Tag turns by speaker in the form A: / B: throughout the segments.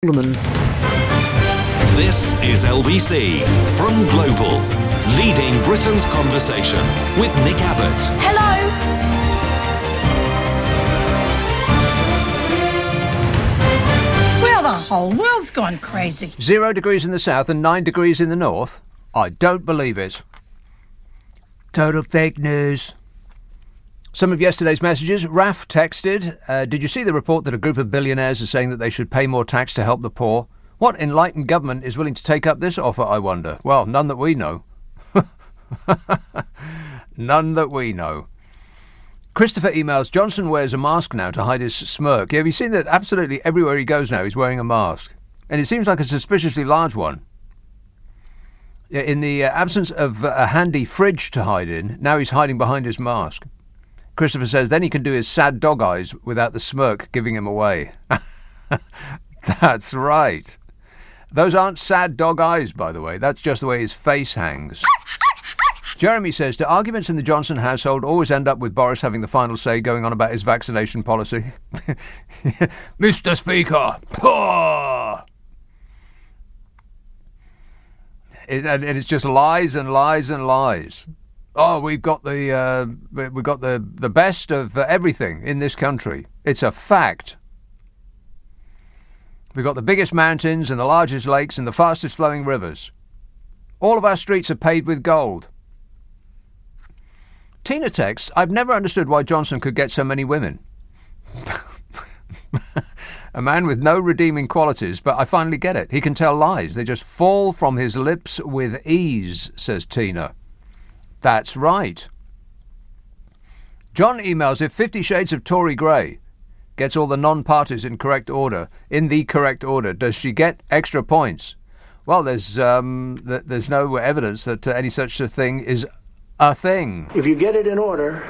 A: gentlemen.
B: This is LBC from Global, leading Britain's conversation with Nick Abbott.
C: Hello. Well, the whole world's gone crazy.
D: 0 degrees in the south and 9 degrees in the north? I don't believe it. Total fake news. Some of yesterday's messages. Raf texted, did you see the report that a group of billionaires are saying that they should pay more tax to help the poor? What enlightened government is willing to take up this offer, I wonder? Well, none that we know. None that we know. Christopher emails, Johnson wears a mask now to hide his smirk. Have you seen that absolutely everywhere he goes now he's wearing a mask? And it seems like a suspiciously large one. In the absence of a handy fridge to hide in, now he's hiding behind his mask. Christopher says then he can do his sad dog eyes without the smirk giving him away. That's right. Those aren't sad dog eyes, by the way. That's just the way his face hangs. Jeremy says, do arguments in the Johnson household always end up with Boris having the final say going on about his vaccination policy? Mr. Speaker. And it's just lies and lies and lies. Oh, we've got the best of everything in this country. It's a fact. We've got the biggest mountains and the largest lakes and the fastest flowing rivers. All of our streets are paved with gold. Tina texts, I've never understood why Johnson could get so many women. A man with no redeeming qualities, but I finally get it. He can tell lies. They just fall from his lips with ease, says Tina. That's right. John emails, if 50 Shades of Tory Grey gets all the non-parties in the correct order, does she get extra points? Well, there's no evidence that any such a thing is a thing.
E: If you get it in order,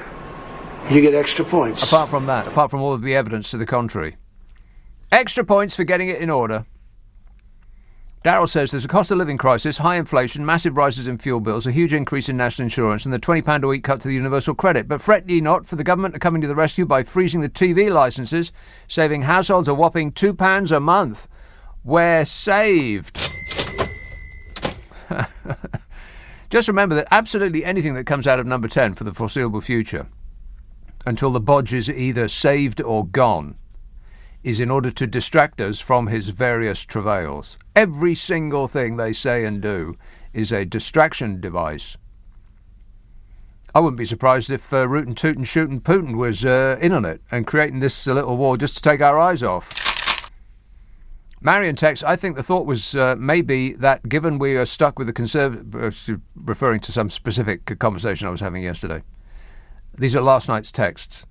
E: you get extra points.
D: Apart from all of the evidence to the contrary. Extra points for getting it in order. Darryl says there's a cost of living crisis, high inflation, massive rises in fuel bills, a huge increase in national insurance and the £20 a week cut to the universal credit. But fret ye not, for the government are coming to the rescue by freezing the TV licences, saving households a whopping £2 a month. We're saved. Just remember that absolutely anything that comes out of number 10 for the foreseeable future, until the bodge is either saved or gone, is in order to distract us from his various travails. Every single thing they say and do is a distraction device. I wouldn't be surprised if Rootin' Tootin' Shootin' Putin was in on it and creating this little war just to take our eyes off. Marion texts, I think the thought was maybe that given we are stuck with the Conservative, referring to some specific conversation I was having yesterday. These are last night's texts.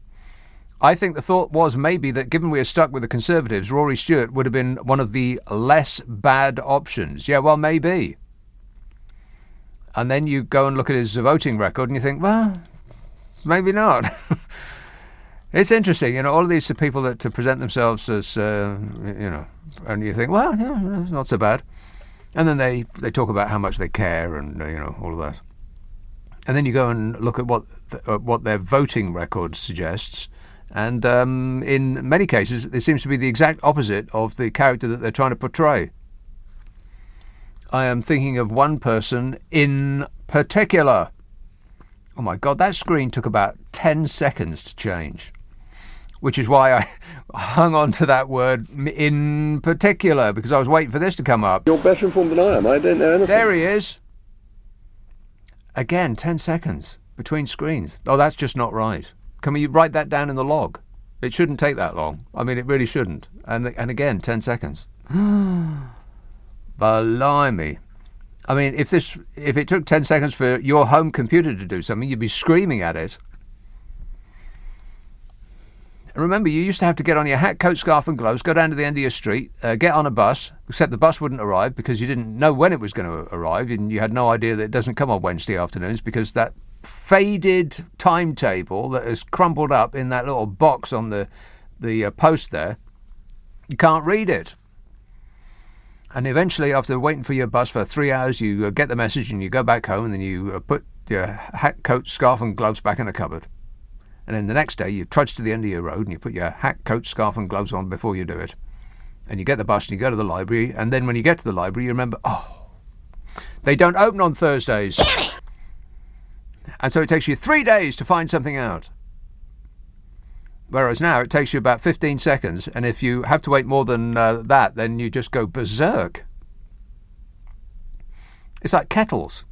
D: I think the thought was maybe that given we are stuck with the Conservatives, Rory Stewart would have been one of the less bad options. Yeah, well, maybe. And then you go and look at his voting record and you think, well, maybe not. It's interesting, all of these are people that to present themselves as, and you think, well, yeah, it's not so bad. And then they talk about how much they care and, all of that. And then you go and look at what their voting record suggests. And in many cases, it seems to be the exact opposite of the character that they're trying to portray. I am thinking of one person in particular. Oh my God, that screen took about 10 seconds to change, which is why I hung on to that word in particular, because I was waiting for this to come up.
E: You're better informed than I am. I don't know anything.
D: There he is. Again, 10 seconds between screens. Oh, that's just not right. Can we write that down in the log? It shouldn't take that long. I mean, it really shouldn't. And again, 10 seconds. Blimey. I mean, if it took 10 seconds for your home computer to do something, you'd be screaming at it. And remember, you used to have to get on your hat, coat, scarf and gloves, go down to the end of your street, get on a bus, except the bus wouldn't arrive because you didn't know when it was going to arrive, and you had no idea that it doesn't come on Wednesday afternoons because that faded timetable that has crumpled up in that little box on the post there, you can't read it. And eventually, after waiting for your bus for 3 hours, you get the message and you go back home, and then you put your hat, coat, scarf and gloves back in the cupboard. And then the next day, you trudge to the end of your road and you put your hat, coat, scarf and gloves on before you do it. And you get the bus and you go to the library, and then when you get to the library, you remember, oh, they don't open on Thursdays. Damn it! And so it takes you 3 days to find something out. Whereas now it takes you about 15 seconds, and if you have to wait more than that, then you just go berserk. It's like kettles.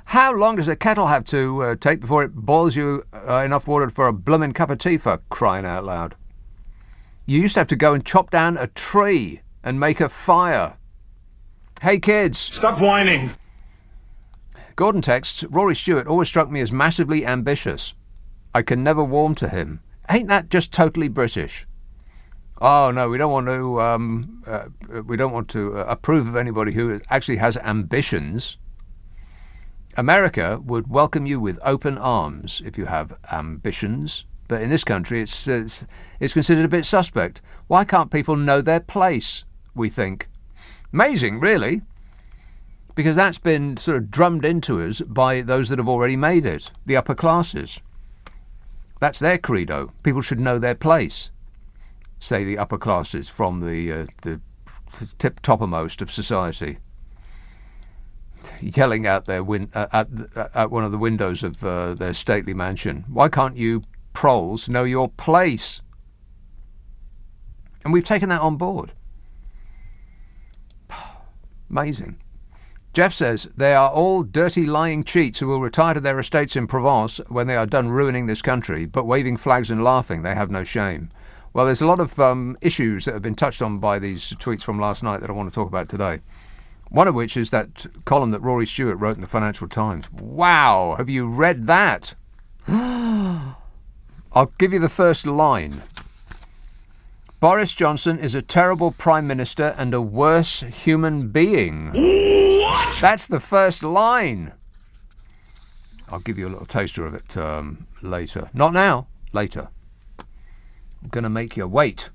D: How long does a kettle have to take before it boils you enough water for a blooming cup of tea, for crying out loud? You used to have to go and chop down a tree and make a fire. Hey kids!
A: Stop whining!
D: Gordon texts, Rory Stewart always struck me as massively ambitious. I can never warm to him. Ain't that just totally British? Oh no, we don't want to approve of anybody who actually has ambitions. America would welcome you with open arms if you have ambitions, but in this country it's considered a bit suspect. Why can't people know their place, we think? Amazing, really, because that's been sort of drummed into us by those that have already made it, the upper classes. That's their credo. People should know their place, say the upper classes from the toppermost of society, yelling out their at one of the windows of their stately mansion. Why can't you proles know your place? And we've taken that on board. Amazing. Jeff says, they are all dirty lying cheats who will retire to their estates in Provence when they are done ruining this country, but waving flags and laughing, they have no shame. Well, there's a lot of issues that have been touched on by these tweets from last night that I want to talk about today. One of which is that column that Rory Stewart wrote in the Financial Times. Wow, have you read that? I'll give you the first line. Boris Johnson is a terrible Prime Minister and a worse human being. What? That's the first line. I'll give you a little taster of it later. Not now, later. I'm going to make you wait.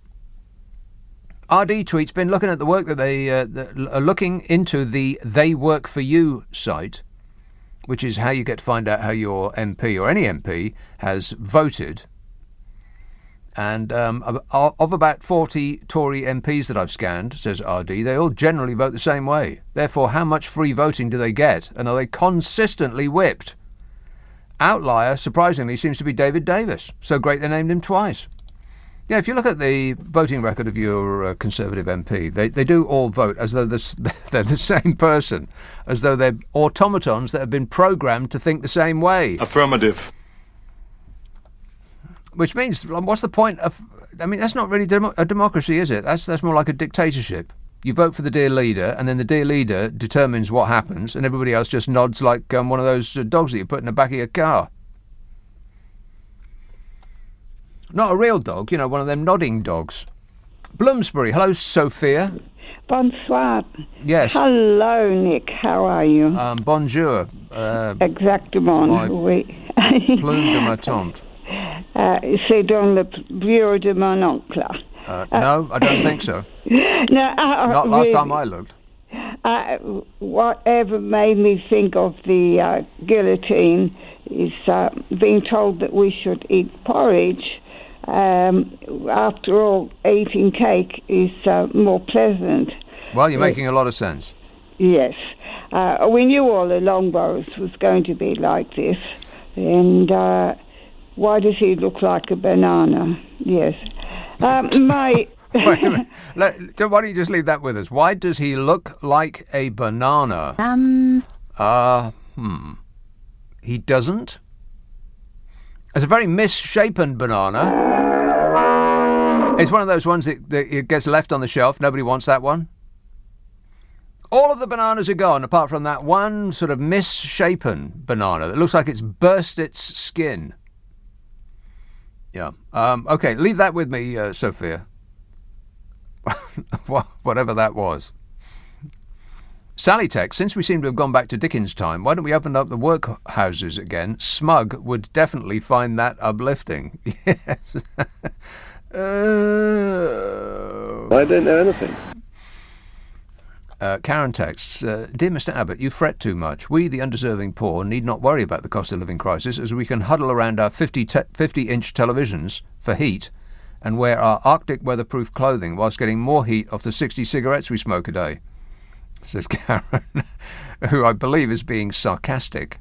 D: RD tweets, been looking at the work that they are looking into the They Work For You site, which is how you get to find out how your MP or any MP has voted. And of about 40 Tory MPs that I've scanned, says RD, they all generally vote the same way. Therefore, how much free voting do they get? And are they consistently whipped? Outlier, surprisingly, seems to be David Davis. So great they named him twice. Yeah, if you look at the voting record of your Conservative MP, they do all vote as though they're the same person, as though they're automatons that have been programmed to think the same way.
A: Affirmative.
D: Which means, what's the point of... I mean, that's not really a democracy, is it? That's more like a dictatorship. You vote for the dear leader, and then the dear leader determines what happens, and everybody else just nods like one of those dogs that you put in the back of your car. Not a real dog, one of them nodding dogs. Bloomsbury, hello, Sophia.
F: Bonsoir.
D: Yes.
F: Hello, Nick. How are you?
D: Bonjour.
F: Exactement. Oui.
D: Plume de ma tante.
F: C'est dans le bureau de mon oncle.
D: No, I don't think so.
F: No,
D: not last time I looked.
F: Whatever made me think of the guillotine is being told that we should eat porridge. After all, eating cake is more pleasant.
D: Well, you're making a lot of sense.
F: Yes. We knew all along Boris was going to be like this. And why does he look like a banana? Yes. Wait a minute. Why
D: don't you just leave that with us? Why does he look like a banana? He doesn't? It's a very misshapen banana. It's one of those ones that it gets left on the shelf. Nobody wants that one. All of the bananas are gone, apart from that one sort of misshapen banana that looks like it's burst its skin. Yeah. Okay, leave that with me, Sophia. Whatever that was. Sally Tech, since we seem to have gone back to Dickens' time, why don't we open up the workhouses again? Smug would definitely find that uplifting. Yes.
E: I don't know anything.
D: Karen texts, Dear Mr. Abbott, you fret too much. We, the undeserving poor, need not worry about the cost of living crisis, as we can huddle around our 50-inch televisions for heat and wear our Arctic weatherproof clothing whilst getting more heat off the 60 cigarettes we smoke a day, says Karen, who I believe is being sarcastic.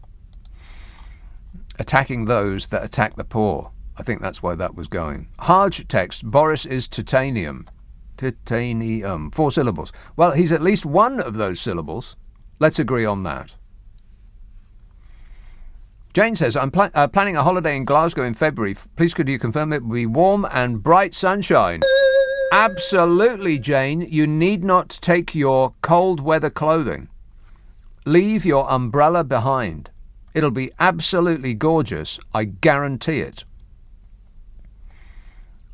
D: Attacking those that attack the poor. I think that's why that was going. Harge text, Boris is titanium. Titanium. 4 syllables. Well, he's at least one of those syllables. Let's agree on that. Jane says, I'm planning a holiday in Glasgow in February. Please could you confirm it will be warm and bright sunshine? Absolutely, Jane. You need not take your cold weather clothing. Leave your umbrella behind. It'll be absolutely gorgeous. I guarantee it.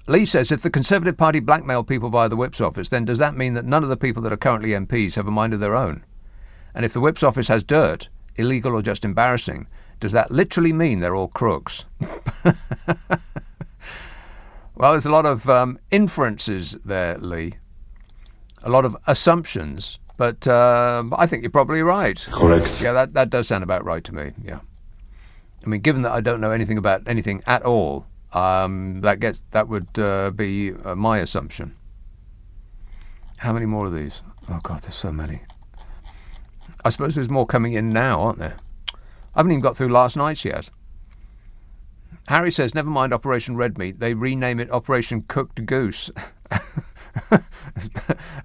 D: Lee says, if the Conservative Party blackmail people via the Whip's office, then does that mean that none of the people that are currently MPs have a mind of their own? And if the Whip's office has dirt, illegal or just embarrassing, does that literally mean they're all crooks? Well, there's a lot of inferences there, Lee. A lot of assumptions. But I think you're probably right.
E: Correct.
D: Yeah, that does sound about right to me, yeah. I mean, given that I don't know anything about anything at all, that would be my assumption. How many more of these? Oh, God, there's so many. I suppose there's more coming in now, aren't there? I haven't even got through last night's yet. Harry says, never mind Operation Red Meat. They rename it Operation Cooked Goose.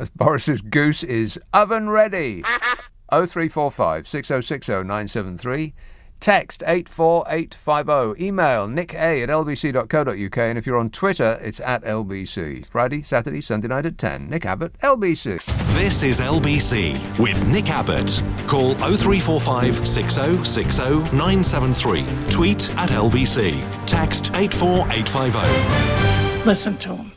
D: as Boris's goose is oven ready. 0345 6060 973. Text 84850. Email nicka@lbc.co.uk. And if you're on Twitter, it's at LBC. Friday, Saturday, Sunday night at 10. Nick Abbott, LBC.
B: This is LBC with Nick Abbott. Call 0345 6060 973. Tweet at LBC. Text 84850.
C: Listen to him.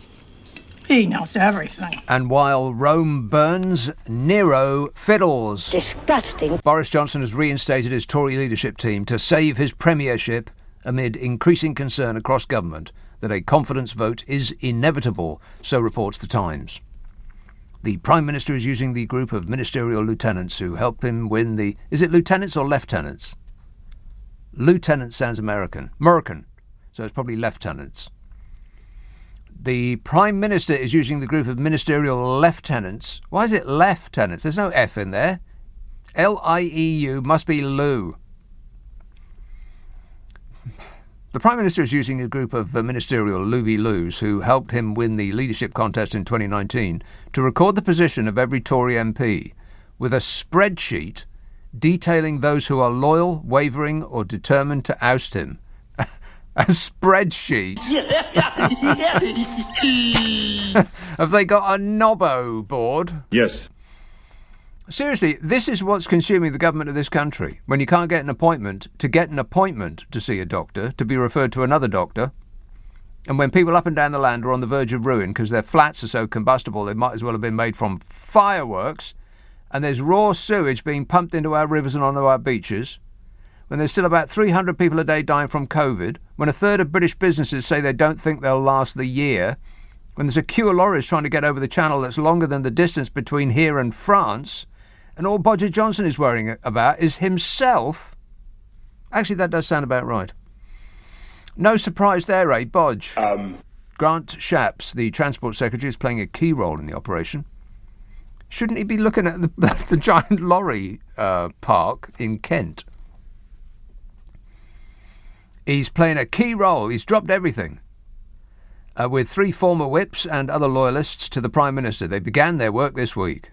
C: He knows everything.
D: And while Rome burns, Nero fiddles.
A: Disgusting.
D: Boris Johnson has reinstated his Tory leadership team to save his premiership amid increasing concern across government that a confidence vote is inevitable, so reports The Times. The Prime Minister is using the group of ministerial lieutenants who helped him win the... Is it lieutenants or lieutenants? Lieutenant sounds American. So it's probably lieutenants. The Prime Minister is using the group of ministerial lieutenants. Why is it lieutenants? There's no F in there. L-I-E-U must be Lou. The Prime Minister is using a group of ministerial Louie-Loos who helped him win the leadership contest in 2019 to record the position of every Tory MP with a spreadsheet detailing those who are loyal, wavering or determined to oust him. A spreadsheet. Have they got a Nobbo board?
G: Yes.
D: Seriously, this is what's consuming the government of this country. When you can't get an appointment to see a doctor, to be referred to another doctor, and when people up and down the land are on the verge of ruin because their flats are so combustible they might as well have been made from fireworks, and there's raw sewage being pumped into our rivers and onto our beaches, when there's still about 300 people a day dying from COVID, when a third of British businesses say they don't think they'll last the year, when there's a queue of lorries trying to get over the channel that's longer than the distance between here and France, and all Boris Johnson is worrying about is himself. Actually, that does sound about right. No surprise there, eh, Bodge? Grant Shapps, the Transport Secretary, is playing a key role in the operation. Shouldn't he be looking at the giant lorry park in Kent? He's playing a key role. He's dropped everything. With 3 former whips and other loyalists to the Prime Minister. They began their work this week.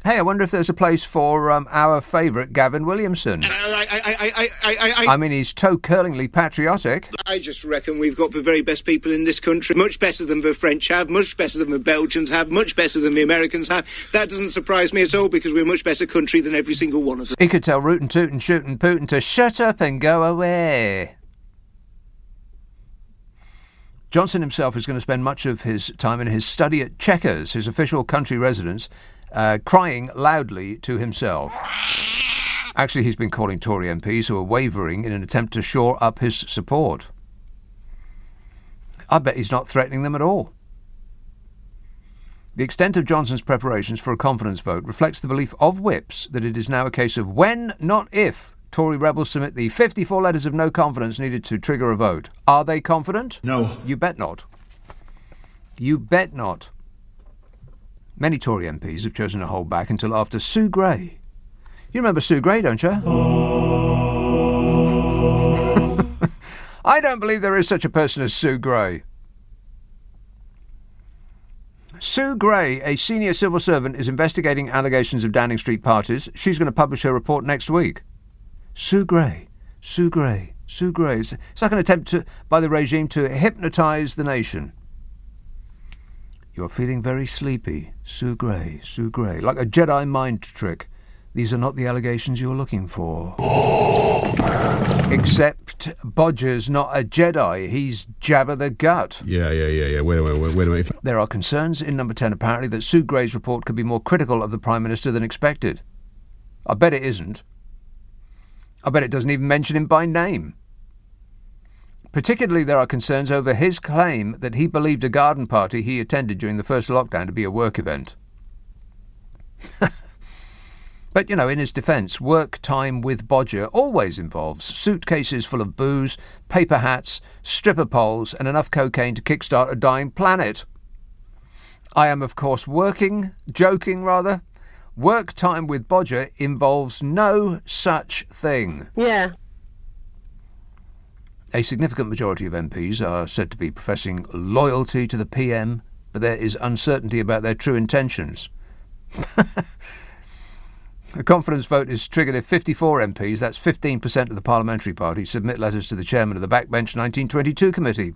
D: Hey, I wonder if there's a place for our favourite Gavin Williamson. I mean, he's toe-curlingly patriotic.
H: I just reckon we've got the very best people in this country. Much better than the French have, much better than the Belgians have, much better than the Americans have. That doesn't surprise me at all because we're a much better country than every single one of them.
D: He could tell Rootin' Tootin' Shootin' Putin to shut up and go away. Johnson himself is going to spend much of his time in his study at Chequers, his official country residence, crying loudly to himself. Actually, he's been calling Tory MPs who are wavering in an attempt to shore up his support. I bet he's not threatening them at all. The extent of Johnson's preparations for a confidence vote reflects the belief of whips that it is now a case of when, not if, Tory rebels submit the 54 letters of no confidence needed to trigger a vote. Are they confident?
G: No.
D: You bet not. You bet not. Many Tory MPs have chosen to hold back until after Sue Gray. You remember Sue Gray, don't you? I don't believe there is such a person as Sue Gray. Sue Gray, a senior civil servant, is investigating allegations of Downing Street parties. She's going to publish her report next week. Sue Gray, Sue Gray, Sue Gray. It's like an attempt by the regime to hypnotise the nation. You're feeling very sleepy. Sue Gray, Sue Gray. Like a Jedi mind trick. These are not the allegations you're looking for. Except Bodger's not a Jedi. He's Jabba the Gut.
A: Yeah. Wait a minute.
D: There are concerns in number 10, apparently, that Sue Gray's report could be more critical of the Prime Minister than expected. I bet it isn't. I bet it doesn't even mention him by name. Particularly, there are concerns over his claim that he believed a garden party he attended during the first lockdown to be a work event. But, in his defence, work time with Bodger always involves suitcases full of booze, paper hats, stripper poles, and enough cocaine to kickstart a dying planet. I am, of course, joking. Work time with Bodger involves no such thing.
G: Yeah.
D: A significant majority of MPs are said to be professing loyalty to the PM, but there is uncertainty about their true intentions. A confidence vote is triggered if 54 MPs, that's 15% of the parliamentary party, submit letters to the chairman of the Backbench 1922 committee.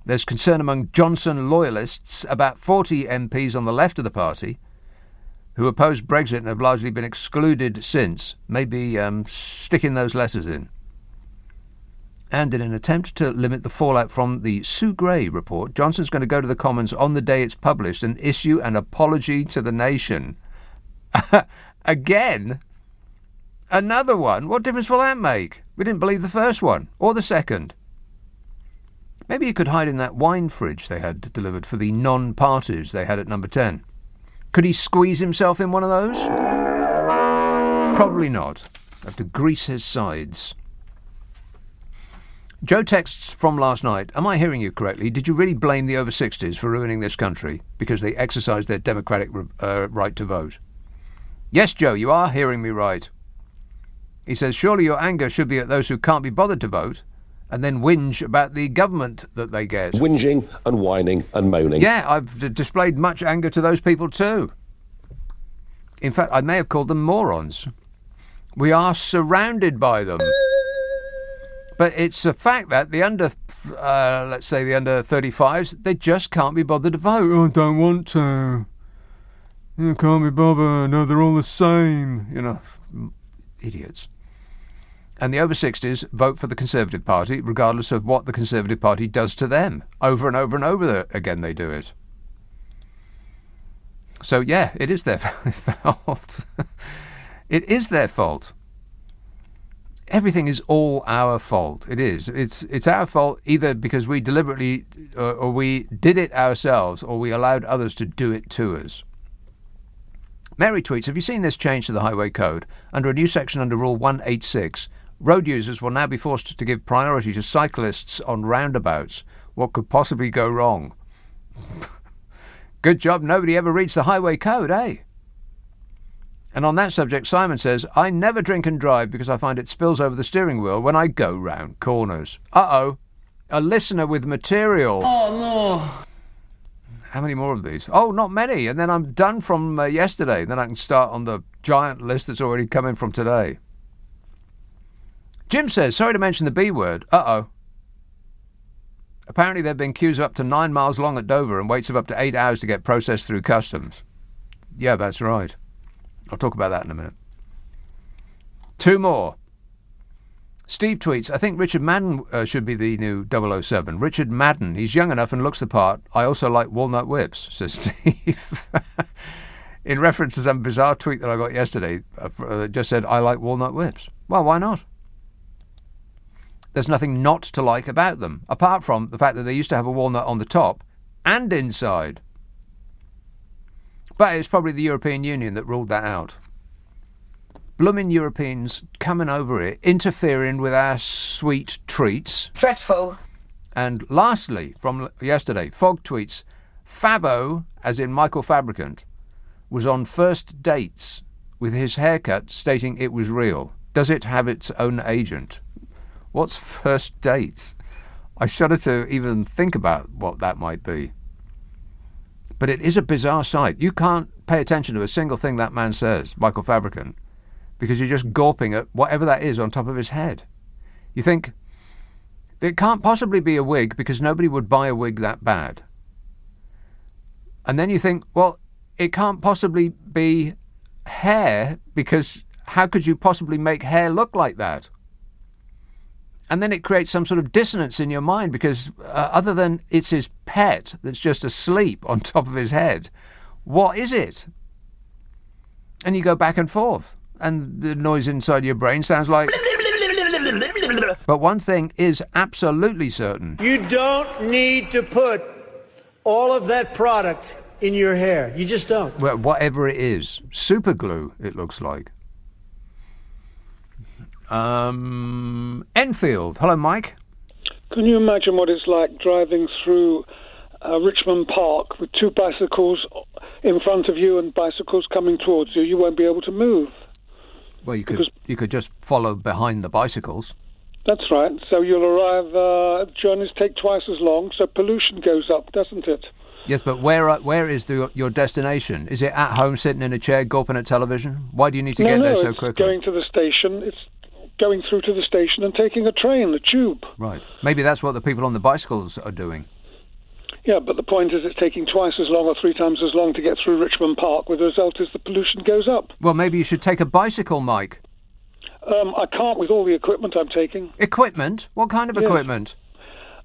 D: There's concern among Johnson loyalists. About 40 MPs on the left of the party, who opposed Brexit and have largely been excluded since, may be sticking those letters in. And in an attempt to limit the fallout from the Sue Gray report, Johnson's going to go to the Commons on the day it's published and issue an apology to the nation. Again? Another one? What difference will that make? We didn't believe the first one, or the second. Maybe he could hide in that wine fridge they had delivered for the non-parties they had at number 10. Could he squeeze himself in one of those? Probably not. Have to grease his sides. Joe texts from last night, am I hearing you correctly? Did you really blame the over-60s for ruining this country because they exercised their democratic right to vote? Yes, Joe, you are hearing me right. He says, surely your anger should be at those who can't be bothered to vote and then whinge about the government that they get.
I: Whinging and whining and moaning.
D: Yeah, I've displayed much anger to those people too. In fact, I may have called them morons. We are surrounded by them. But it's a fact that the under 35s, they just can't be bothered to vote. Oh, I don't want to. You can't be bothered. No, they're all the same. Idiots. And the over 60s vote for the Conservative Party, regardless of what the Conservative Party does to them. Over and over and over again, they do it. So, yeah, it is their fault. It is their fault. Everything is all our fault. It is. It's our fault either because we deliberately or we did it ourselves or we allowed others to do it to us. Mary tweets, have you seen this change to the highway code? Under a new section under Rule 186, road users will now be forced to give priority to cyclists on roundabouts. What could possibly go wrong? Good job nobody ever reads the highway code, eh? And on that subject, Simon says, I never drink and drive because I find it spills over the steering wheel when I go round corners. Uh-oh. A listener with material. Oh, no. How many more of these? Oh, not many. And then I'm done from yesterday. Then I can start on the giant list that's already come in from today. Jim says, sorry to mention the B word. Uh-oh. Apparently there have been queues of up to 9 miles long at Dover and waits of up to 8 hours to get processed through customs. Yeah, that's right. I'll talk about that in a minute. 2 more. Steve tweets, I think Richard Madden should be the new 007. Richard Madden. He's young enough and looks the part. I also like walnut whips, says Steve. In reference to some bizarre tweet that I got yesterday that just said, I like walnut whips. Well, why not? There's nothing not to like about them, apart from the fact that they used to have a walnut on the top and inside. But it's probably the European Union that ruled that out. Bloomin' Europeans coming over here, interfering with our sweet treats.
G: Dreadful.
D: And lastly, from yesterday, Fog tweets, Fabo, as in Michael Fabricant, was on first dates with his haircut stating it was real. Does it have its own agent? What's first dates? I shudder to even think about what that might be. But it is a bizarre sight. You can't pay attention to a single thing that man says, Michael Fabricant, because you're just gawping at whatever that is on top of his head. You think, it can't possibly be a wig because nobody would buy a wig that bad. And then you think, well, it can't possibly be hair because how could you possibly make hair look like that? And then it creates some sort of dissonance in your mind because other than it's his pet that's just asleep on top of his head, what is it? And you go back and forth, and the noise inside your brain sounds like... But one thing is absolutely certain.
G: You don't need to put all of that product in your hair. You just don't.
D: Well, whatever it is. Super glue, it looks like. Enfield. Hello, Mike.
J: Can you imagine what it's like driving through Richmond Park with two bicycles in front of you and bicycles coming towards you? You won't be able to move.
D: Well, you could just follow behind the bicycles.
J: That's right. So you'll arrive, journeys take twice as long, so pollution goes up, doesn't it?
D: Yes, but where is your destination? Is it at home sitting in a chair gawping at television? Why do you need to get there so quickly?
J: It's going to the station. It's going through to the station and taking a train, the tube.
D: Right. Maybe that's what the people on the bicycles are doing.
J: Yeah, but the point is it's taking twice as long or three times as long to get through Richmond Park, with the result is the pollution goes up.
D: Well, maybe you should take a bicycle, Mike.
J: I can't with all the equipment I'm taking.
D: Equipment? What kind of equipment?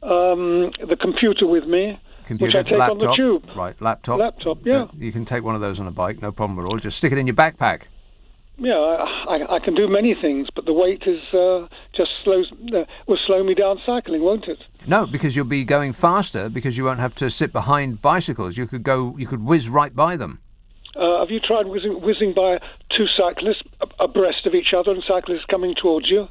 J: The computer with me, which I take
D: laptop,
J: on the tube.
D: Right, laptop.
J: Laptop, yeah.
D: You can take one of those on a bike, no problem at all. Just stick it in your backpack.
J: Yeah, I can do many things, but the weight is will slow me down cycling, won't it?
D: No, because you'll be going faster because you won't have to sit behind bicycles. You could whiz right by them.
J: Have you tried whizzing by two cyclists abreast of each other and cyclists coming towards you?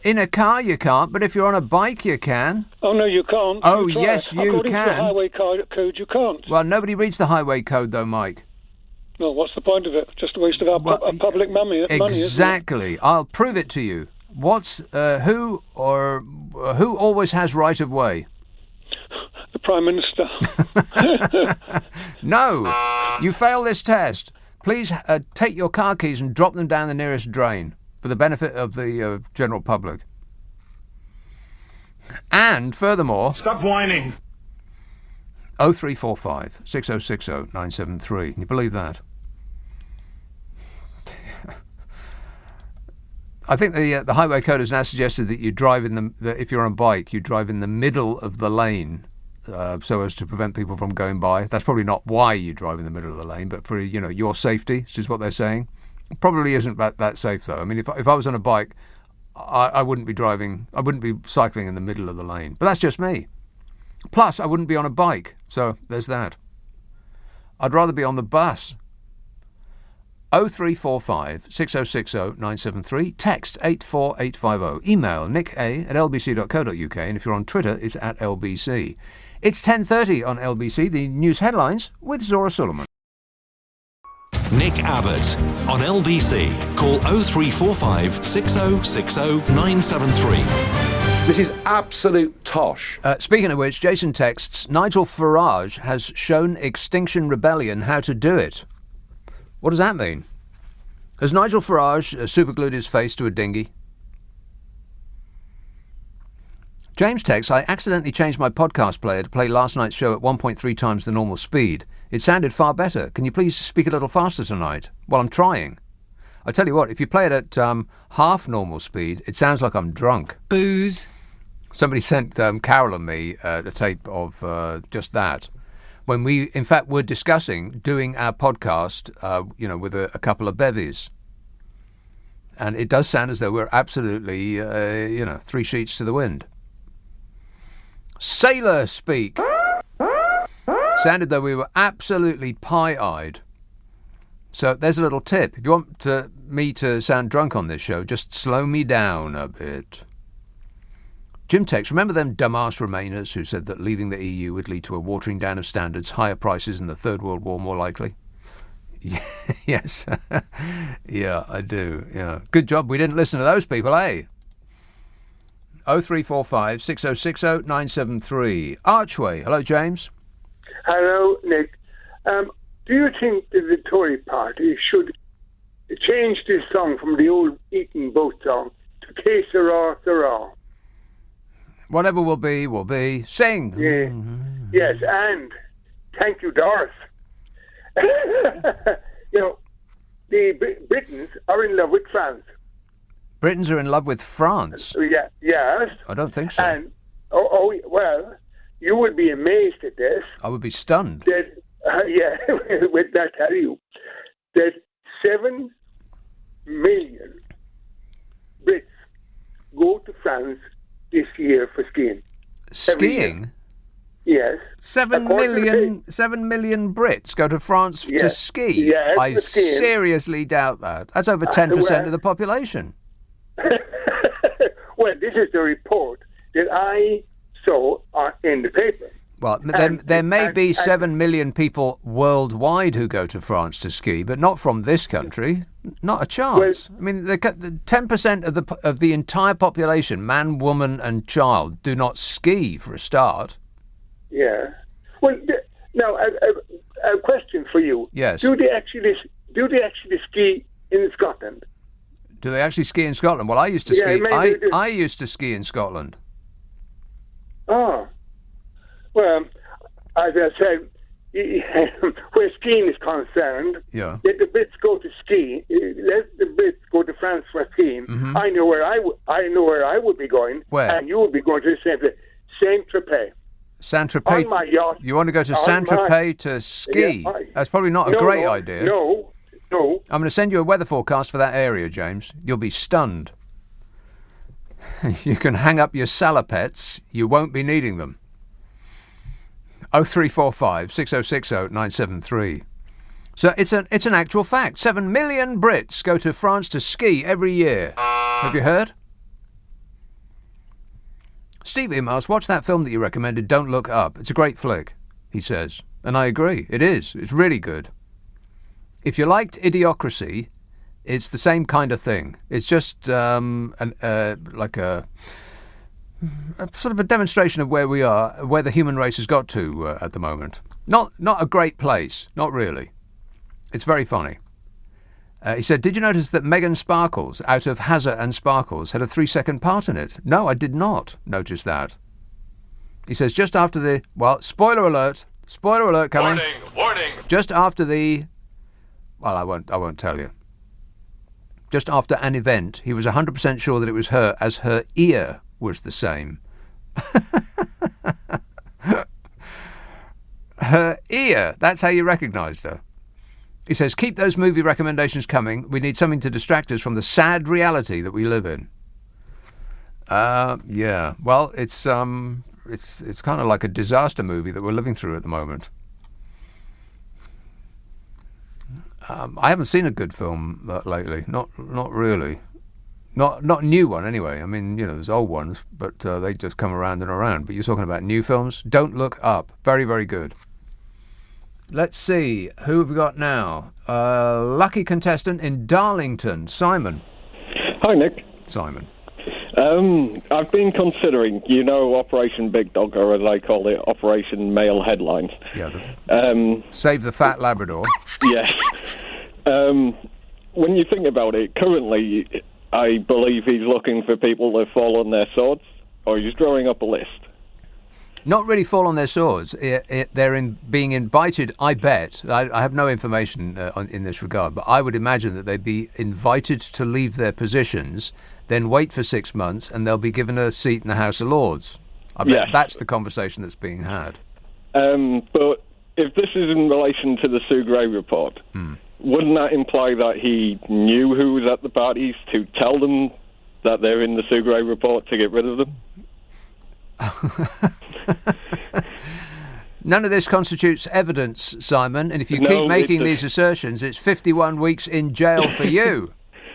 D: In a car you can't, but if you're on a bike you can.
J: Oh, no, you can't.
D: Oh, yes, you
J: According
D: can.
J: According to the highway code, you can't.
D: Well, nobody reads the highway code, though, Mike.
J: Well, what's the point of it? Just a waste of our public money,
D: exactly.
J: Isn't it?
D: I'll prove it to you. Who always has right of way?
J: The Prime Minister.
D: No, you fail this test. Please take your car keys and drop them down the nearest drain for the benefit of the general public. And furthermore,
K: stop whining.
D: 0345 6060 973. Can you believe that? I think the highway code has now suggested that you drive if you're on a bike, you drive in the middle of the lane so as to prevent people from going by. That's probably not why you drive in the middle of the lane, but for your safety, which is what they're saying. It probably isn't that safe though. I mean, if I was on a bike, I wouldn't be cycling in the middle of the lane. But that's just me. Plus, I wouldn't be on a bike, so there's that. I'd rather be on the bus. 0345 6060 973. Text 84850. Email nick@lbc.co.uk, and if you're on Twitter, it's @lbc. It's 10:30 on LBC. The news headlines with Zora Suleiman.
B: Nick Abbott on LBC. Call 0345 6060 973.
I: This is absolute tosh.
D: Speaking of which, Jason texts, Nigel Farage has shown Extinction Rebellion how to do it. What does that mean? Has Nigel Farage superglued his face to a dinghy? James texts, I accidentally changed my podcast player to play last night's show at 1.3 times the normal speed. It sounded far better. Can you please speak a little faster tonight? Well, I'm trying. I tell you what, if you play it at half normal speed, it sounds like I'm drunk.
C: Booze.
D: Somebody sent Carol and me a tape of just that. When we, in fact, were discussing doing our podcast, with a couple of bevies. And it does sound as though we're absolutely, three sheets to the wind. Sailor speak. Sounded though we were absolutely pie-eyed. So there's a little tip. If you want me to sound drunk on this show, just slow me down a bit. Jim Tex, remember them dumbass Remainers who said that leaving the EU would lead to a watering down of standards, higher prices and the Third World War more likely? Yes. Yeah, I do. Yeah. Good job we didn't listen to those people, eh? 0345 6060 973. Archway. Hello, James.
K: Hello, Nick. Do you think that the Tory party should change this song from the old Eaton Boat song to Que Sera, Sera?
D: Whatever will be, will be. Sing.
K: Yeah. Yes, and thank you, Doris. You know, the Britons are in love with France.
D: Britons are in love with France?
K: Yeah, yes.
D: I don't think so.
K: And, well, you would be amazed at this.
D: I would be stunned.
K: That, with that, tell you, that 7 million Brits go to France this year for skiing.
D: Skiing?
K: Yes.
D: 7 million Brits go to France to ski?
K: Yes,
D: I
K: for skiing.
D: seriously doubt that. That's over 10% of the population.
K: Well, this is the report that I saw in the paper.
D: Well, there may be 7 million people worldwide who go to France to ski, but not from this country. Not a chance. I mean, the 10% of the entire population, man, woman, and child, do not ski for a start.
K: Yeah. Well, now a question for you.
D: Yes.
K: Do they actually ski in Scotland?
D: Do they actually ski in Scotland? Well, I used to ski. I used to ski in Scotland.
K: Oh. Well, as I said, where skiing is concerned, let the Brits go to ski. Let the Brits go to France for skiing. Mm-hmm. I know where I would be going.
D: Where?
K: And you would be going to the same place. Saint-Tropez.
D: Saint-Tropez?
K: On my yacht.
D: You want to go to Saint-Tropez to ski? That's probably not a great idea.
K: No.
D: I'm going to send you a weather forecast for that area, James. You'll be stunned. You can hang up your salopettes. You won't be needing them. 0345 6060 973. So it's an actual fact. 7 million Brits go to France to ski every year. Have you heard? Steve emails, watch that film that you recommended, Don't Look Up. It's a great flick, he says. And I agree. It is. It's really good. If you liked Idiocracy, it's the same kind of thing. It's just like a sort of a demonstration of where we are, where the human race has got to at the moment. Not a great place. Not really. It's very funny. He said, did you notice that Megan Sparkles, out of Hazza and Sparkles, had a 3-second part in it? No, I did not notice that. He says, just after the... Well, spoiler alert coming.
L: Warning!
D: Just after the... Well, I won't tell you. Just after an event, he was 100% sure that it was her, as her ear was the same. Her ear, that's how you recognised her. He says, keep those movie recommendations coming. We need something to distract us from the sad reality that we live in. Yeah. Well, it's kind of like a disaster movie that we're living through at the moment. I haven't seen a good film lately. Not really. Not a new one anyway. I mean, there's old ones, but they just come around and around. But you're talking about new films? Don't Look Up. Very, very good. Let's see. Who have we got now? Lucky contestant in Darlington, Simon.
M: Hi, Nick.
D: Simon.
M: I've been considering, Operation Big Dog, or as I call it, Operation Male Headlines.
D: Yeah. Save the Fat Labrador.
M: Yes. When you think about it, currently, I believe he's looking for people to fall on their swords, or he's drawing up a list.
D: Not really fall on their swords. They're being invited, I bet. I have no information in this regard, but I would imagine that they'd be invited to leave their positions, then wait for 6 months, and they'll be given a seat in the House of Lords. I bet that's the conversation that's being had.
M: But if this is in relation to the Sue Gray report, wouldn't that imply that he knew who was at the parties to tell them that they're in the Sue Gray report to get rid of them?
D: None of this constitutes evidence, Simon, and if you keep making these assertions, it's 51 weeks in jail for you.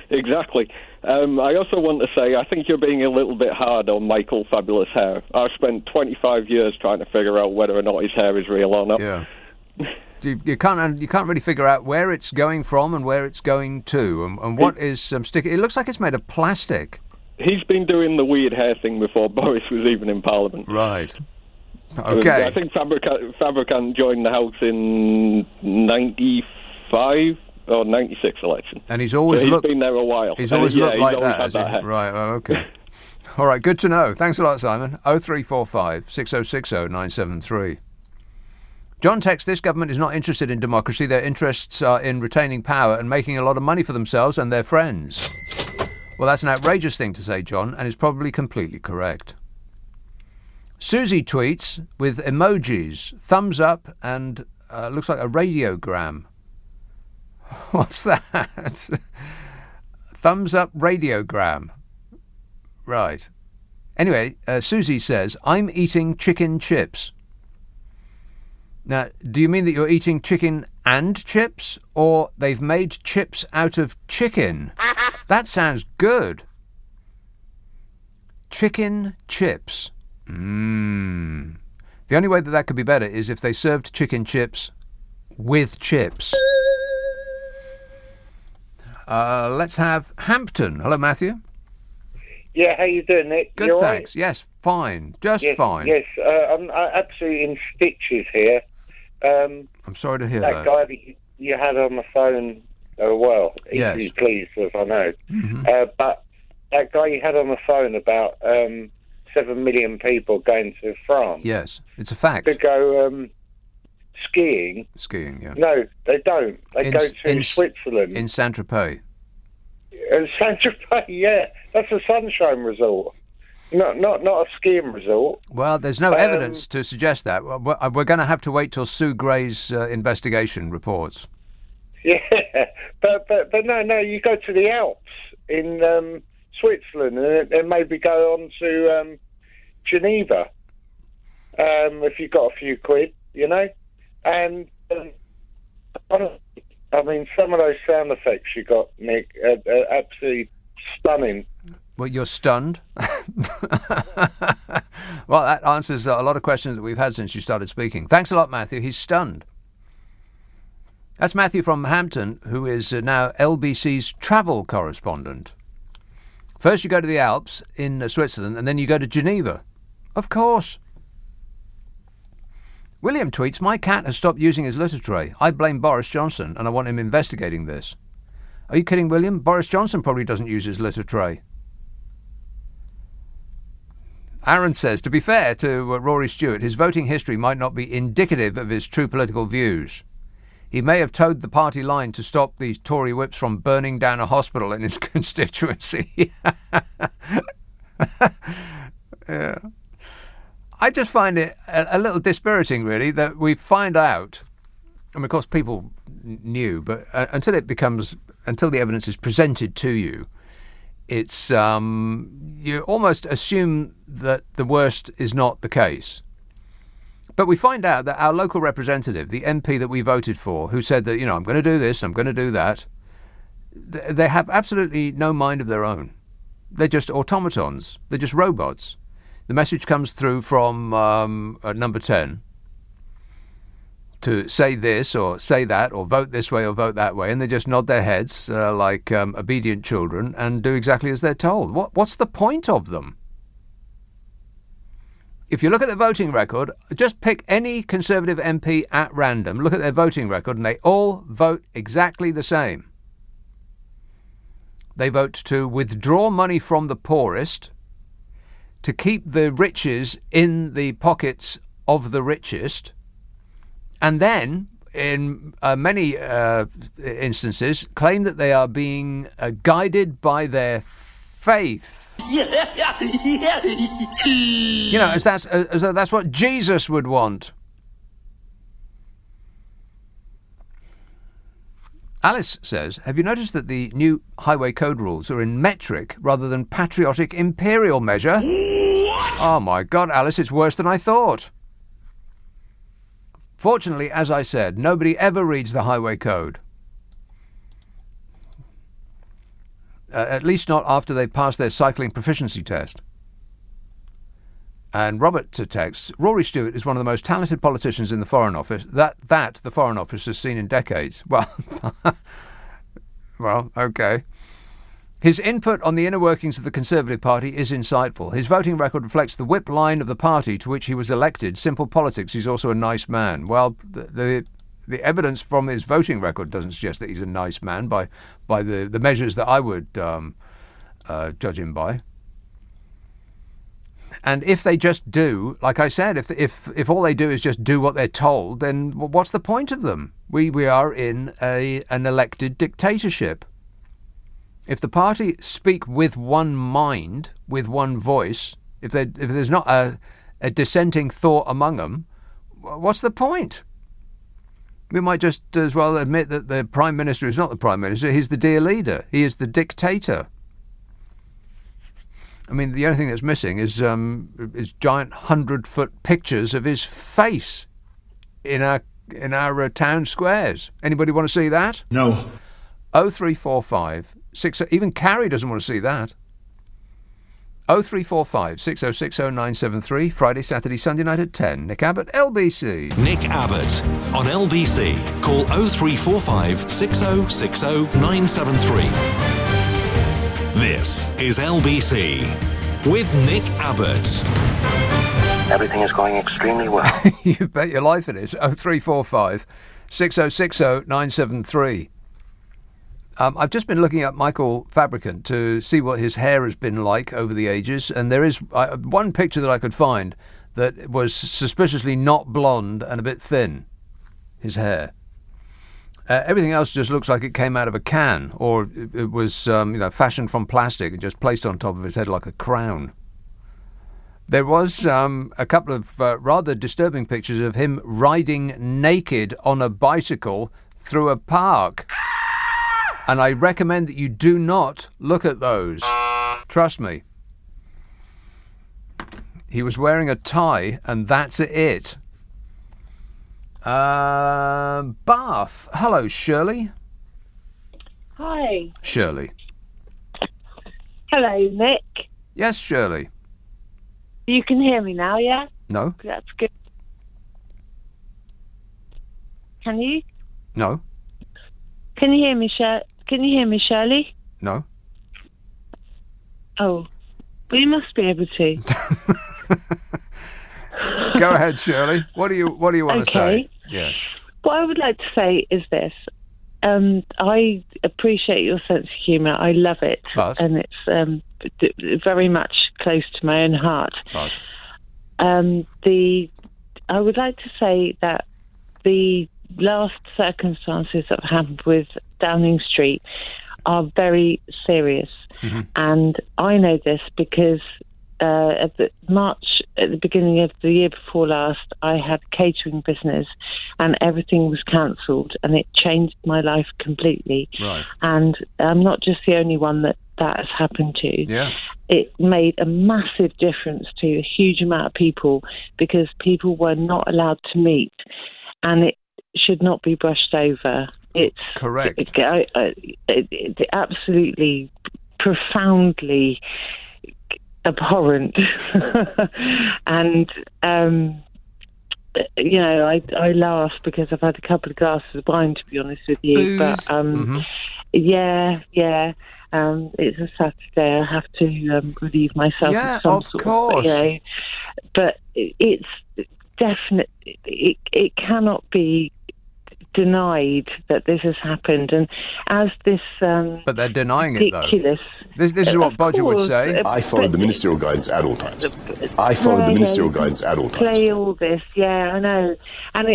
M: Exactly. I also want to say, I think you're being a little bit hard on Michael Fabulous Hair. I've spent 25 years trying to figure out whether or not his hair is real or not.
D: Yeah. You can't really figure out where it's going from and where it's going to, and what is sticky. It looks like it's made of plastic.
M: He's been doing the weird hair thing before Boris was even in Parliament.
D: Right. Okay.
M: I think Fabricant joined the House in 95 or 96 election.
D: And he's always
M: been there a while.
D: He's always looked like that.
M: Had that hair.
D: Right. Oh, okay. All right. Good to know. Thanks a lot, Simon. 0345 6060 973. John texts, this government is not interested in democracy. Their interests are in retaining power and making a lot of money for themselves and their friends. Well, that's an outrageous thing to say, John, and is probably completely correct. Susie tweets with emojis, thumbs up, and looks like a radiogram. What's that? Thumbs up radiogram. Right. Anyway, Susie says, I'm eating chicken chips. Now, do you mean that you're eating chicken and chips, or they've made chips out of chicken? That sounds good. Chicken chips. The only way that could be better is if they served chicken chips with chips. Let's have Hampton. Hello, Matthew.
L: Yeah, how you doing, Nick?
D: Good, thanks. Right? Yes, fine. Just fine.
L: Yes, I'm absolutely in stitches here.
D: I'm sorry to hear that.
L: That guy that you had on the phone, easily pleased, as I know.
D: Mm-hmm.
L: But that guy you had on the phone about 7 million people going to France.
D: Yes, it's a fact.
L: To go skiing.
D: Skiing, yeah.
L: No, they don't. They go to Switzerland.
D: In Saint-Tropez.
L: Saint-Tropez, yeah. That's a sunshine resort. Not a skiing resort.
D: Well, there's no evidence to suggest that. We're going to have to wait till Sue Gray's investigation reports.
L: Yeah, but no, you go to the Alps in Switzerland and maybe go on to Geneva if you've got a few quid, you know. And I mean, some of those sound effects you got, Nick, are absolutely stunning.
D: Well, you're stunned? Well, that answers a lot of questions that we've had since you started speaking. Thanks a lot, Matthew. He's stunned. That's Matthew from Hampton, who is now LBC's travel correspondent. First you go to the Alps in Switzerland, and then you go to Geneva. Of course. William tweets, my cat has stopped using his litter tray. I blame Boris Johnson, and I want him investigating this. Are you kidding, William? Boris Johnson probably doesn't use his litter tray. Aaron says, to be fair to Rory Stewart, his voting history might not be indicative of his true political views. He may have towed the party line to stop the Tory whips from burning down a hospital in his constituency. Yeah. I just find it a little dispiriting, really, that we find out, and of course people knew, but until the evidence is presented to you, it's you almost assume that the worst is not the case. But we find out that our local representative, the MP that we voted for, who said that, I'm going to do this, I'm going to do that, they have absolutely no mind of their own. They're just automatons. They're just robots. The message comes through from number 10 to say this or say that or vote this way or vote that way, and they just nod their heads like obedient children and do exactly as they're told. What's the point of them? If you look at the voting record, just pick any Conservative MP at random, look at their voting record, and they all vote exactly the same. They vote to withdraw money from the poorest, to keep the riches in the pockets of the richest, and then, in many instances, claim that they are being guided by their faith. As though that's what Jesus would want. Alice says, have you noticed that the new highway code rules are in metric rather than patriotic imperial measure? What? Oh my God, Alice, it's worse than I thought. Fortunately, as I said, nobody ever reads the highway code. at least not after they pass their cycling proficiency test. And Robert texts, Rory Stewart is one of the most talented politicians in the Foreign Office that the Foreign Office has seen in decades. Well, well, okay. His input on the inner workings of the Conservative Party is insightful. His voting record reflects the whip line of the party to which he was elected. Simple politics. He's also a nice man. Well, the evidence from his voting record doesn't suggest that he's a nice man by the measures that I would judge him by. And if they just do, like I said, if all they do is just do what they're told, then what's the point of them? We are in an elected dictatorship. If the party speak with one mind, with one voice, if there's not a dissenting thought among them, what's the point? We might just as well admit that the Prime Minister is not the Prime Minister, he's the dear leader. He is the dictator. I mean, the only thing that's missing is giant 100-foot pictures of his face in our town squares. Anybody want to see that?
A: No.
D: 0345 even Carrie doesn't want to see that. 0345 6060 973, Friday, Saturday, Sunday night at 10. Nick Abbott, LBC.
B: Nick Abbott on LBC. Call 0345 6060 973. This is LBC with Nick Abbott.
N: Everything is going extremely well.
D: You bet your life it is. 0345 6060 973. I've just been looking at Michael Fabricant to see what his hair has been like over the ages, and there is one picture that I could find that was suspiciously not blonde and a bit thin, his hair. Everything else just looks like it came out of a can, or it was fashioned from plastic and just placed on top of his head like a crown. There was a couple of rather disturbing pictures of him riding naked on a bicycle through a park. And I recommend that you do not look at those. Trust me. He was wearing a tie, and that's it. Bath. Hello, Shirley.
O: Hi.
D: Shirley.
O: Hello, Nick.
D: Yes, Shirley.
O: You can hear me now, yeah?
D: No.
O: That's good. Can you?
D: No.
O: Can you hear me, Shirley?
D: No.
O: Oh, well, you must be able to.
D: Go ahead, Shirley. What do you want to say? Yes.
O: What I would like to say is this. I appreciate your sense of humour. I love it.
D: But?
O: And it's very much close to my own heart.
D: But?
O: I would like to say that the last circumstances that have happened with Downing Street are very serious.
D: Mm-hmm.
O: And I know this because at the beginning of the year before last, I had a catering business and everything was cancelled, and it changed my life completely.
D: Right.
O: And I'm not just the only one that has happened to.
D: Yeah.
O: It made a massive difference to a huge amount of people because people were not allowed to meet, and it should not be brushed over. It's
D: correct.
O: It's absolutely profoundly abhorrent. And I laugh because I've had a couple of glasses of wine, to be honest with you.
D: Booze.
O: But yeah. It's a Saturday. I have to relieve myself of some
D: of course.
O: But it's definitely it cannot be denied that this has happened, and as this
D: but they're denying
O: ridiculous,
D: it though. This is what Bodger would say.
P: I followed the ministerial guidance at all times. I followed the ministerial guidance at all times.
O: Play all this, I know, and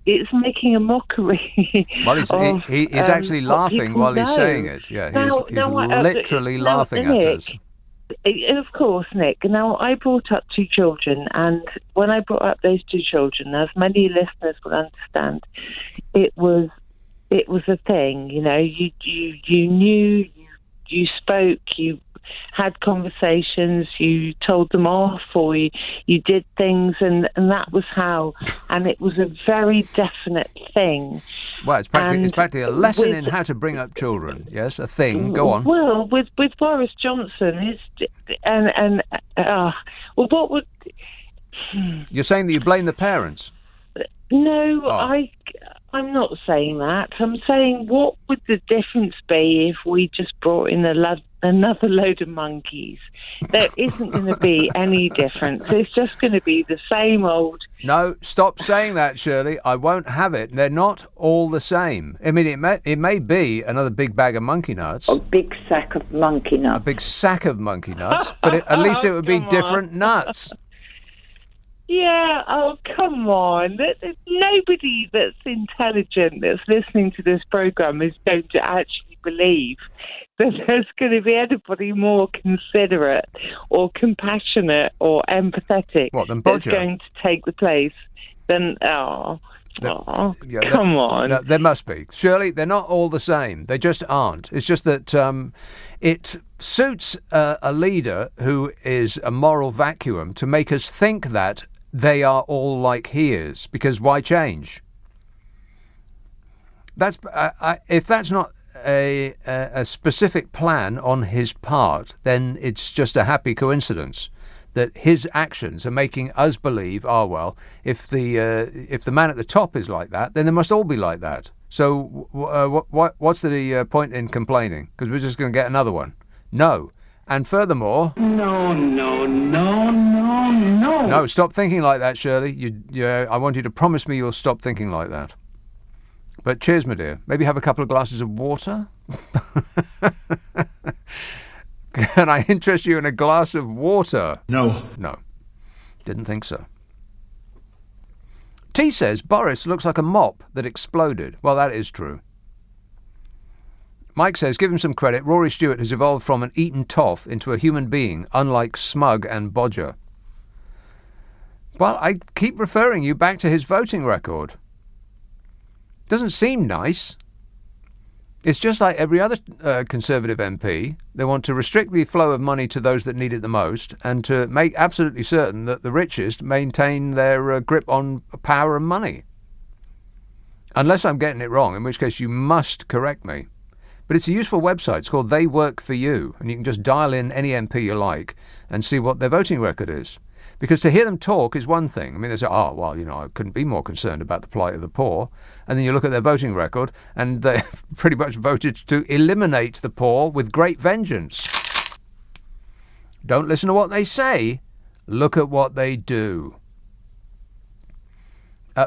O: it's making a mockery.
D: Well, he's actually laughing while he's saying it. Yeah, he's literally laughing at us.
O: Of course, Nick. Now, I brought up two children, and when I brought up those two children, as many listeners will understand, it was a thing. You knew, you spoke, you had conversations, you told them off, or you did things, and that was how. And it was a very definite thing.
D: Well, it's practically a lesson in how to bring up children. Yes, a thing. Go on.
O: Well, with Boris Johnson, what would...
D: You're saying that you blame the parents?
O: No, I'm not saying that. I'm saying, what would the difference be if we just brought in another load of monkeys? There isn't going to be any difference. It's just going to be the same old...
D: No, stop saying that, Shirley. I won't have it. They're not all the same. I mean, it may be another big bag of monkey nuts.
Q: A big sack of monkey nuts.
D: A big sack of monkey nuts. But at least it would be different nuts.
O: Yeah, oh, come on. Nobody that's intelligent that's listening to this programme is going to actually believe that there's going to be anybody more considerate or compassionate or empathetic that's going to take the place than... come on.
D: No, there must be. Shirley, they're not all the same. They just aren't. It's just that it suits a leader who is a moral vacuum to make us think that they are all like he is, because why change? That's if that's not a specific plan on his part, then it's just a happy coincidence that his actions are making us believe, if the man at the top is like that, then they must all be like that. So what's the point in complaining? Because we're just going to get another one. No. And furthermore... No, stop thinking like that, Shirley. I want you to promise me you'll stop thinking like that. But cheers, my dear. Maybe have a couple of glasses of water? Can I interest you in a glass of water?
A: No.
D: No. Didn't think so. T says Boris looks like a mop that exploded. Well, that is true. Mike says, give him some credit. Rory Stewart has evolved from an eaten toff into a human being, unlike Smug and Bodger. Well, I keep referring you back to his voting record. Doesn't seem nice. It's just like every other Conservative MP. They want to restrict the flow of money to those that need it the most and to make absolutely certain that the richest maintain their grip on power and money. Unless I'm getting it wrong, in which case you must correct me. But it's a useful website. It's called They Work For You, and you can just dial in any MP you like and see what their voting record is. Because to hear them talk is one thing. I mean, they say, I couldn't be more concerned about the plight of the poor. And then you look at their voting record, and they pretty much voted to eliminate the poor with great vengeance. Don't listen to what they say. Look at what they do.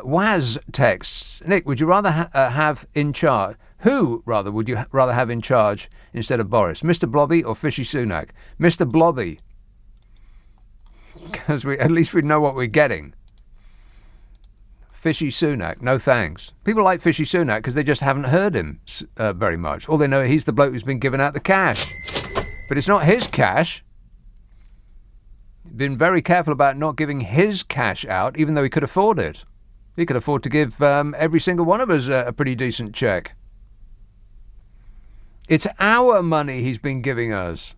D: Waz texts, Nick, would you rather have in charge... Who, rather, would you rather have in charge instead of Boris? Mr. Blobby or Fishy Sunak? Mr. Blobby. Because at least we know what we're getting. Fishy Sunak, no thanks. People like Fishy Sunak because they just haven't heard him very much. All they know, he's the bloke who's been giving out the cash. But it's not his cash. He's been very careful about not giving his cash out, even though he could afford it. He could afford to give every single one of us a pretty decent cheque. It's our money he's been giving us.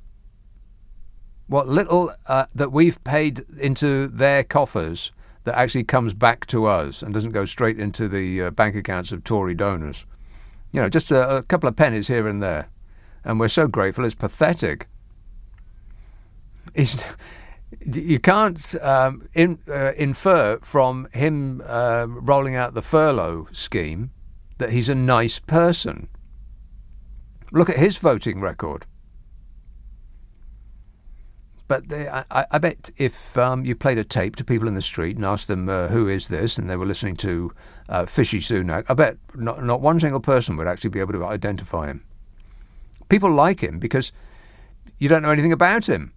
D: What little that we've paid into their coffers that actually comes back to us and doesn't go straight into the bank accounts of Tory donors. You know, just a couple of pennies here and there. And we're so grateful, it's pathetic. You can't infer from him rolling out the furlough scheme that he's a nice person. Look at his voting record. But I bet if you played a tape to people in the street and asked them who is this, and they were listening to Fishy Sunak, I bet not one single person would actually be able to identify him. People like him because you don't know anything about him.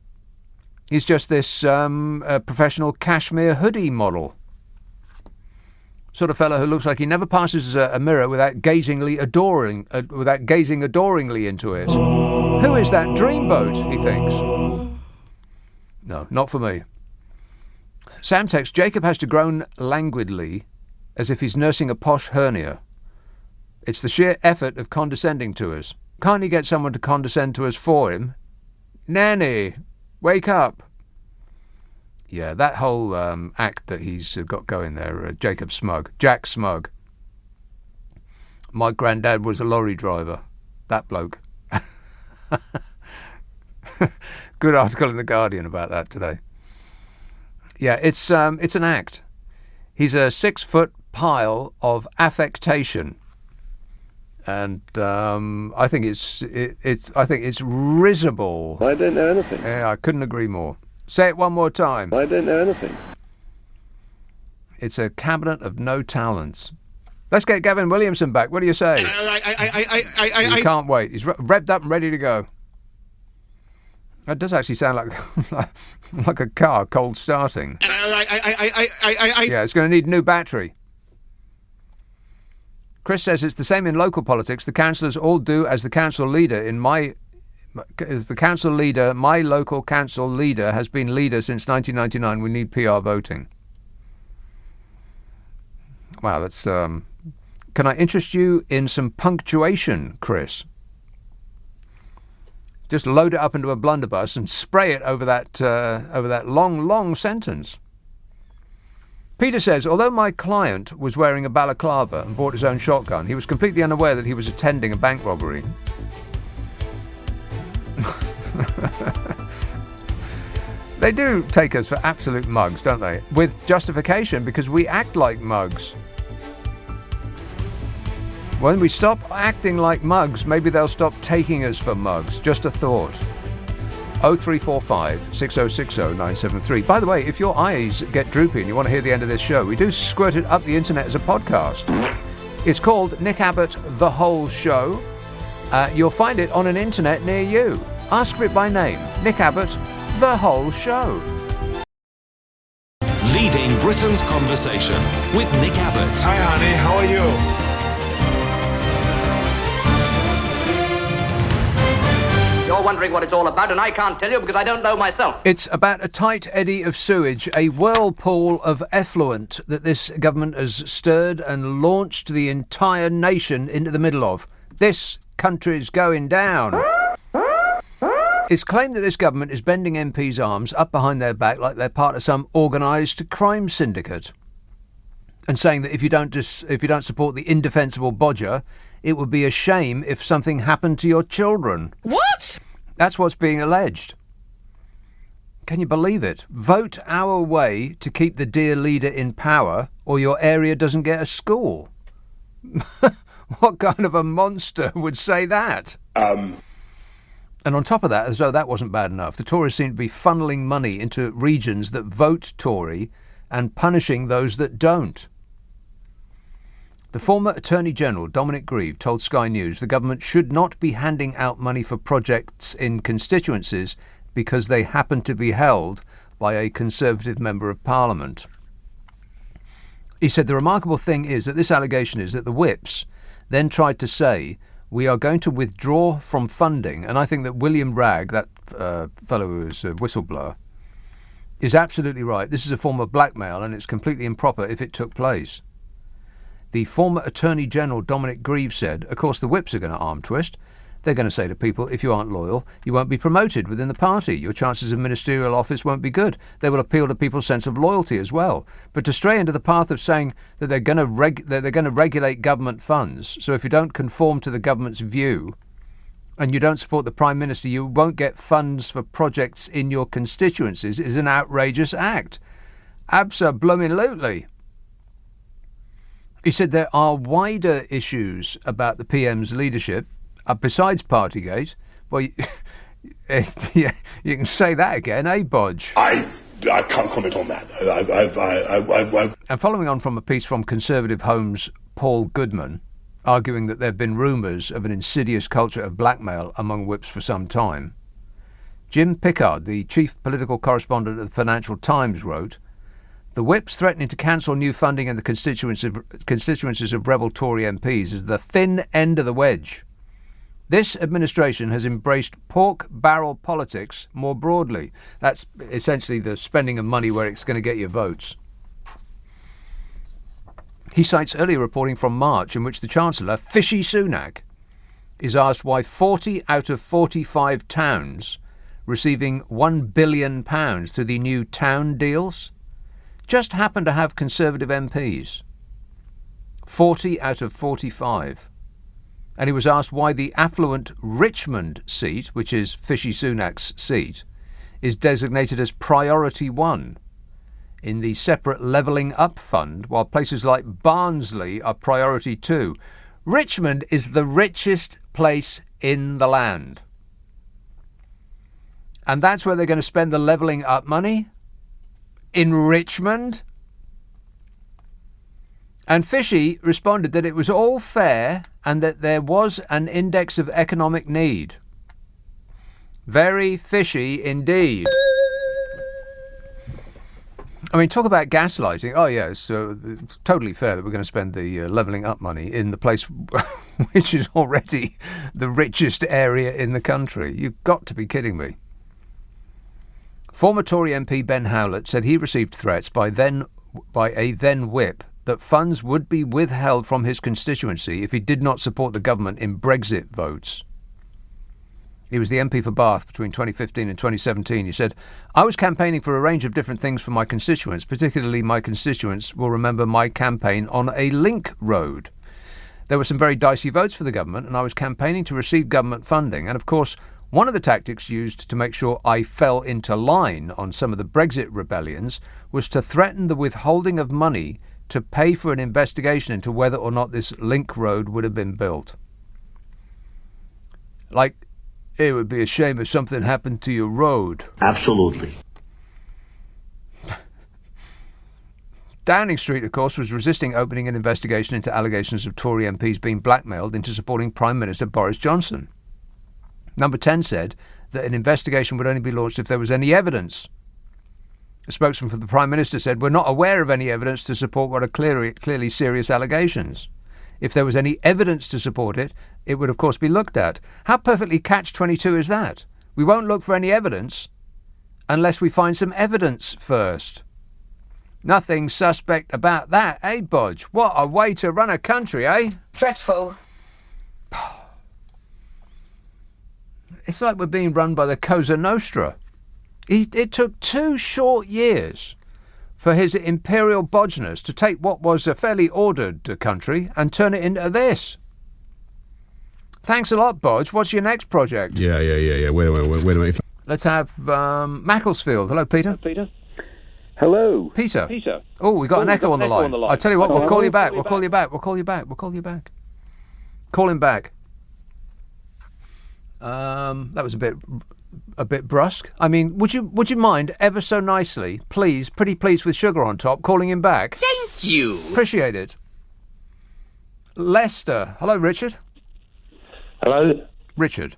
D: He's just this professional cashmere hoodie model. Sort of fellow who looks like he never passes a mirror without gazing adoringly into it. Who is that dreamboat, he thinks. No, not for me. Sam texts, Jacob has to groan languidly as if he's nursing a posh hernia. It's the sheer effort of condescending to us. Can't he get someone to condescend to us for him? Nanny, wake up. Yeah, that whole act that he's got going there, Jack Smug. My granddad was a lorry driver. That bloke. Good article in The Guardian about that today. Yeah, it's an act. He's a 6-foot pile of affectation, and I think it's risible.
R: I don't know anything.
D: Yeah, I couldn't agree more. Say it one more time.
R: I don't know anything.
D: It's a cabinet of no talents. Let's get Gavin Williamson back. What do you say? He can't wait. He's revved up and ready to go. That does actually sound like a car cold starting. Yeah, it's going to need a new battery. Chris says it's the same in local politics. The councillors all do as the council leader my local council leader has been leader since 1999. We need PR voting. Wow, that's... Can I interest you in some punctuation, Chris? Just load it up into a blunderbuss and spray it over that long sentence. Peter says, although my client was wearing a balaclava and bought his own shotgun, he was completely unaware that he was attending a bank robbery. They do take us for absolute mugs, don't they? With justification, because we act like mugs. When we stop acting like mugs, maybe they'll stop taking us for mugs. Just a thought. 0345 6060 973. By the way, if your eyes get droopy and you want to hear the end of this show, we do squirt it up the internet as a podcast. It's called Nick Abbot, The Whole Show. You'll find it on an internet near you. Ask for it by name. Nick Abbot, The Whole Show.
B: Leading Britain's conversation with Nick Abbot.
E: Hi, honey. How are you?
S: You're wondering what it's all about, and I can't tell you because I don't know myself.
D: It's about a tight eddy of sewage, a whirlpool of effluent that this government has stirred and launched the entire nation into the middle of. This country's going down. It's claimed that this government is bending MPs' arms up behind their back like they're part of some organised crime syndicate, and saying that if you don't support the indefensible Bodger, it would be a shame if something happened to your children.
C: What?
D: That's what's being alleged. Can you believe it? Vote our way to keep the dear leader in power, or your area doesn't get a school. What kind of a monster would say that? And on top of that, as though that wasn't bad enough, the Tories seem to be funneling money into regions that vote Tory and punishing those that don't. The former Attorney General, Dominic Grieve, told Sky News the government should not be handing out money for projects in constituencies because they happen to be held by a Conservative Member of Parliament. He said the remarkable thing is that this allegation is that the whips then tried to say, we are going to withdraw from funding, and I think that William Ragg, that fellow who was a whistleblower, is absolutely right. This is a form of blackmail, and it's completely improper if it took place. The former Attorney General, Dominic Grieve, said, of course, the whips are going to arm twist. They're going to say to people, if you aren't loyal, you won't be promoted within the party. Your chances of ministerial office won't be good. They will appeal to people's sense of loyalty as well. But to stray into the path of saying that they're going to regulate government funds, so if you don't conform to the government's view and you don't support the Prime Minister, you won't get funds for projects in your constituencies, is an outrageous act. Abso-blooming-lutely. He said there are wider issues about the PM's leadership, besides Partygate. Well, you can say that again, eh, Bodge?
P: I can't comment on that.
D: And following on from a piece from Conservative Home's Paul Goodman, arguing that there have been rumours of an insidious culture of blackmail among whips for some time, Jim Pickard, the chief political correspondent of the Financial Times, wrote, the whips threatening to cancel new funding in the constituencies of rebel Tory MPs is the thin end of the wedge. This administration has embraced pork barrel politics more broadly. That's essentially the spending of money where it's going to get your votes. He cites earlier reporting from March in which the Chancellor, Fishy Sunak, is asked why 40 out of 45 towns receiving £1 billion through the new town deals, just happened to have Conservative MPs. 40 out of 45. And he was asked why the affluent Richmond seat, which is Fishy Sunak's seat, is designated as Priority 1 in the separate Levelling Up Fund, while places like Barnsley are Priority 2. Richmond is the richest place in the land. And that's where they're going to spend the Levelling Up money? In Richmond? And Fishy responded that it was all fair and that there was an index of economic need. Very fishy indeed. I mean, talk about gaslighting. Oh, yeah, it's totally fair that we're going to spend the Levelling Up money in the place which is already the richest area in the country. You've got to be kidding me. Former Tory MP Ben Howlett said he received threats by a then whip that funds would be withheld from his constituency if he did not support the government in Brexit votes. He was the MP for Bath between 2015 and 2017. He said, I was campaigning for a range of different things for my constituents, particularly my constituents will remember my campaign on a link road. There were some very dicey votes for the government, and I was campaigning to receive government funding. And of course, one of the tactics used to make sure I fell into line on some of the Brexit rebellions was to threaten the withholding of money to pay for an investigation into whether or not this link road would have been built. Like, it would be a shame if something happened to your road.
R: Absolutely.
D: Downing Street, of course, was resisting opening an investigation into allegations of Tory MPs being blackmailed into supporting Prime Minister Boris Johnson. Number 10 said that an investigation would only be launched if there was any evidence. A spokesman for the Prime Minister said, we're not aware of any evidence to support what are clearly serious allegations. If there was any evidence to support it, it would of course be looked at. How perfectly catch-22 is that? We won't look for any evidence unless we find some evidence first. Nothing suspect about that, eh, Bodge? What a way to run a country, eh?
C: Dreadful.
D: It's like we're being run by the Cosa Nostra. It took 2 short years for his imperial bodgeness to take what was a fairly ordered country and turn it into this. Thanks a lot, Bodge. What's your next project?
A: Yeah. Wait a minute.
D: Let's have Macclesfield. Hello, Peter.
T: Peter. Hello.
D: Peter.
T: Peter.
D: Oh, we got an echo on the line. I'll tell you what, we'll call you back. We'll call you back. Call him back. That was a bit brusque. I mean, would you mind ever so nicely, please, pretty please with sugar on top, calling him back?
S: Thank you.
D: Appreciate it. Leicester. Hello, Richard.
U: Hello.
D: Richard.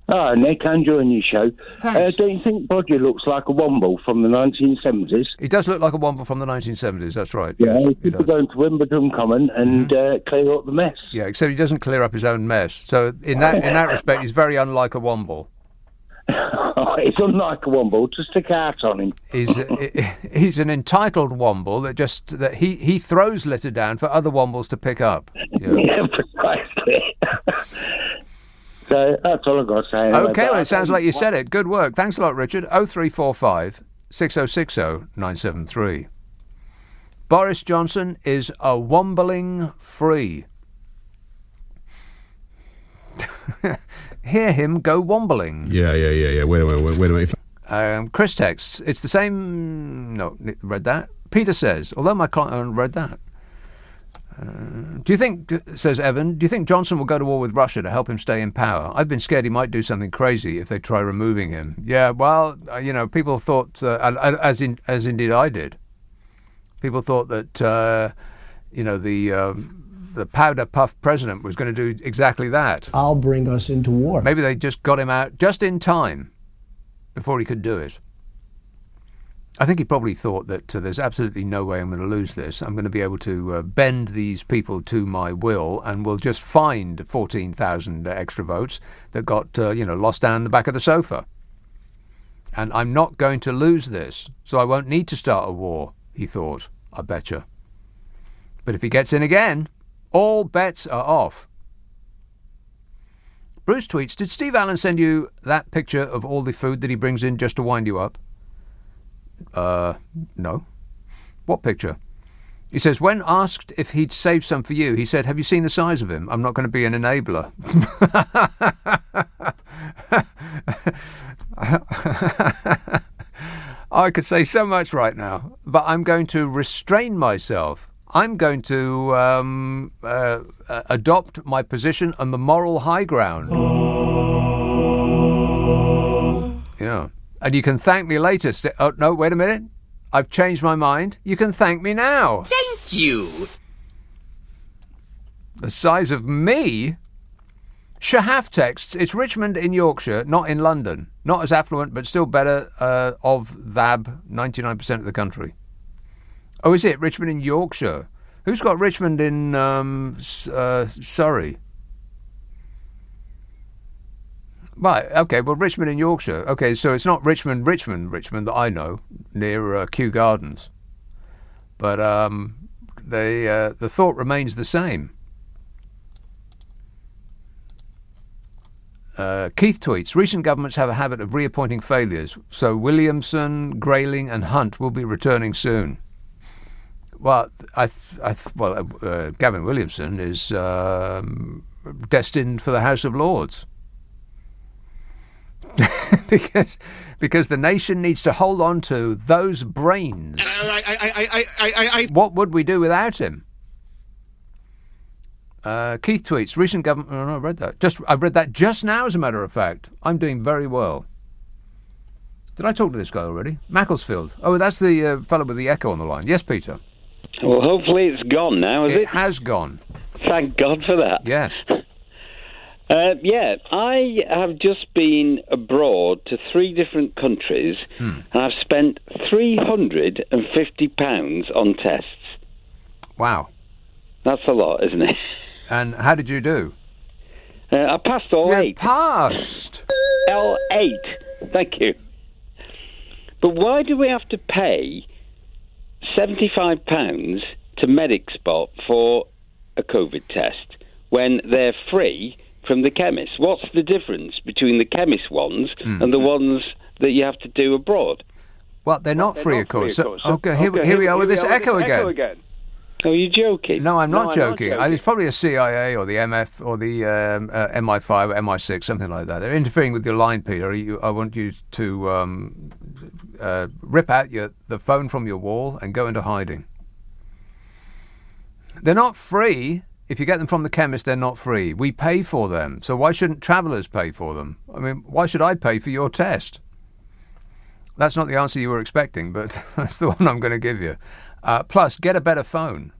U: Ah, Nick, I'm enjoying your show.
D: Thanks.
U: Don't you think Bodger looks like a womble from the 1970s?
D: He does look like a womble from the 1970s, that's right.
U: Yeah,
D: yes,
U: he could go to Wimbledon Common and clear up the mess.
D: Yeah, except he doesn't clear up his own mess. So in that respect, he's very unlike a womble.
U: It's unlike a womble to stick out on him.
D: He's an entitled womble that he throws litter down for other wombles to pick up.
U: Yeah, precisely. So that's all I've got to say. Anyway.
D: Okay, well, it sounds like you said it. Good work. Thanks a lot, Richard. 0345 6060 973. Boris Johnson is a wombling free. Hear him go wombling.
A: Yeah. Wait a minute.
D: Chris texts, it's the same... No, read that. Peter says, although my client read that. Do you think, says Evan, do you think Johnson will go to war with Russia to help him stay in power? I've been scared he might do something crazy if they try removing him. Yeah, well, people thought, as indeed I did, people thought that, the powder puff president was going to do exactly that.
V: I'll bring us into war.
D: Maybe they just got him out just in time before he could do it. I think he probably thought that there's absolutely no way I'm going to lose this. I'm going to be able to bend these people to my will, and we'll just find 14,000 extra votes that got, lost down the back of the sofa. And I'm not going to lose this, so I won't need to start a war, he thought, I betcha. But if he gets in again, all bets are off. Bruce tweets, did Steve Allen send you that picture of all the food that he brings in just to wind you up? No. What picture? He says, when asked if he'd saved some for you, he said, have you seen the size of him? I'm not going to be an enabler. I could say so much right now, but I'm going to restrain myself. I'm going to adopt my position on the moral high ground. Yeah. And you can thank me later. Oh, no, wait a minute. I've changed my mind. You can thank me now.
R: Thank you.
D: The size of me? Shahaf texts, it's Richmond in Yorkshire, not in London. Not as affluent, but still better of THAB, 99% of the country. Oh, is it? Richmond in Yorkshire. Who's got Richmond in Surrey? Right, okay, well, Richmond in Yorkshire. Okay, so it's not Richmond that I know, near Kew Gardens. But the thought remains the same. Keith tweets, recent governments have a habit of reappointing failures, so Williamson, Grayling and Hunt will be returning soon. Well, Gavin Williamson is destined for the House of Lords. because the nation needs to hold on to those brains. What would we do without him? Keith tweets, recent government... Oh, no, I read that. I read that just now, as a matter of fact. I'm doing very well. Did I talk to this guy already? Macclesfield. Oh, that's the fellow with the echo on the line. Yes, Peter.
T: Well, hopefully it's gone now, is it?
D: It has gone.
T: Thank God for that.
D: Yes.
T: I have just been abroad to 3 different countries, and I've spent £350 on tests.
D: Wow.
T: That's a lot, isn't it?
D: And how did you do?
T: I passed all 8.
D: Passed?
T: All 8. Thank you. But why do we have to pay £75 to MedicSpot for a COVID test when they're free from the chemist? What's the difference between the chemist ones and the ones that you have to do abroad?
D: Well, they're not free, of course. Okay, here we are with this echo again.
T: Are you joking?
D: No, I'm not joking. It's probably a CIA or the MF or the MI5 or MI6, something like that. They're interfering with your line, Peter. I want you to rip out the phone from your wall and go into hiding. They're not free. If you get them from the chemist, they're not free. We pay for them. So why shouldn't travellers pay for them? I mean, why should I pay for your test? That's not the answer you were expecting, but that's the one I'm going to give you. Plus, get a better phone.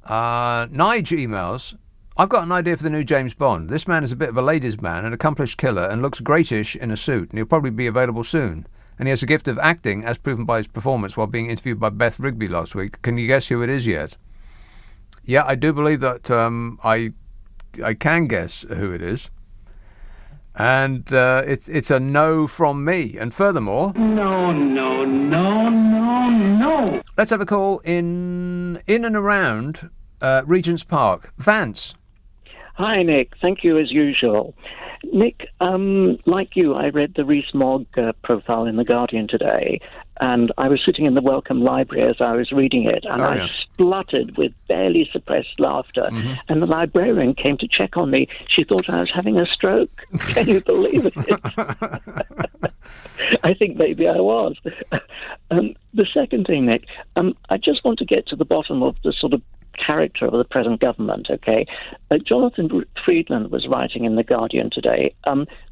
D: Nige emails, I've got an idea for the new James Bond. This man is a bit of a ladies' man, an accomplished killer, and looks greatish in a suit, and he'll probably be available soon. And he has a gift of acting, as proven by his performance while being interviewed by Beth Rigby last week. Can you guess who it is yet? Yeah, I do believe that I can guess who it is. And it's a no from me. And furthermore... No. Let's have a call in and around Regent's Park. Vance.
V: Hi, Nick. Thank you as usual. Nick, like you, I read the Rees-Mogg profile in The Guardian today, and I was sitting in the Wellcome Library as I was reading it, and I spluttered with barely suppressed laughter, and the librarian came to check on me. She thought I was having a stroke. Can you believe it? I think maybe I was. The second thing, Nick, I just want to get to the bottom of the sort of character of the present government, okay? Jonathan Friedland was writing in The Guardian today,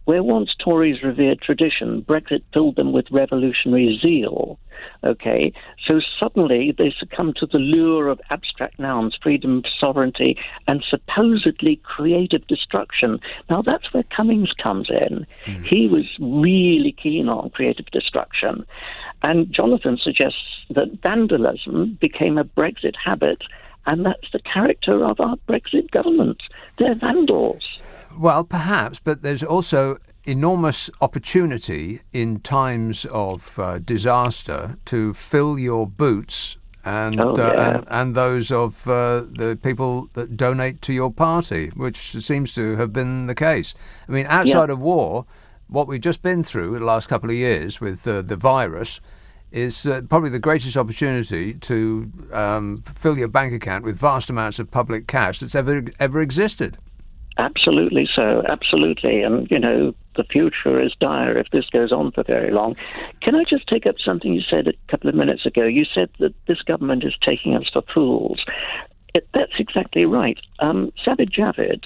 V: where once Tories revered tradition, Brexit filled them with revolutionary zeal, okay? So suddenly they succumb to the lure of abstract nouns, freedom, sovereignty, and supposedly creative destruction. Now that's where Cummings comes in. He was really keen on creative destruction. And Jonathan suggests that vandalism became a Brexit habit, and that's the character of our Brexit government. They're vandals.
D: Well, perhaps, but there's also enormous opportunity in times of disaster to fill your boots and those of the people that donate to your party, which seems to have been the case. I mean, outside of war, what we've just been through the last couple of years with the virus is probably the greatest opportunity to fill your bank account with vast amounts of public cash that's ever existed.
V: Absolutely so, absolutely. And, the future is dire if this goes on for very long. Can I just take up something you said a couple of minutes ago? You said that this government is taking us for fools. That's exactly right. Sajid Javid,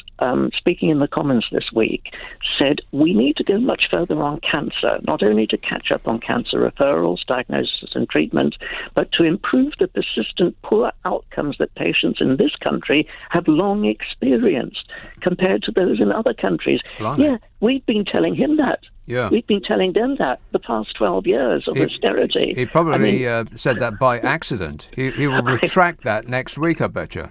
V: speaking in the Commons this week, said we need to go much further on cancer, not only to catch up on cancer referrals, diagnosis and treatment, but to improve the persistent poor outcomes that patients in this country have long experienced compared to those in other countries.
D: Blimey.
V: Yeah, we've been telling him that.
D: Yeah.
V: We've been telling them that the past 12 years of austerity.
D: He probably said that by accident. He will retract that next week, I bet you.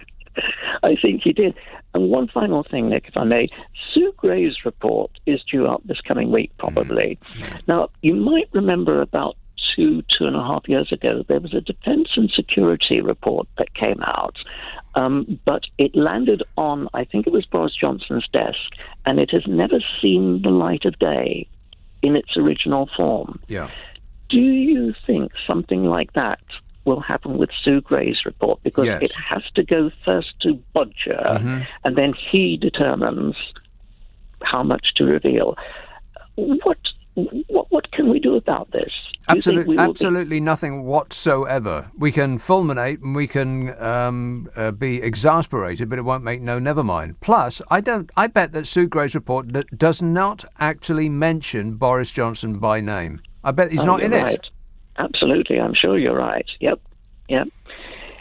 V: I think he did. And one final thing, Nick, if I may. Sue Gray's report is due out this coming week, probably. Now, you might remember about 2.5 years ago, there was a defence and security report that came out, but it landed on, I think it was Boris Johnson's desk, and it has never seen the light of day in its original form.
D: Yeah.
V: Do you think something like that will happen with Sue Gray's report? Because it has to go first to Bodger, and then he determines how much to reveal. What can we do about this?
D: Absolutely nothing whatsoever. We can fulminate and we can be exasperated, but it won't make no never mind. Plus, I bet that Sue Gray's report does not actually mention Boris Johnson by name. I bet he's not in
V: right.
D: it.
V: Absolutely, I'm sure you're right. Yep.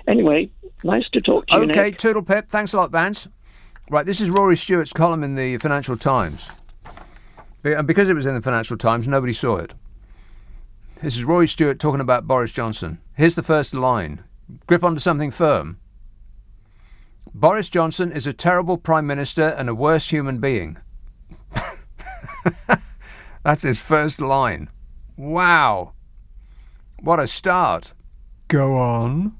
V: Anyway, nice to talk to you,
D: Okay,
V: Nick.
D: toodle pip. Thanks a lot, Vance. Right, this is Rory Stewart's column in the Financial Times. And because it was in the Financial Times, nobody saw it. This is Rory Stewart talking about Boris Johnson. Here's the first line. Grip onto something firm. Boris Johnson is a terrible Prime Minister and a worse human being. That's his first line. Wow. What a start. Go on.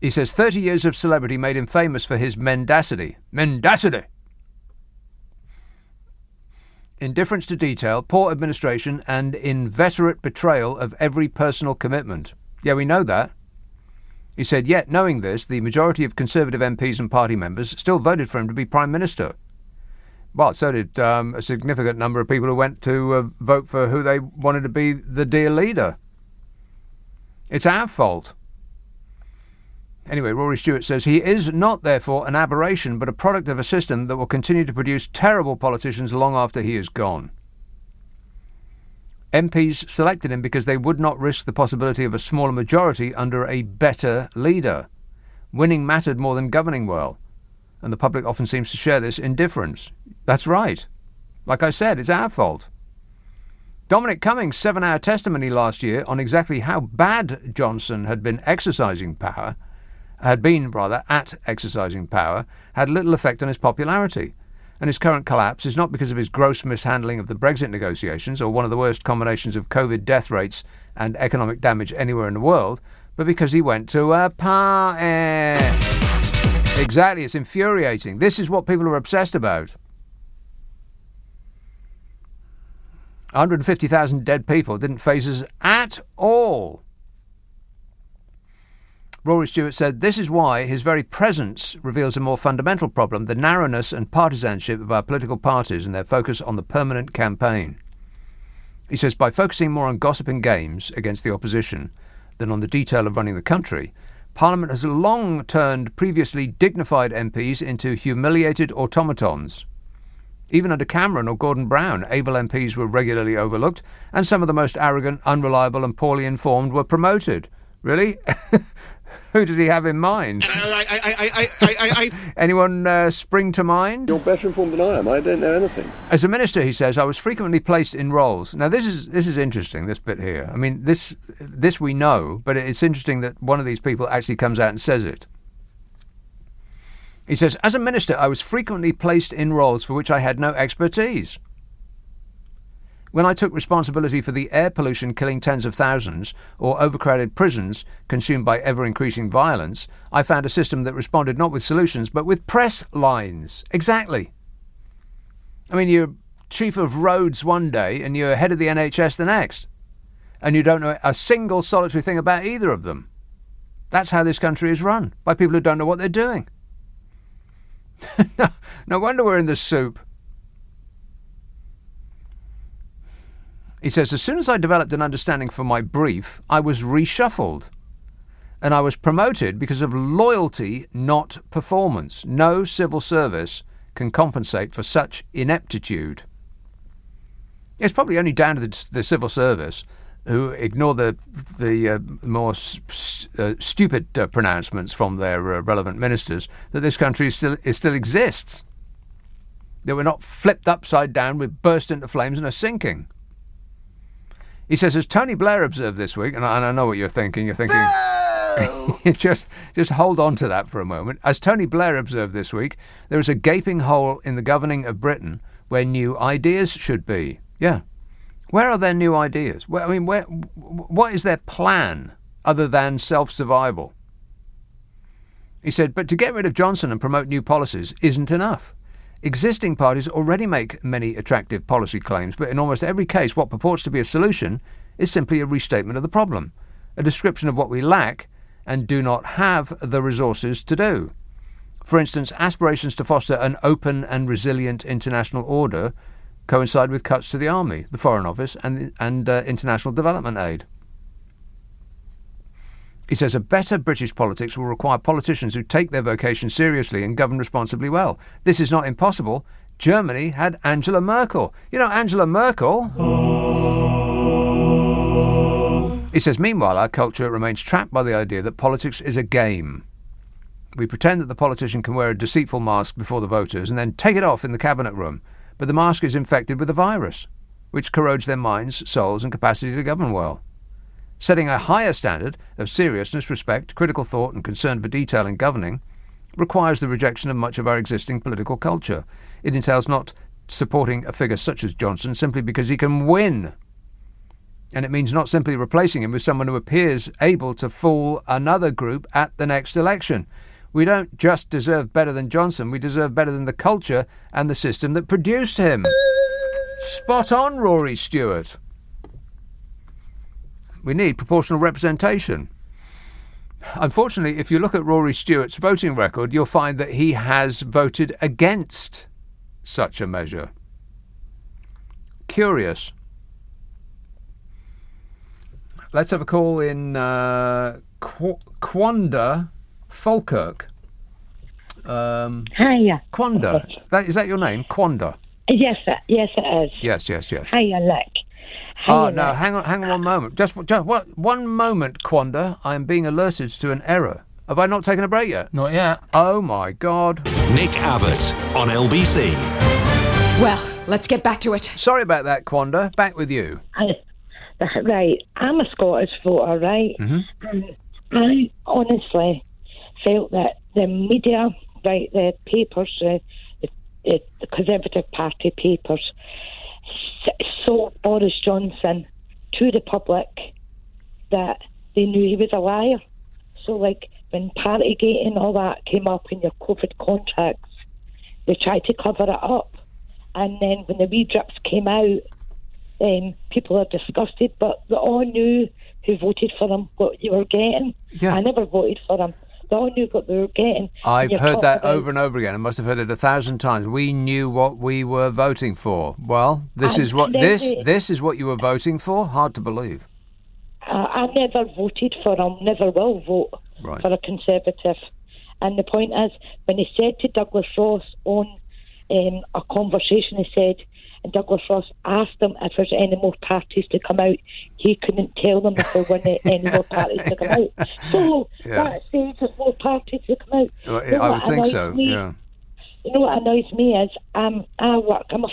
D: He says 30 years of celebrity made him famous for his mendacity. Mendacity! Indifference to detail, poor administration, and inveterate betrayal of every personal commitment. Yeah, we know that. He said, yet, knowing this, the majority of Conservative MPs and party members still voted for him to be Prime Minister. Well, so did a significant number of people who went to vote for who they wanted to be the dear leader. It's our fault. Anyway, Rory Stewart says he is not, therefore, an aberration, but a product of a system that will continue to produce terrible politicians long after he is gone. MPs selected him because they would not risk the possibility of a smaller majority under a better leader. Winning mattered more than governing well, and the public often seems to share this indifference. That's right. Like I said, it's our fault. Dominic Cummings' 7-hour testimony last year on exactly how bad Johnson had been at exercising power, had little effect on his popularity. And his current collapse is not because of his gross mishandling of the Brexit negotiations or one of the worst combinations of COVID death rates and economic damage anywhere in the world, but because he went to a party. Exactly, it's infuriating. This is what people are obsessed about. 150,000 dead people didn't faze us at all. Rory Stewart said this is why his very presence reveals a more fundamental problem, the narrowness and partisanship of our political parties and their focus on the permanent campaign. He says by focusing more on gossip and games against the opposition than on the detail of running the country, Parliament has long turned previously dignified MPs into humiliated automatons. Even under Cameron or Gordon Brown, able MPs were regularly overlooked, and some of the most arrogant, unreliable and poorly informed were promoted. Really? Who does he have in mind? Anyone spring to mind?
I: You're better informed than I am. I don't know anything.
D: As a minister, he says, I was frequently placed in roles. Now, this is interesting, this bit here. I mean, this we know, but it's interesting that one of these people actually comes out and says it. He says, as a minister, I was frequently placed in roles for which I had no expertise. When I took responsibility for the air pollution killing tens of thousands or overcrowded prisons consumed by ever-increasing violence, I found a system that responded not with solutions but with press lines. Exactly. I mean, you're chief of roads one day and you're head of the NHS the next. And you don't know a single solitary thing about either of them. That's how this country is run, by people who don't know what they're doing. No wonder we're in the soup. He says, as soon as I developed an understanding for my brief, I was reshuffled. And I was promoted because of loyalty, not performance. No civil service can compensate for such ineptitude. It's probably only down to the civil service who ignore the more stupid pronouncements from their relevant ministers that this country still exists. That we're not flipped upside down, we burst into flames and are sinking. He says, as Tony Blair observed this week, and I know what you're thinking, no! just hold on to that for a moment. As Tony Blair observed this week, there is a gaping hole in the governing of Britain where new ideas should be. Yeah. Where are their new ideas? What is their plan other than self-survival? He said, but to get rid of Johnson and promote new policies isn't enough. Existing parties already make many attractive policy claims, but in almost every case what purports to be a solution is simply a restatement of the problem, a description of what we lack and do not have the resources to do. For instance, aspirations to foster an open and resilient international order coincide with cuts to the army, the Foreign Office and international development aid. He says a better British politics will require politicians who take their vocation seriously and govern responsibly well. This is not impossible. Germany had Angela Merkel. You know, Angela Merkel... He says, meanwhile, our culture remains trapped by the idea that politics is a game. We pretend that the politician can wear a deceitful mask before the voters and then take it off in the cabinet room. But the mask is infected with a virus, which corrodes their minds, souls, and capacity to govern well. Setting a higher standard of seriousness, respect, critical thought, and concern for detail in governing requires the rejection of much of our existing political culture. It entails not supporting a figure such as Johnson simply because he can win. And it means not simply replacing him with someone who appears able to fool another group at the next election. We don't just deserve better than Johnson, we deserve better than the culture and the system that produced him. Spot on, Rory Stewart. We need proportional representation. Unfortunately, if you look at Rory Stewart's voting record, you'll find that he has voted against such a measure. Curious. Let's have a call in Quanda Falkirk.
F: Hiya.
D: Quanda. Is that your name? Quanda?
F: Yes, it is.
D: Yes.
F: Hiya, Nick.
D: Oh, no, hang on one moment. Just one moment, Quanda. I am being alerted to an error. Have I not taken a break yet?
R: Not yet.
D: Oh, my God.
B: Nick Abbot on LBC.
W: Well, let's get back to it.
D: Sorry about that, Quanda. Back with you.
F: Right. I'm a Scottish voter, right?
D: Mm-hmm.
F: And I honestly felt that the media, right, the papers, the Conservative Party papers, sold Boris Johnson to the public that they knew he was a liar. So, like, when Partygate and all that came up in your COVID contracts, they tried to cover it up. And then when the wee drips came out, people are disgusted, but they all knew who voted for them, what you were getting.
D: Yeah.
F: I never voted for them. They all knew what they were getting.
D: I've heard that over and over again. I must have heard it 1,000 times. We knew what we were voting for. Well, this is what you were voting for? Hard to believe.
F: I never voted for him, never will vote for a Conservative. And the point is, when he said to Douglas Ross on a conversation, he said, and Douglas Ross asked him if there's any more parties to come out. He couldn't tell them if there weren't any more parties to come out. So that says there's more parties to come out.
D: Well, I would think so, yeah.
F: You know what annoys me is I'm a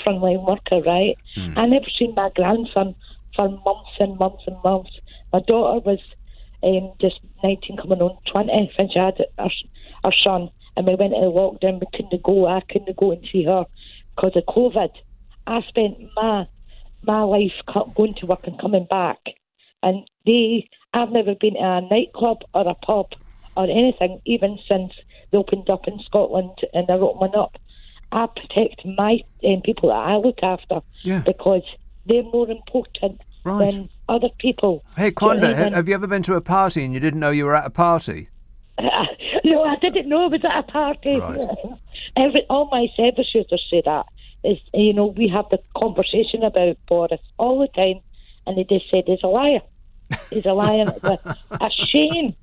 F: frontline worker, right? I never seen my grandson for months and months and months. My daughter was just 19 coming on 20 when she had her son, and we went into lockdown. We couldn't go. I couldn't go and see her because of COVID. I spent my my life going to work and coming back. And I've never been to a nightclub or a pub or anything, even since they opened up in Scotland and they're opening up. I protect my people that I look after because they're more important than other people.
D: Hey, Quanda, have you ever been to a party and you didn't know you were at a party?
F: No, I didn't know I was at a party.
D: Right.
F: All my service users say that. We have the conversation about Boris all the time, and they just said he's a liar. He's a liar. A shame.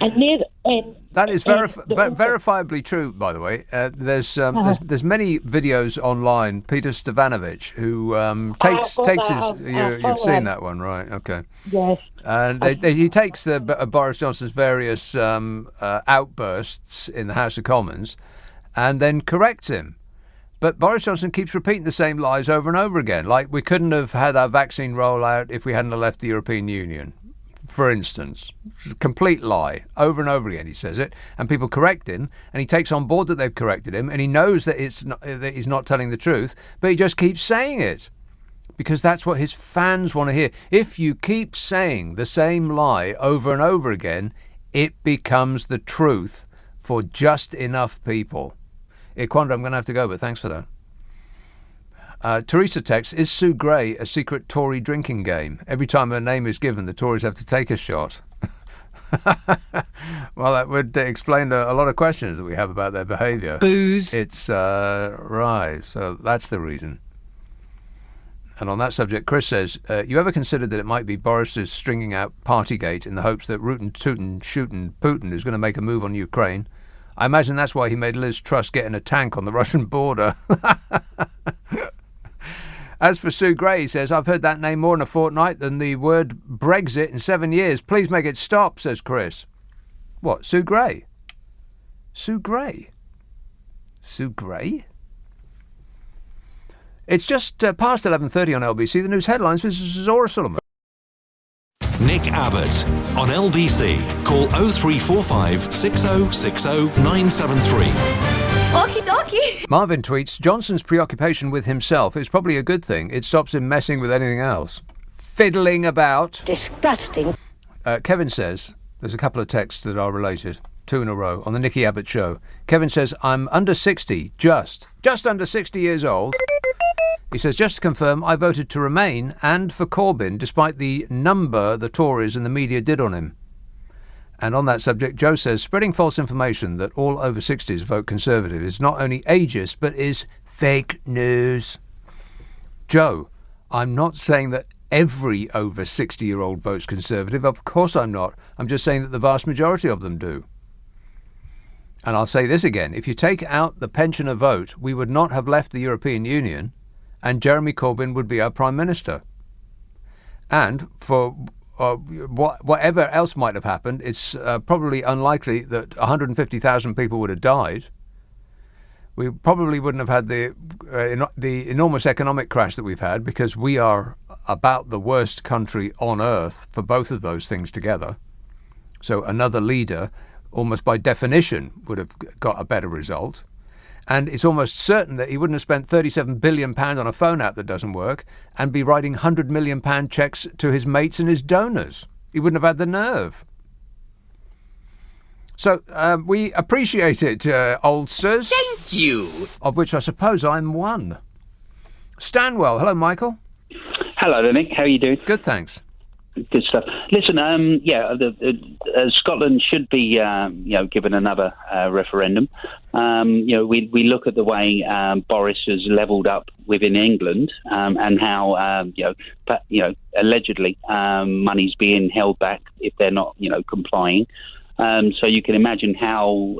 D: That is verifiably true, by the way. There's many videos online. Peter Stavanovich, who takes his. You've seen that one, right? Okay.
F: Yes.
D: And he takes Boris Johnson's various outbursts in the House of Commons, and then corrects him. But Boris Johnson keeps repeating the same lies over and over again. Like, we couldn't have had our vaccine rollout if we hadn't have left the European Union, for instance. Complete lie. Over and over again he says it, and people correct him, and he takes on board that they've corrected him, and he knows that that he's not telling the truth, but he just keeps saying it because that's what his fans want to hear. If you keep saying the same lie over and over again, it becomes the truth for just enough people. Quanda, I'm going to have to go, but thanks for that. Teresa texts, is Sue Gray a secret Tory drinking game? Every time her name is given, the Tories have to take a shot. Well, that would explain a lot of questions that we have about their behaviour.
W: Booze.
D: It's right, so that's the reason. And on that subject, Chris says, you ever considered that it might be Boris's stringing out Partygate in the hopes that rootin' tootin' shootin' Putin is going to make a move on Ukraine? I imagine that's why he made Liz Truss get in a tank on the Russian border. As for Sue Gray, he says, I've heard that name more in a fortnight than the word Brexit in 7 years. Please make it stop, says Chris. What, Sue Gray? Sue Gray? Sue Gray? It's just past 11:30 on LBC. The news headlines with Zora Solomon.
B: Nick Abbott on LBC. Call 0345 6060 973.
W: Okie dokie.
D: Marvin tweets, Johnson's preoccupation with himself is probably a good thing. It stops him messing with anything else. Fiddling about.
F: Disgusting.
D: Kevin says, there's a couple of texts that are related, 2 in a row, on the Nicky Abbott show. Kevin says, I'm under 60, just under 60 years old. He says, just to confirm, I voted to remain and for Corbyn, despite the number the Tories and the media did on him. And on that subject, Joe says, spreading false information that all over 60s vote Conservative is not only ageist, but is fake news. Joe, I'm not saying that every over 60-year-old votes Conservative. Of course I'm not. I'm just saying that the vast majority of them do. And I'll say this again. If you take out the pensioner vote, we would not have left the European Union, and Jeremy Corbyn would be our Prime Minister. And for whatever else might have happened, it's probably unlikely that 150,000 people would have died. We probably wouldn't have had the enormous economic crash that we've had, because we are about the worst country on earth for both of those things together. So another leader, almost by definition, would have got a better result. And it's almost certain that he wouldn't have spent £37 billion on a phone app that doesn't work and be writing £100 million cheques to his mates and his donors. He wouldn't have had the nerve. So we appreciate it, oldsters.
W: Thank you.
D: Of which I suppose I'm one. Stanwell. Hello, Michael.
G: Hello there, Nick. How are you doing?
D: Good, thanks.
G: Good stuff. Listen, Scotland should be, given another referendum. We look at the way Boris has levelled up within England and how, allegedly money's being held back if they're not, complying. So you can imagine how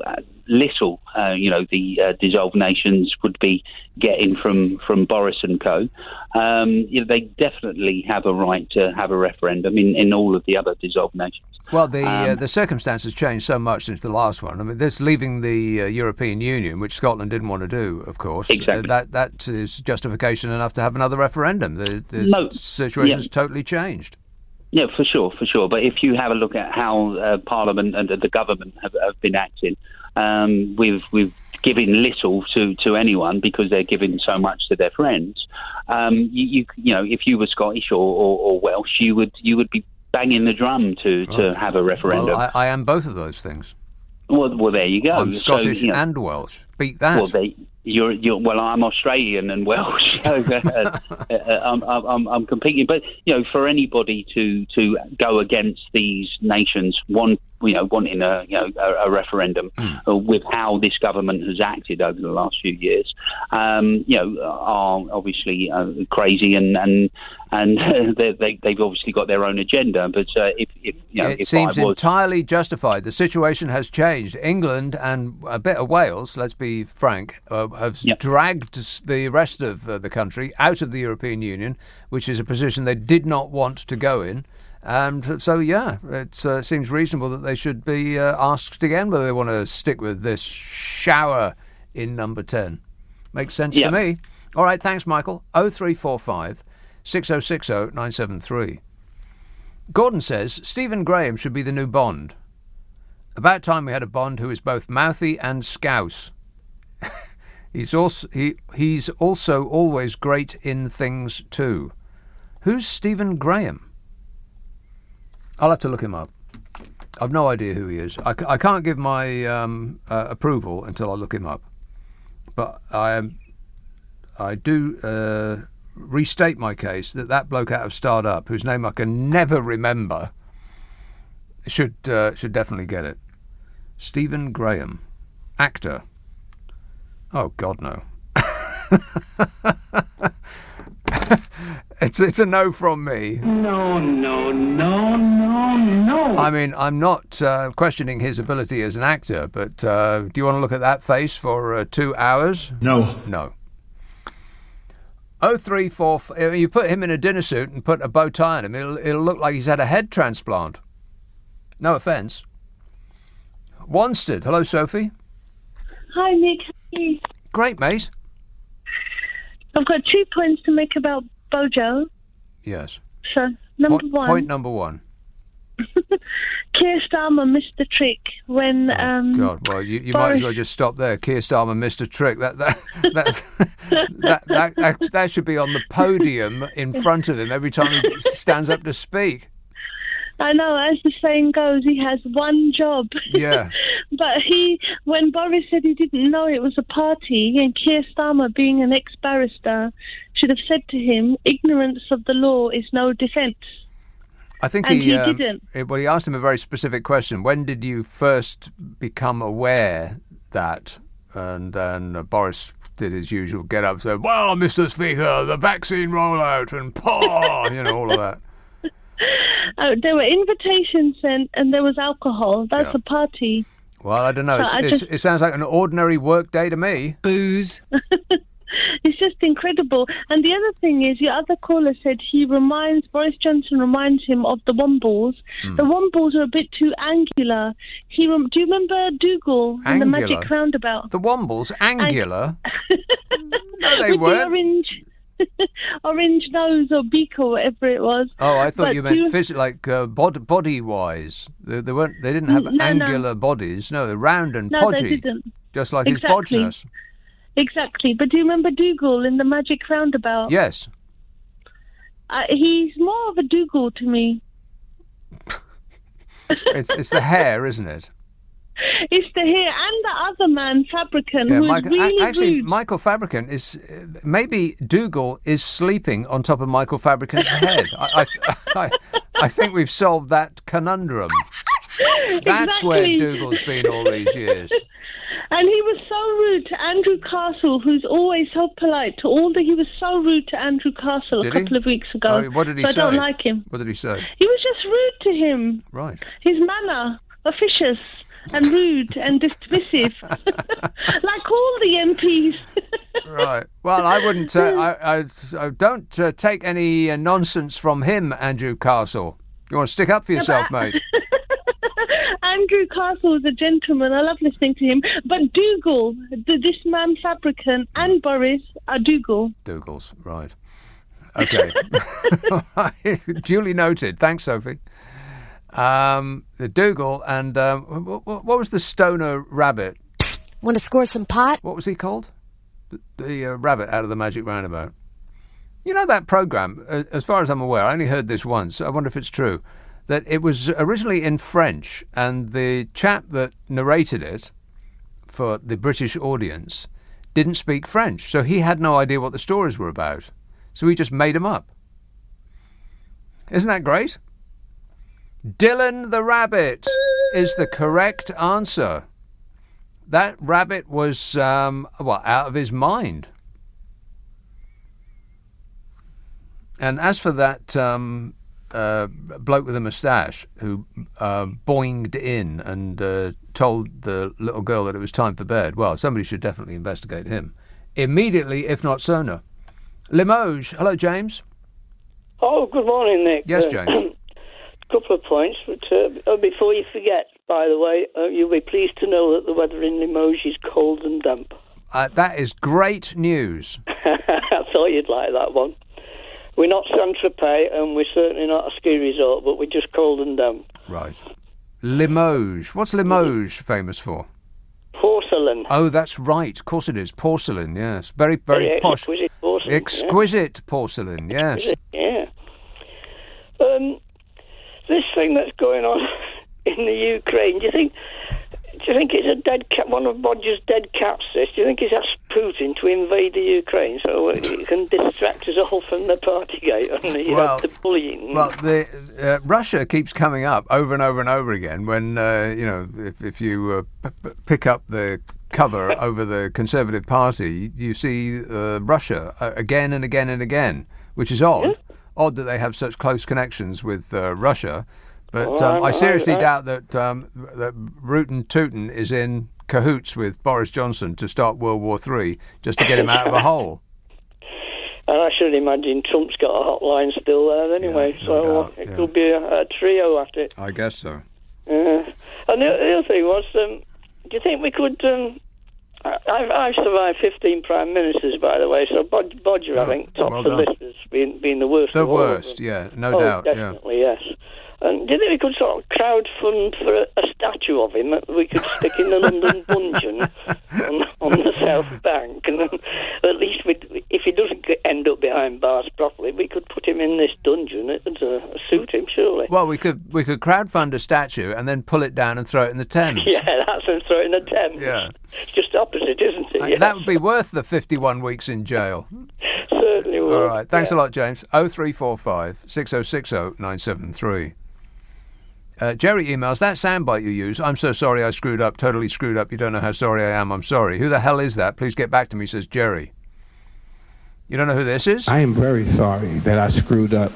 G: little, the dissolved nations would be getting from Boris and co. They definitely have a right to have a referendum in all of the other dissolved nations.
D: Well, the circumstances changed so much since the last one. I mean, this leaving the European Union, which Scotland didn't want to do, of course.
G: Exactly.
D: That is justification enough to have another referendum. The situation's totally changed.
G: Yeah, for sure. But if you have a look at how Parliament and the government have been acting, with giving little to anyone because they're giving so much to their friends. You know, if you were Scottish or Welsh, you would be banging the drum to have a referendum.
D: Well, I am both of those things.
G: Well, there you go.
D: I'm Scottish and Welsh. Beat that.
G: Well, well, I'm Australian and Welsh. So, I'm competing. But for anybody to go against these nations, wanting a referendum with how this government has acted over the last few years, are obviously crazy and they've obviously got their own agenda. But
D: it seems entirely justified. The situation has changed. England and a bit of Wales, let's be frank, have dragged the rest of the country out of the European Union, which is a position they did not want to go in. And so, it seems reasonable that they should be asked again whether they want to stick with this shower in number 10. Makes sense to me. All right, thanks, Michael. 0345 6060 973. Gordon says, Stephen Graham should be the new Bond. About time we had a Bond who is both mouthy and scouse. He's also always great in things too. Who's Stephen Graham? I'll have to look him up. I've no idea who he is. I can't give my approval until I look him up. But I do restate my case that bloke out of Startup, whose name I can never remember, should definitely get it. Stephen Graham, actor. Oh God, no. It's a no from me.
H: No.
D: I mean, I'm not questioning his ability as an actor, but do you want to look at that face for 2 hours?
A: No.
D: 0344. You put him in a dinner suit and put a bow tie on him, it'll look like he's had a head transplant. No offence. Wanstead. Hello, Sophie.
J: Hi, Nick. How are you?
D: Great, mate.
J: I've got 2 points to make about Bojo.
D: Yes.
J: So, number one.
D: Point number one.
J: Keir Starmer missed the trick when.
D: God, well, you might as well just stop there. Keir Starmer missed a trick. That should be on the podium in front of him every time he stands up to speak.
J: I know, as the saying goes, he has one job.
D: Yeah.
J: But when Boris said he didn't know it was a party, and Keir Starmer, being an ex-barrister, should have said to him, ignorance of the law is no defence.
D: I think
J: he didn't.
D: Well, he asked him a very specific question. When did you first become aware that? And then Boris did his usual get up and said, well, Mr. Speaker, the vaccine rollout and all of that.
J: There were invitations sent and there was alcohol. That's a party.
D: Well, I don't know. It sounds like an ordinary work day to me. Booze.
J: It's just incredible. And the other thing is, your other caller said Boris Johnson reminds him of the Wombles. The Wombles are a bit too angular. Do you remember Dougal in the Magic Roundabout?
D: The Wombles? Angular? No, they weren't.
J: Orange nose or beak or whatever it was.
D: Oh, I thought you meant body-wise. They didn't have angular bodies. No, they're round and podgy.
J: No, they didn't.
D: Just like his podginess.
J: Exactly. But do you remember Dougal in the Magic Roundabout?
D: Yes.
J: He's more of a Dougal to me.
D: It's the hair, isn't it?
J: It's the hair and the other man, Fabricant, who is really
D: actually,
J: rude.
D: Michael Fabricant is... maybe Dougal is sleeping on top of Michael Fabricant's head. I think we've solved that conundrum. That's where Dougal's been all these years.
J: And he was so rude to Andrew Castle, who's always so polite. He was so rude to Andrew Castle a couple of weeks ago.
D: Oh, what did he say?
J: I don't like him.
D: What did he say?
J: He was just rude to him.
D: Right.
J: His manner, officious and rude and dismissive, like all the MPs.
D: Right. Well, I wouldn't. I don't take any nonsense from him, Andrew Castle. You want to stick up for yourself, mate?
J: Andrew Castle is a gentleman. I love listening to him. But Dougal, this man Fabricant, and Boris are Dougal.
D: Dougals, right. Okay. Duly noted. Thanks, Sophie. The Dougal and what was the Stoner Rabbit?
H: Want to score some pot?
D: What was he called? The rabbit out of the Magic Roundabout. You know that programme, as far as I'm aware, I only heard this once, I wonder if it's true, that it was originally in French, and the chap that narrated it for the British audience didn't speak French, so he had no idea what the stories were about. So he just made them up. Isn't that great? Dylan the Rabbit is the correct answer. That rabbit was, out of his mind. And as for that bloke with a moustache who boinged in and told the little girl that it was time for bed, well, somebody should definitely investigate him. Immediately, if not sooner. Limoges. Hello, James.
K: Oh, good morning, Nick.
D: Yes, James.
K: Couple of points, but before you forget, by the way, you'll be pleased to know that the weather in Limoges is cold and damp.
D: That is great news.
K: I thought you'd like that one. We're not Saint-Tropez, and we're certainly not a ski resort, but we're just cold and damp.
D: Right. Limoges. What's Limoges famous for?
K: Porcelain.
D: Oh, that's right. Of course it is. Porcelain, yes. Very, very posh.
K: Exquisite porcelain.
D: Exquisite porcelain, yes.
K: Exquisite, yeah. This thing that's going on in the Ukraine, do you think it's a dead cat, one of Bodger's dead cats, this? Do you think he's asked Putin to invade the Ukraine so he can distract us all from the Partygate and the bullying?
D: Well, Russia keeps coming up over and over and over again when, if you pick up the cover over the Conservative Party, you see Russia again and again and again, which is odd. Yeah. Odd that they have such close connections with Russia. But I seriously doubt that Rootin' Tootin' is in cahoots with Boris Johnson to start World War III just to get him out of a hole.
K: And I should imagine Trump's got a hotline still there anyway, it could be a trio at it.
D: I guess so.
K: And the other thing was, do you think we could... I've survived 15 prime ministers, by the way, so Bodger, I think, tops the list as being the worst.
D: The worst, yeah, no doubt.
K: Definitely, yes. And do you think we could sort of crowdfund for a statue of him that we could stick in the London Dungeon on the South Bank? And then at least if he doesn't end up behind bars properly, we could put him in this dungeon. It would suit him, surely.
D: Well, we could crowdfund a statue and then pull it down and throw it in the Thames.
K: Yeah, that's and throw it in the Thames.
D: Yeah.
K: It's just opposite, isn't it? Yes.
D: That would be worth the 51 weeks in jail.
K: Certainly would.
D: All right, thanks a lot, James. 0345 6060 973. Jerry emails, that soundbite you use, I'm so sorry I screwed up, totally screwed up, you don't know how sorry I am, I'm sorry. Who the hell is that? Please get back to me, says Jerry. You don't know who this is?
R: I am very sorry that I screwed up.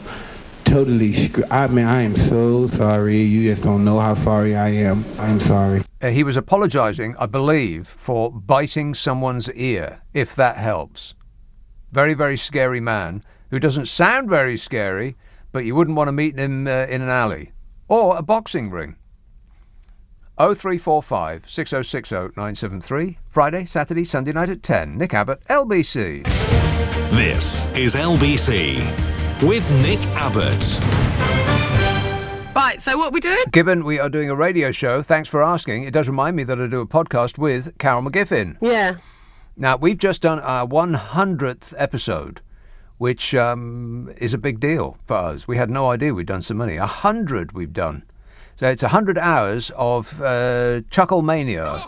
R: Totally I am so sorry. You just don't know how sorry I am. I'm sorry.
D: He was apologising, I believe, for biting someone's ear, if that helps. Very, very scary man, who doesn't sound very scary, but you wouldn't want to meet him in an alley. Or a boxing ring. 0345 6060 973. Friday, Saturday, Sunday night at 10. Nick Abbott, LBC.
B: This is LBC with Nick Abbott.
X: Right, so what are we doing?
D: Gibbon, we are doing a radio show. Thanks for asking. It does remind me that I do a podcast with Carol McGiffin.
X: Yeah.
D: Now, we've just done our 100th episode, which is a big deal for us. We had no idea we'd done so many. 100 we've done. So it's 100 hours of chuckle mania.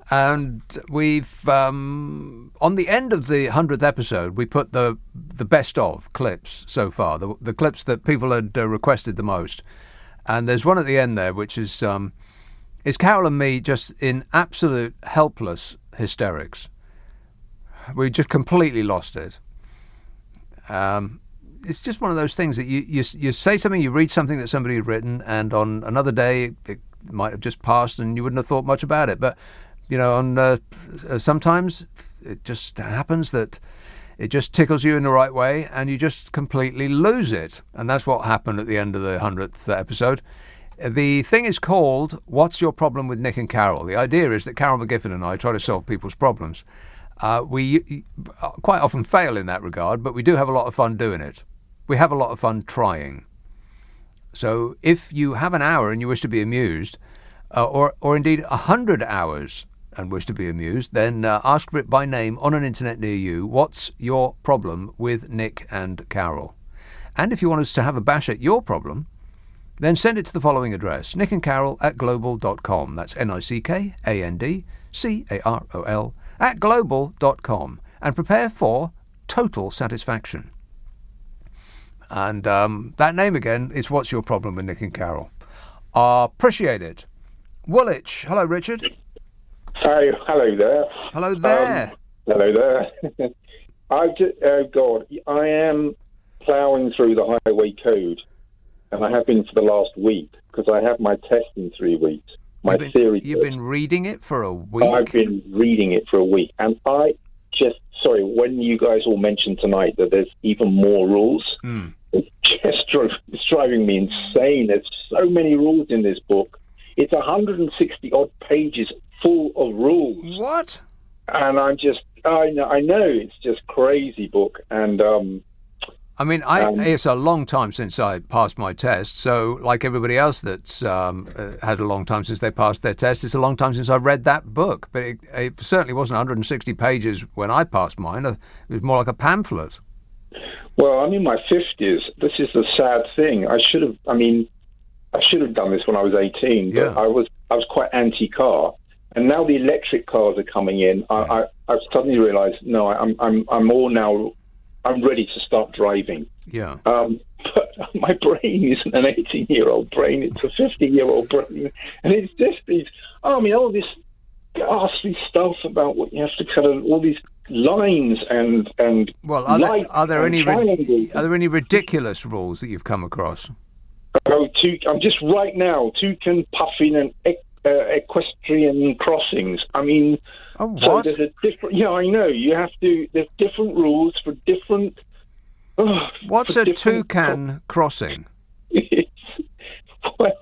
D: And we've, on the end of the 100th episode, we put the best of clips so far, the clips that people had requested the most. And there's one at the end there, which is Carol and me just in absolute helpless hysterics. We just completely lost it. It's just one of those things that you say something, you read something that somebody had written, and on another day it might have just passed and you wouldn't have thought much about it. But, you know, sometimes it just happens that it just tickles you in the right way and you just completely lose it. And that's what happened at the end of the 100th episode. The thing is called What's Your Problem with Nick and Carol? The idea is that Carol McGiffin and I try to solve people's problems. We quite often fail in that regard, but we do have a lot of fun doing it. We have a lot of fun trying. So if you have an hour and you wish to be amused, or indeed 100 hours and wish to be amused, then ask for it by name on an internet near you. What's your problem with Nick and Carol? And if you want us to have a bash at your problem, then send it to the following address, nickandcarol@global.com. That's NICKANDCAROL @global.com. And prepare for total satisfaction. And that name again is What's Your Problem with Nick and Carol? Appreciate it. Woolwich. Hello, Richard.
H: Hi, hello there.
D: Hello there.
H: Hello there. I am ploughing through the highway code, and I have been for the last week because I have my test in 3 weeks. You've been
D: reading it for a week?
H: I've been reading it for a week, and when you guys all mentioned tonight that there's even more rules, it's driving me insane. There's so many rules in this book. It's 160 odd pages full of rules.
D: What?
H: And I know it's just crazy book. And
D: it's a long time since I passed my test. So, like everybody else that's had a long time since they passed their test, it's a long time since I read that book. But it certainly wasn't 160 pages when I passed mine. It was more like a pamphlet.
H: Well, I'm in my 50s. This is the sad thing. I should have done this when I was 18. But I was quite anti-car, and now the electric cars are coming in. I've suddenly realised, no, I'm all now. I'm ready to start driving.
D: Yeah.
H: But my brain isn't an 18-year-old brain; it's a 50-year-old brain, and it's just all this ghastly stuff about what you have to cut all these lines and
D: well, are there any ridiculous rules that you've come across?
H: I'm just right now toucan puffing and equestrian crossings. I mean,
D: what?
H: So there's a different. Yeah, I know. You have to. There's different rules for different.
D: What's a toucan crossing?
H: Well,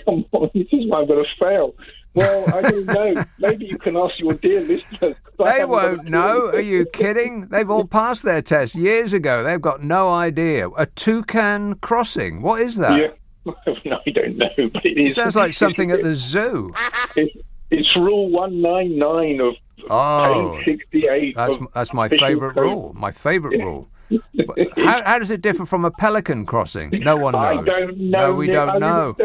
H: come on, this is why I'm going to fail. Well, I don't know. Maybe you can ask your dear listeners.
D: They won't know. Are you kidding? They've all passed their test years ago. They've got no idea. A toucan crossing. What is that?
H: Yeah. No, I don't know, but it is.
D: It sounds like something at the zoo.
H: It's Rule 199 of page 68.
D: That's my favourite rule. My favourite rule. How does it differ from a Pelican Crossing? No one knows.
H: I don't know.
D: No, we don't know.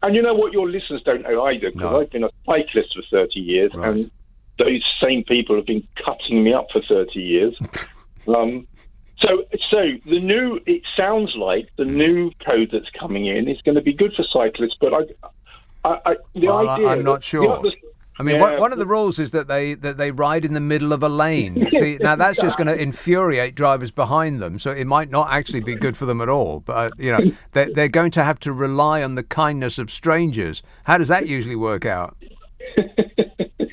H: And you know what? Your listeners don't know either, because I've been a cyclist for 30 years, and those same people have been cutting me up for 30 years. So it sounds like the new code that's coming in is going to be good for cyclists, but
D: I'm not sure. One of the rules is that they ride in the middle of a lane. See, now that's just going to infuriate drivers behind them, so it might not actually be good for them at all. But they're going to have to rely on the kindness of strangers. How does that usually work out?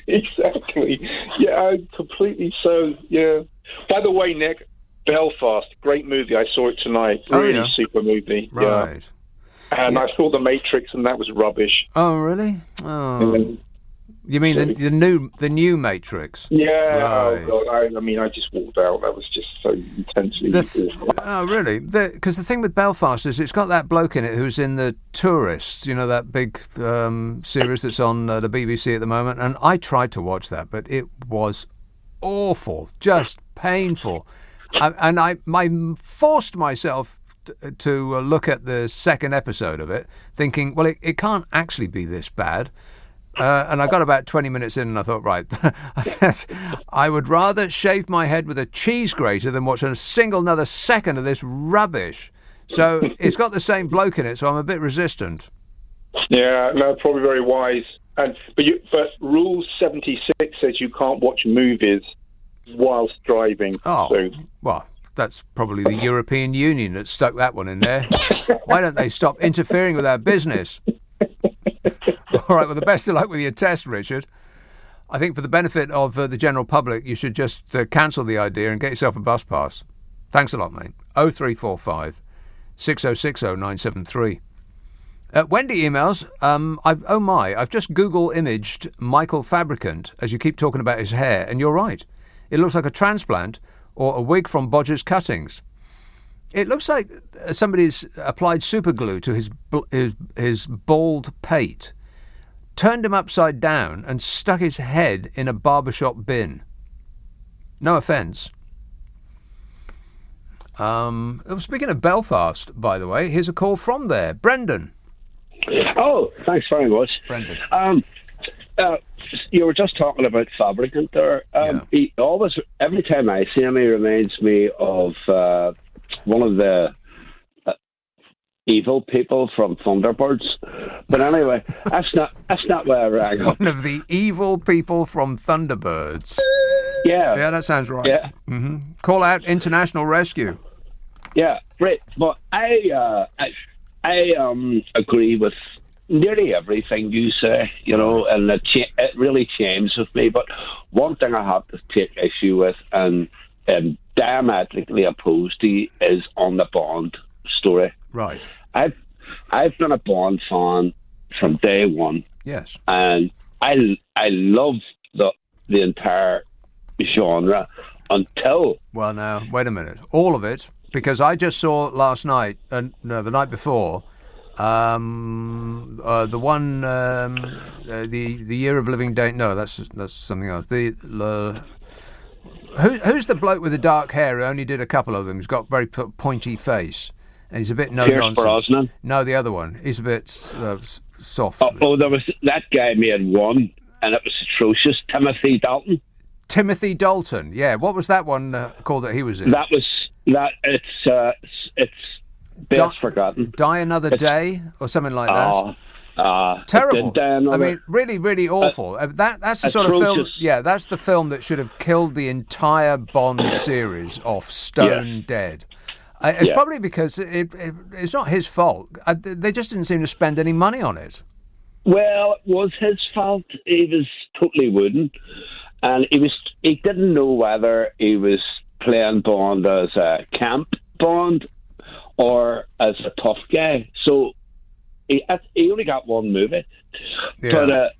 H: Exactly. Yeah, completely. So yeah. By the way, Nick, Belfast, great movie. I saw it tonight. Really super movie.
D: Right.
H: Yeah. And I saw The Matrix, and that was rubbish.
D: Oh, really? Oh. You mean the new Matrix?
H: Yeah.
D: Right.
H: Oh God. I just walked out. That was just so intensely awful.
D: Oh, really? Because the thing with Belfast is it's got that bloke in it who's in The Tourist. You know, that big series that's on the BBC at the moment. And I tried to watch that, but it was awful, just painful. I forced myself to look at the second episode of it, thinking, well, it can't actually be this bad. And I got about 20 minutes in and I thought, right, I would rather shave my head with a cheese grater than watch another second of this rubbish. So it's got the same bloke in it, so I'm a bit resistant.
H: Yeah, no, probably very wise. But Rule 76 says you can't watch movies whilst driving.
D: Oh, well, that's probably the European Union that stuck that one in there. Why don't they stop interfering with our business? All right, well, the best of luck with your test, Richard. I think for the benefit of the general public, you should just cancel the idea and get yourself a bus pass. Thanks a lot, mate. 0345 6060 973. Wendy emails, I've just Google imaged Michael Fabricant as you keep talking about his hair, and you're right. It looks like a transplant or a wig from Bodger's Cuttings. It looks like somebody's applied super glue to his bald pate, turned him upside down, and stuck his head in a barbershop bin. No offence. Speaking of Belfast, by the way, here's a call from there. Brendan.
U: Oh, thanks very much.
D: Brendan.
U: You were just talking about Fabricant there. He always, every time I see him, he reminds me of one of the evil people from Thunderbirds. But anyway, that's not where I rang up.
D: One of the evil people from Thunderbirds.
U: Yeah.
D: Yeah, that sounds right.
U: Yeah.
D: Mm-hmm. Call out International Rescue.
U: Yeah, great. But I agree with nearly everything you say, and it really changes with me. But one thing I have to take issue with and diametrically opposed to is on the Bond story.
D: Right.
U: I've been a Bond fan from day one.
D: Yes.
U: And I love the entire genre until...
D: Well, now, wait a minute. All of it, because I just saw last night, the night before, the one, the Year of Living Day. No, that's something else. Who's the bloke with the dark hair who only did a couple of them? He's got very pointy face, and he's a bit no-nonsense.
U: Pierce Brosnan?
D: No, the other one. He's a bit soft.
U: There was that guy made one, and it was atrocious. Timothy Dalton.
D: Timothy Dalton, yeah. What was that one called that he was in?
U: It's best forgotten.
D: Die Another Day or something like that. Terrible. I mean, really, really awful. That's the sort of film. Yeah, that's the film that should have killed the entire Bond series off stone dead. It's probably because it's not his fault. They just didn't seem to spend any money on it.
U: Well, it was his fault. He was totally wooden. And he didn't know whether he was playing Bond as a camp Bond or as a tough guy. So he only got one movie, but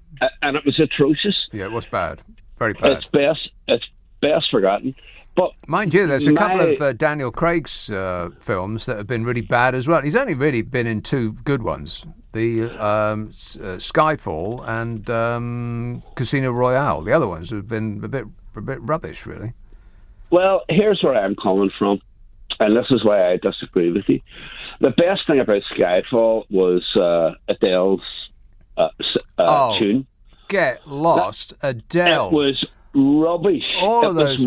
U: and it was atrocious.
D: Yeah, it was bad, very bad.
U: It's best forgotten. But
D: mind you, there's a couple of Daniel Craig's films that have been really bad as well. He's only really been in two good ones: the Skyfall and Casino Royale. The other ones have been a bit rubbish, really.
U: Well, here's where I'm coming from, and this is why I disagree with you. The best thing about Skyfall was Adele's tune.
D: Get Lost, Adele.
U: It was rubbish.
D: All of those.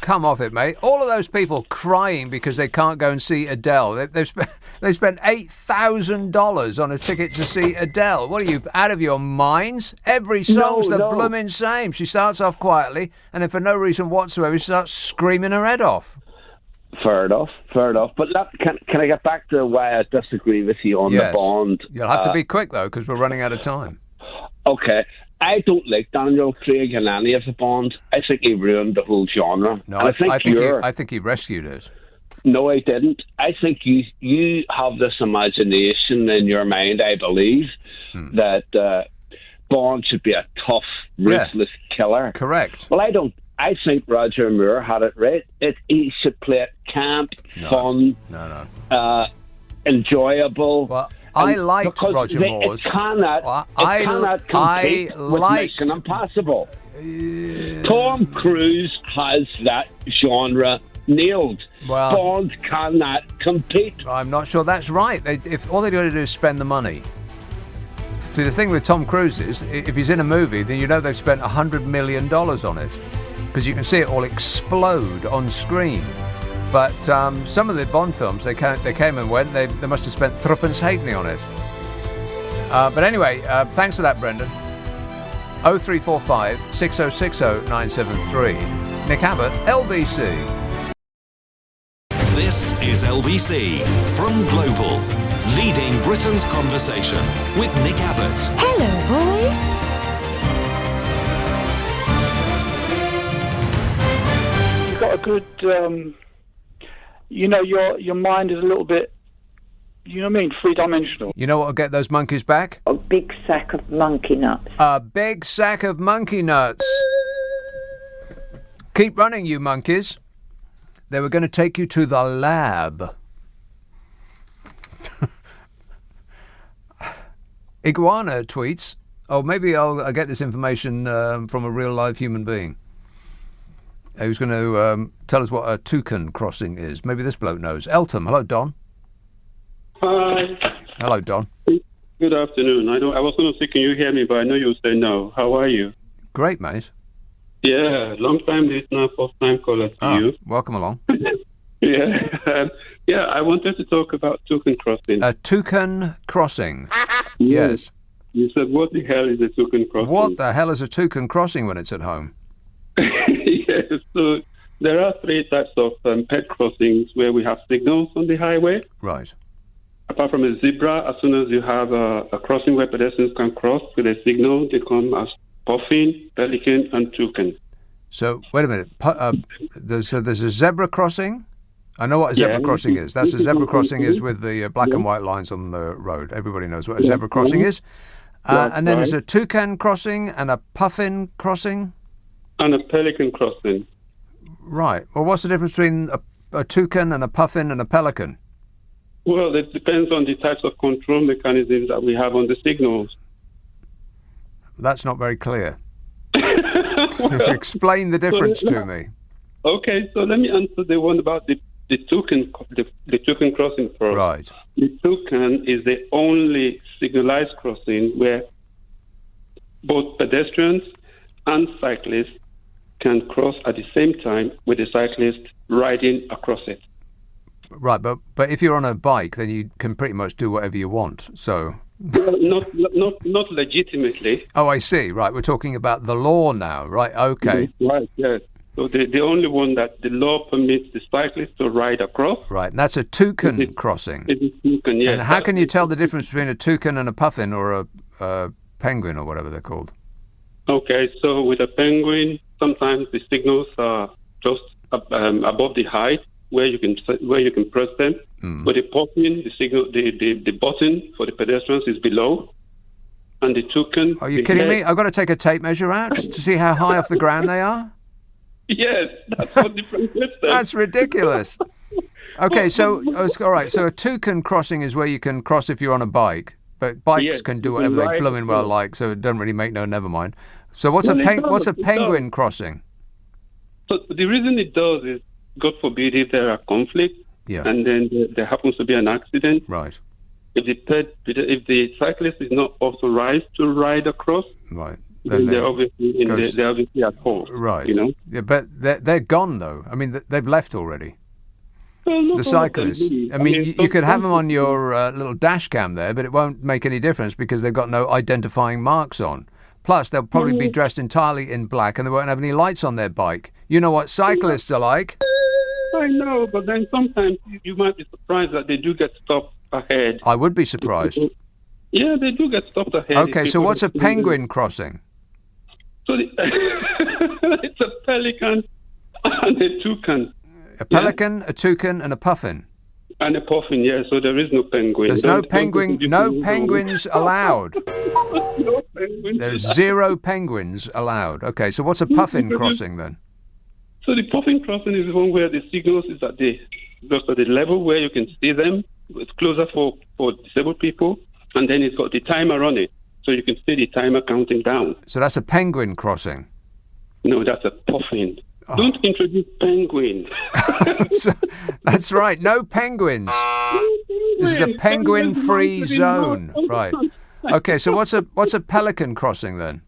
D: Come off it, mate. All of those people crying because they can't go and see Adele. They've spent $8,000 on a ticket to see Adele. What are you, out of your minds? Every song's the blooming same. She starts off quietly, and then for no reason whatsoever, she starts screaming her head off.
U: Fair enough. But can I get back to why I disagree with you on the Bond?
D: You'll have to be quick, though, because we're running out of time.
U: Okay. I don't like Daniel Craig in any of the Bonds. I think he ruined the whole genre.
D: No, I think he rescued it.
U: No, I didn't. I think you have this imagination in your mind, I believe, that Bond should be a tough, ruthless killer.
D: Correct.
U: Well, I don't. I think Roger Moore had it right. He should play it camp, fun, enjoyable.
D: Well, I liked Roger Moore's.
U: It cannot compete with Mission Impossible. Tom Cruise has that genre nailed.
D: Well,
U: Bond cannot compete.
D: I'm not sure that's right. If all they got to do is spend the money. See, the thing with Tom Cruise is, if he's in a movie, then you know they've spent $100 million on it, because you can see it all explode on screen. But some of the Bond films, they came and went. They must have spent threepence halfpenny on it. But anyway, thanks for that, Brendan. 0345 6060 973. Nick Abbott, LBC.
B: This is LBC from Global, leading Britain's conversation with Nick Abbott.
L: Hello, boys.
E: You've got a good, your mind is a little bit, three-dimensional.
D: You know what will get those monkeys back?
Q: A big sack of monkey nuts.
D: A big sack of monkey nuts. Keep running, you monkeys. They were going to take you to the lab. Iguana tweets, oh, maybe I'll get this information from a real live human being. Who's going to tell us what a toucan crossing is. Maybe this bloke knows. Eltham, hello, Don.
L: Hi.
D: Hello, Don.
L: Good afternoon. I was going to say, can you hear me? But I know you'll say no. How are you?
D: Great, mate.
L: Yeah, long time listener, first time caller to you.
D: Welcome along.
L: Yeah, I wanted to talk about Toucan Crossing.
D: A toucan crossing. Yes.
L: You said, what the hell is a Toucan Crossing?
D: What the hell is a toucan crossing when it's at home?
L: Yes, so there are three types of pet crossings where we have signals on the highway.
D: Right.
L: Apart from a zebra, as soon as you have a crossing where pedestrians can cross with a signal, they come as puffin, pelican, and toucan.
D: So, wait a minute. There's a zebra crossing? I know what a zebra crossing is. That's a zebra crossing is with the black and white lines on the road. Everybody knows what a zebra crossing is. And then there's a toucan crossing and a puffin crossing?
L: And a pelican crossing.
D: Right. Well, what's the difference between a toucan and a puffin and a pelican?
L: Well, it depends on the types of control mechanisms that we have on the signals.
D: That's not very clear. Explain the difference to me.
L: Okay, so let me answer the one about the toucan crossing first.
D: Right.
L: The toucan is the only signalized crossing where both pedestrians and cyclists can cross at the same time with the cyclist riding across it.
D: Right, but if you're on a bike, then you can pretty much do whatever you want. So.
L: Well, not legitimately.
D: Oh, I see. Right, we're talking about the law now. Right, okay.
L: Right, yes. So the only one that the law permits the cyclist to ride across.
D: Right, and that's a toucan crossing.
L: It's a toucan, yes.
D: And how can you tell the difference between a toucan and a puffin or a penguin or whatever they're called?
L: Okay, so with a penguin, sometimes the signals are just above the height where you can press them. With the puffin, the signal, the button for the pedestrians is below, and the toucan.
D: Are you kidding me? I've got to take a tape measure out to see how high off the ground they are.
L: Yes, that's what differentiates them.
D: That's ridiculous. Okay, so all right. So a toucan crossing is where you can cross if you're on a bike, but bikes can do whatever they blooming well like. So it doesn't really make never mind. So what's a penguin crossing?
L: So the reason it does is, God forbid, if there are conflicts, and then there happens to be an accident.
D: Right.
L: If the cyclist is not authorized to ride across,
D: right,
L: then they're obviously at fault.
D: Right.
L: You know.
D: Yeah, but they're gone though. I mean, they've left already.
L: Well,
D: the cyclists. I mean, you could have them on your little dash cam there, but it won't make any difference because they've got no identifying marks on. Plus, they'll probably be dressed entirely in black and they won't have any lights on their bike. You know what cyclists are like.
L: I know, but then sometimes you might be surprised that they do get stopped ahead.
D: I would be surprised.
L: Yeah, they do get stopped ahead.
D: Okay, so what's a penguin crossing?
L: So it's a pelican and a toucan.
D: A pelican, a toucan, and a puffin.
L: And a puffin, yeah. So there is no penguin.
D: There's no penguins allowed.
L: No penguins.
D: There's 0 penguins allowed. Okay, so what's a puffin crossing then?
L: So the puffin crossing is the one where the signals is at the level where you can see them. It's closer for disabled people, and then it's got the timer on it, so you can see the timer counting down.
D: So that's a penguin crossing?
L: No, that's a puffin. Oh. Don't introduce penguin.
D: That's right, no penguins. This is a penguin-free zone. Right. Okay, so what's a pelican crossing then?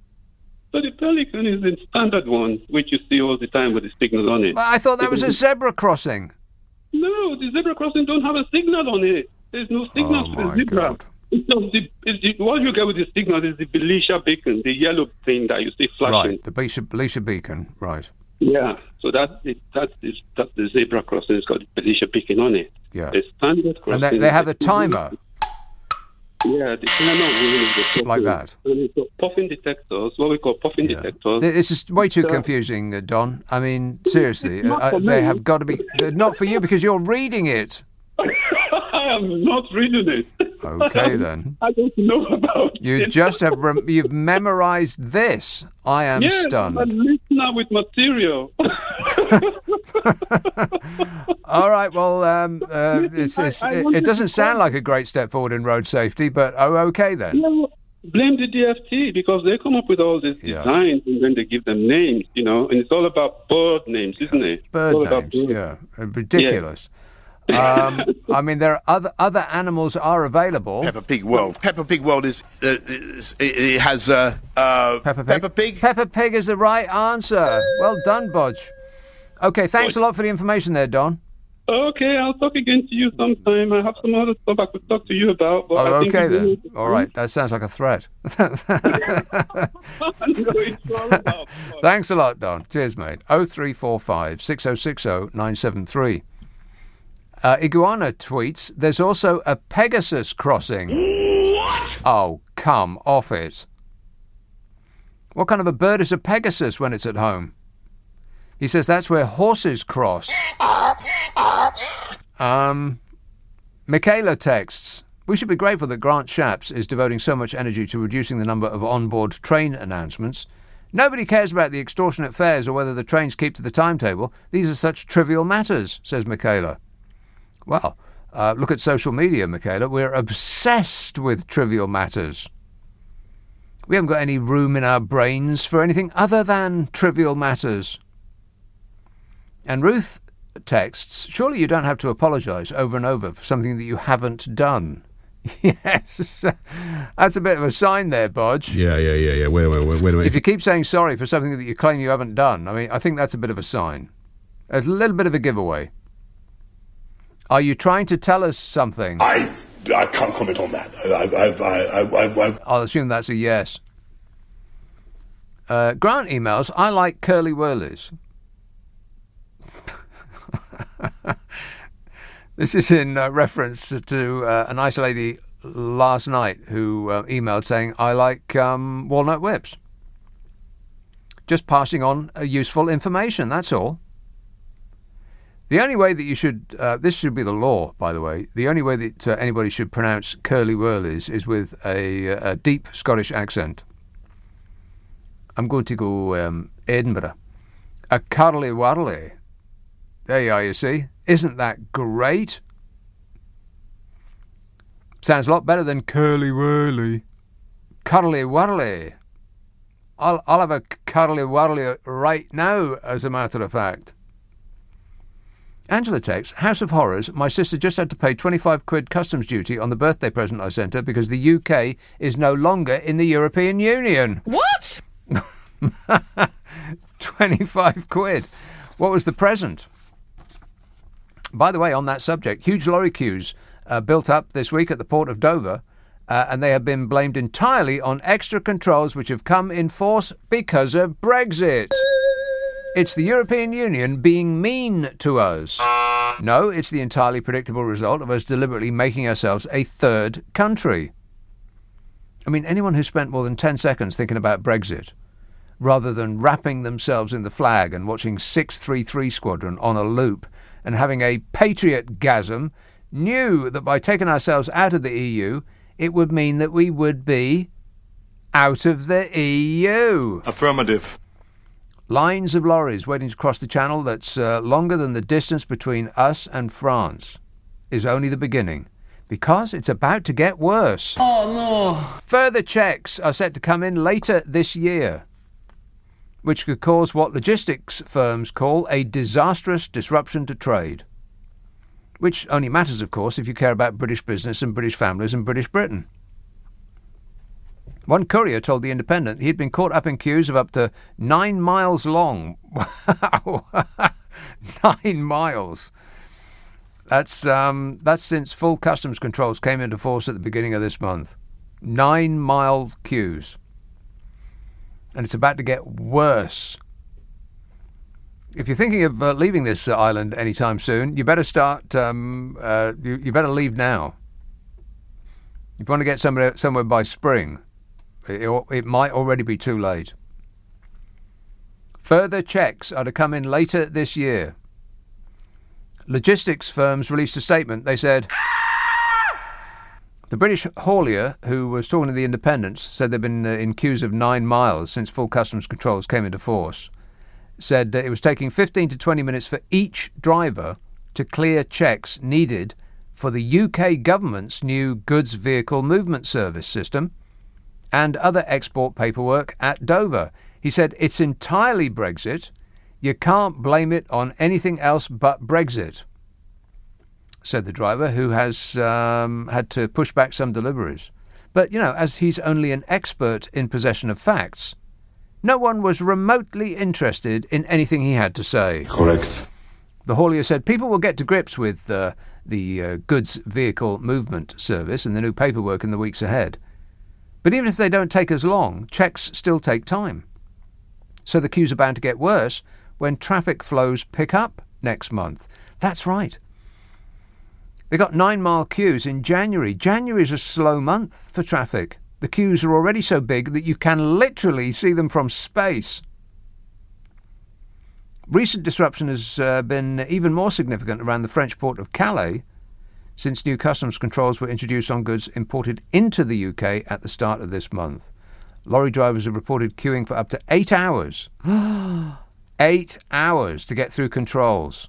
L: So the pelican is the standard one, which you see all the time with the signals on it.
D: Well, I thought that was a zebra crossing.
L: No, the zebra crossing don't have a signal on it. There's no signal for the zebra.
D: God.
L: What you get with the signal is the Belisha beacon, the yellow thing that you see flashing.
D: Right, the Belisha beacon, right.
L: Yeah, so that's the zebra crossing. It's got the Belisha beacon on it.
D: Yeah.
L: The standard crossing.
D: And they have a timer.
L: Yeah, the timer
D: like that.
L: And it's got puffin detectors, what we call puffin detectors.
D: This is way too confusing, Don. I mean, seriously, they have got to be. Not for you because you're reading it.
L: I am not reading it.
D: Okay, then.
L: I don't know about it.
D: You just have you've memorized this. I am stunned.
L: I'm a listener with material.
D: All right, well, it doesn't sound like a great step forward in road safety, but okay then.
L: blame the DFT because they come up with all these designs and then they give them names, and it's all about bird names, isn't it?
D: Bird names, ridiculous. Yeah. I mean, there are other animals are available.
P: Peppa Pig World. Peppa Pig World it has Peppa Pig.
D: Peppa Pig is the right answer. Well done, Bodge. Okay, thanks a lot for the information there, Don.
L: Okay, I'll talk again to you sometime. I have some other stuff I could talk to you about. But I think
D: okay then. All right, that sounds like a threat. Thanks a lot, Don. Cheers, mate. 0345 6060 973. Iguana tweets, there's also a Pegasus crossing. What? Oh, come off it. What kind of a bird is a Pegasus when it's at home? He says that's where horses cross. Michaela texts, we should be grateful that Grant Shapps is devoting so much energy to reducing the number of onboard train announcements. Nobody cares about the extortionate fares or whether the trains keep to the timetable. These are such trivial matters, says Michaela. Well, look at social media, Michaela. We're obsessed with trivial matters. We haven't got any room in our brains for anything other than trivial matters. And Ruth texts, surely you don't have to apologise over and over for something that you haven't done. Yes, that's a bit of a sign there, Bodge.
A: Yeah. Wait a minute.
D: If you keep saying sorry for something that you claim you haven't done, I think that's a bit of a sign. A little bit of a giveaway. Are you trying to tell us something?
P: I can't comment on that.
D: I'll assume that's a yes. Grant emails, I like curly whirlies. This is in reference to a nice lady last night who emailed saying, I like walnut whips. Just passing on useful information, that's all. The only way that you should, this should be the law, by the way, the only way that anybody should pronounce curly whirlies is with a deep Scottish accent. I'm going to go Edinburgh. A curly whirly. There you are, you see. Isn't that great? Sounds a lot better than curly whirly. Curly whirly. I'll have a curly whirly right now, as a matter of fact. Angela texts, House of Horrors, my sister just had to pay 25 quid customs duty on the birthday present I sent her because the UK is no longer in the European Union.
C: What?
D: 25 quid. What was the present? By the way, on that subject, huge lorry queues built up this week at the port of Dover, and they have been blamed entirely on extra controls which have come in force because of Brexit. It's the European Union being mean to us. No, it's the entirely predictable result of us deliberately making ourselves a third country. I mean, anyone who spent more than 10 seconds thinking about Brexit, rather than wrapping themselves in the flag and watching 633 Squadron on a loop and having a patriot-gasm, knew that by taking ourselves out of the EU, it would mean that we would be out of the EU.
M: Affirmative.
D: Lines of lorries waiting to cross the channel that's longer than the distance between us and France is only the beginning, because it's about to get worse.
C: Oh, no.
D: Further checks are set to come in later this year, which could cause what logistics firms call a disastrous disruption to trade, which only matters, of course, if you care about British business and British families and British Britain. One courier told The Independent he'd been caught up in queues of up to 9 miles long. Wow! 9 miles. That's since full customs controls came into force at the beginning of this month. 9-mile queues. And it's about to get worse. If you're thinking of leaving this island anytime soon, you better start. You better leave now. If you want to get somewhere by spring, it might already be too late. Further checks are to come in later this year. Logistics firms released a statement. They said the British haulier, who was talking to The Independent, said they've been in queues of 9 miles since full customs controls came into force. Said it was taking 15 to 20 minutes for each driver to clear checks needed for the UK government's new goods vehicle movement service system, and other export paperwork at Dover. He said, it's entirely Brexit. You can't blame it on anything else but Brexit, said the driver, who has had to push back some deliveries. But, as he's only an expert in possession of facts, no one was remotely interested in anything he had to say.
H: Correct.
D: The haulier said people will get to grips with the goods vehicle movement service and the new paperwork in the weeks ahead. But even if they don't take as long, checks still take time. So the queues are bound to get worse when traffic flows pick up next month. That's right. They got 9-mile queues in January. January is a slow month for traffic. The queues are already so big that you can literally see them from space. Recent disruption has been even more significant around the French port of Calais since new customs controls were introduced on goods imported into the UK at the start of this month. Lorry drivers have reported queuing for up to 8 hours. 8 hours to get through controls.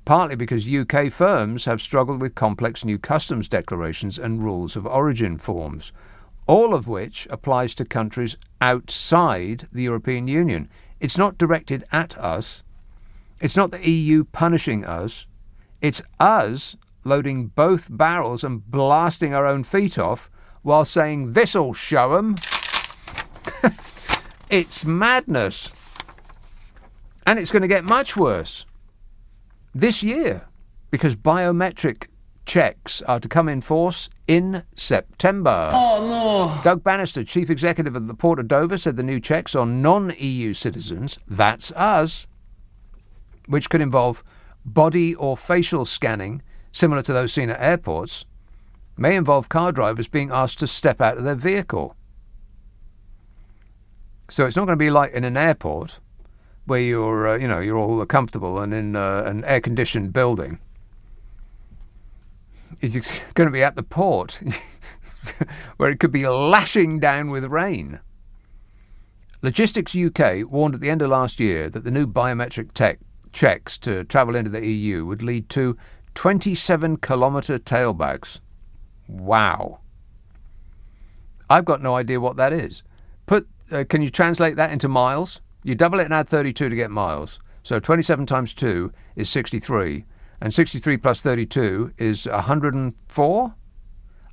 D: Partly because UK firms have struggled with complex new customs declarations and rules of origin forms, all of which applies to countries outside the European Union. It's not directed at us. It's not the EU punishing us. It's us loading both barrels and blasting our own feet off while saying, this'll show 'em. It's madness. And it's going to get much worse this year, because biometric checks are to come in force in September.
M: Oh, no.
D: Doug Bannister, chief executive of the Port of Dover, said the new checks on non-EU citizens, that's us, which could involve body or facial scanning, similar to those seen at airports, may involve car drivers being asked to step out of their vehicle. So it's not going to be like in an airport where you're all comfortable and in an air-conditioned building. It's going to be at the port where it could be lashing down with rain. Logistics UK warned at the end of last year that the new biometric checks to travel into the EU would lead to 27-kilometre tailbacks. Wow. I've got no idea what that is. Can you translate that into miles? You double it and add 32 to get miles. So 27 times 2 is 63. And 63 plus 32 is 104?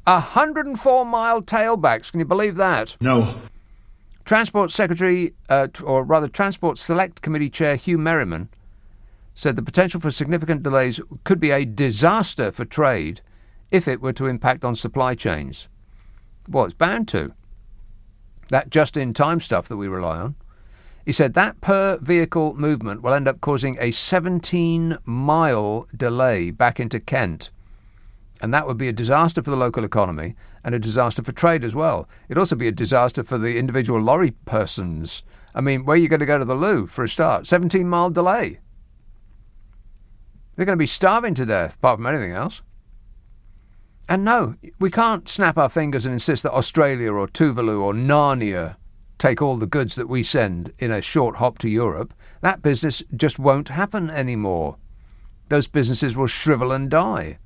D: 104-mile tailbacks. Can you believe that?
M: No.
D: Transport Secretary, or rather Transport Select Committee Chair Hugh Merriman, said the potential for significant delays could be a disaster for trade if it were to impact on supply chains. Well, it's bound to. That just-in-time stuff that we rely on. He said that per-vehicle movement will end up causing a 17-mile delay back into Kent. And that would be a disaster for the local economy and a disaster for trade as well. It'd also be a disaster for the individual lorry persons. I mean, where are you going to go to the loo for a start? 17-mile delay. They're going to be starving to death, apart from anything else. And no, we can't snap our fingers and insist that Australia or Tuvalu or Narnia take all the goods that we send in a short hop to Europe. That business just won't happen anymore. Those businesses will shrivel and die.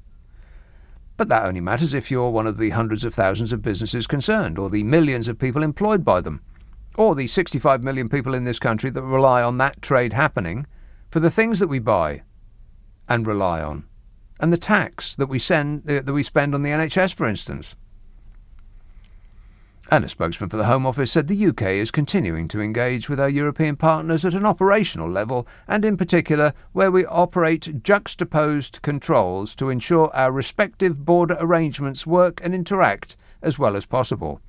D: But that only matters if you're one of the hundreds of thousands of businesses concerned, or the millions of people employed by them, or the 65 million people in this country that rely on that trade happening for the things that we buy and rely on, and the tax that we spend on the NHS, for instance. And a spokesman for the Home Office said the UK is continuing to engage with our European partners at an operational level, and in particular where we operate juxtaposed controls to ensure our respective border arrangements work and interact as well as possible.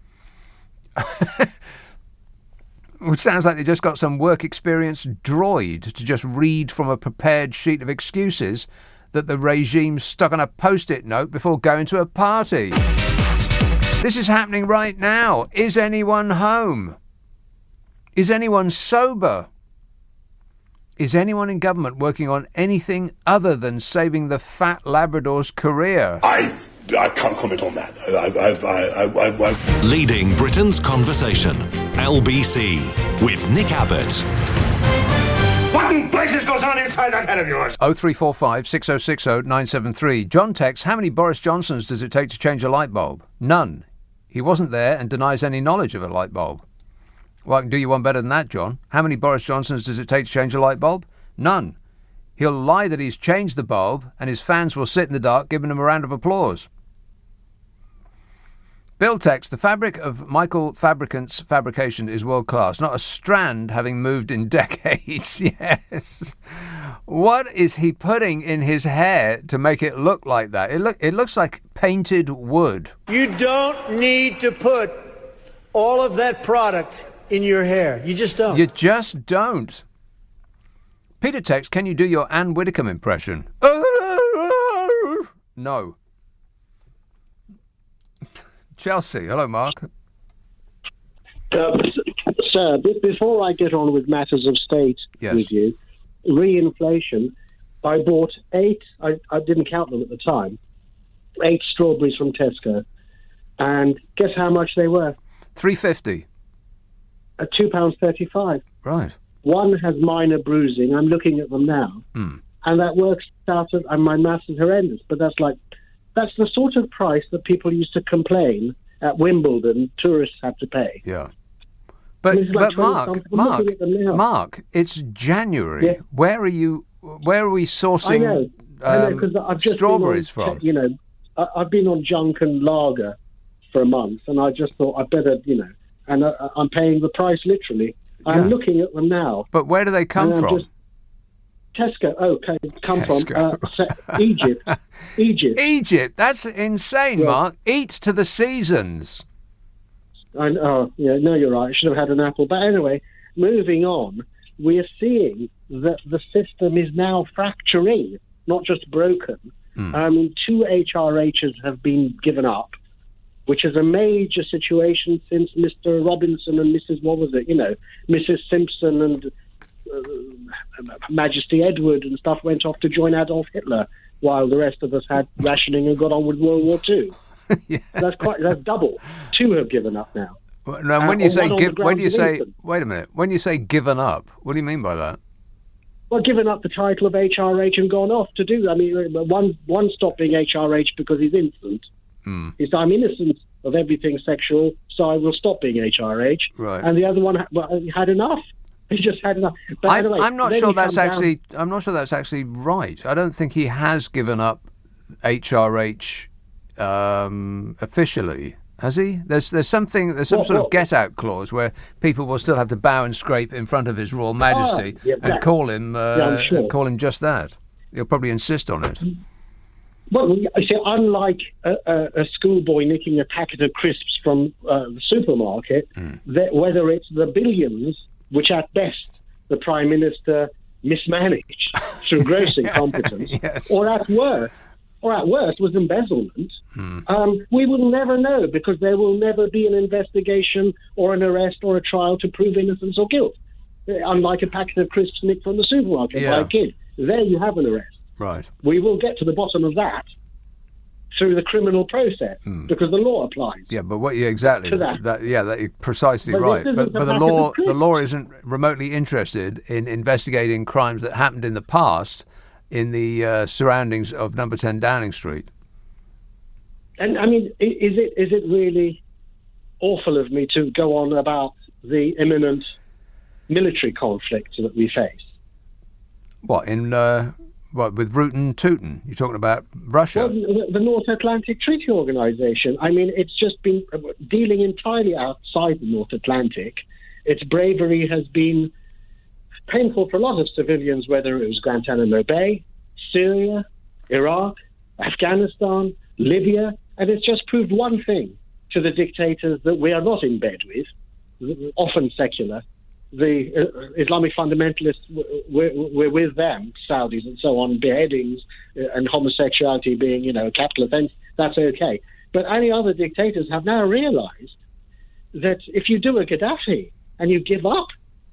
D: Which sounds like they just got some work experience droid to just read from a prepared sheet of excuses that the regime stuck on a post-it note before going to a party. This is happening right now. Is anyone home? Is anyone sober? Is anyone in government working on anything other than saving the fat Labrador's career?
M: I can't comment on that. I
B: Leading Britain's conversation. LBC with Nick Abbott.
M: What in places goes on inside that head of yours?
D: 0345 6060 973. John texts, how many Boris Johnsons does it take to change a light bulb? None. He wasn't there and denies any knowledge of a light bulb. Well, I can do you one better than that, John. How many Boris Johnsons does it take to change a light bulb? None. He'll lie that he's changed the bulb, and his fans will sit in the dark giving him a round of applause. Bill text, the fabric of Michael Fabricant's fabrication is world class, not a strand having moved in decades. Yes. What is he putting in his hair to make it look like that? It looks like painted wood.
E: You don't need to put all of that product in your hair. You just don't.
D: You just don't. Peter text, can you do your Anne Widdecombe impression? No. Chelsea, hello, Mark.
N: Sir, before I get on with matters of state with you, re-inflation, I bought 8, I didn't count them at the time, 8 strawberries from Tesco, and guess how much they were?
D: £3.50.
N: At £2.35.
D: Right.
N: One has minor bruising. I'm looking at them now, and that works out. And my maths is horrendous, but that's the sort of price that people used to complain at Wimbledon tourists had to pay.
D: Yeah. But Mark, it's January. Yeah. Where are we sourcing
N: I know, 'cause I've just
D: strawberries from?
N: You know, I've been on junk and lager for a month, and I just thought I'd better, and I'm paying the price literally. I'm looking at them now.
D: But where do they come from?
N: Tesco. Okay, from Egypt.
D: Egypt. That's insane, Mark. Eat to the seasons.
N: No, you're right. I should have had an apple. But anyway, moving on, we are seeing that the system is now fracturing, not just broken. 2 HRHs have been given up, which is a major situation since Mr. Robinson and Mrs. Simpson and Majesty Edward and stuff went off to join Adolf Hitler, while the rest of us had rationing and got on with World War II. That's double. 2 have given up now.
D: Now, when you say wait a minute, when you say given up, what do you mean by that?
N: Well, given up the title of HRH and gone off to do. I mean, one stopped being HRH because he's innocent. I'm innocent of everything sexual, so I will stop being HRH.
D: Right.
N: And the other one had enough. He just had enough. But anyway,
D: I'm not sure that's actually right. I don't think he has given up HRH officially. Has he? There's some sort of get out clause where people will still have to bow and scrape in front of His Royal Majesty and call him call him just that. He'll probably insist on it.
N: Well, I say, unlike a schoolboy nicking a packet of crisps from the supermarket, whether it's the billions, which at best the Prime Minister mismanaged through gross incompetence, or at worst was embezzlement, we will never know, because there will never be an investigation or an arrest or a trial to prove innocence or guilt. Unlike a packet of crisps nicked from the supermarket by a kid. There you have an arrest.
D: Right.
N: We will get to the bottom of that through the criminal process, because the law applies.
D: Yeah, but exactly.
N: To that.
D: That you're precisely right. But the law isn't remotely interested in investigating crimes that happened in the past in the surroundings of Number 10 Downing Street.
N: And I mean, is it really awful of me to go on about the imminent military conflict that we face?
D: What with Root and Tootin? You're talking about Russia?
N: Well, the North Atlantic Treaty Organization. I mean, it's just been dealing entirely outside the North Atlantic. Its bravery has been painful for a lot of civilians, whether it was Guantanamo Bay, Syria, Iraq, Afghanistan, Libya, and it's just proved one thing to the dictators that we are not in bed with, often secular. The Islamic fundamentalists, we're with them, Saudis and so on, beheadings and homosexuality being, a capital offence, that's okay. But any other dictators have now realised that if you do a Gaddafi and you give up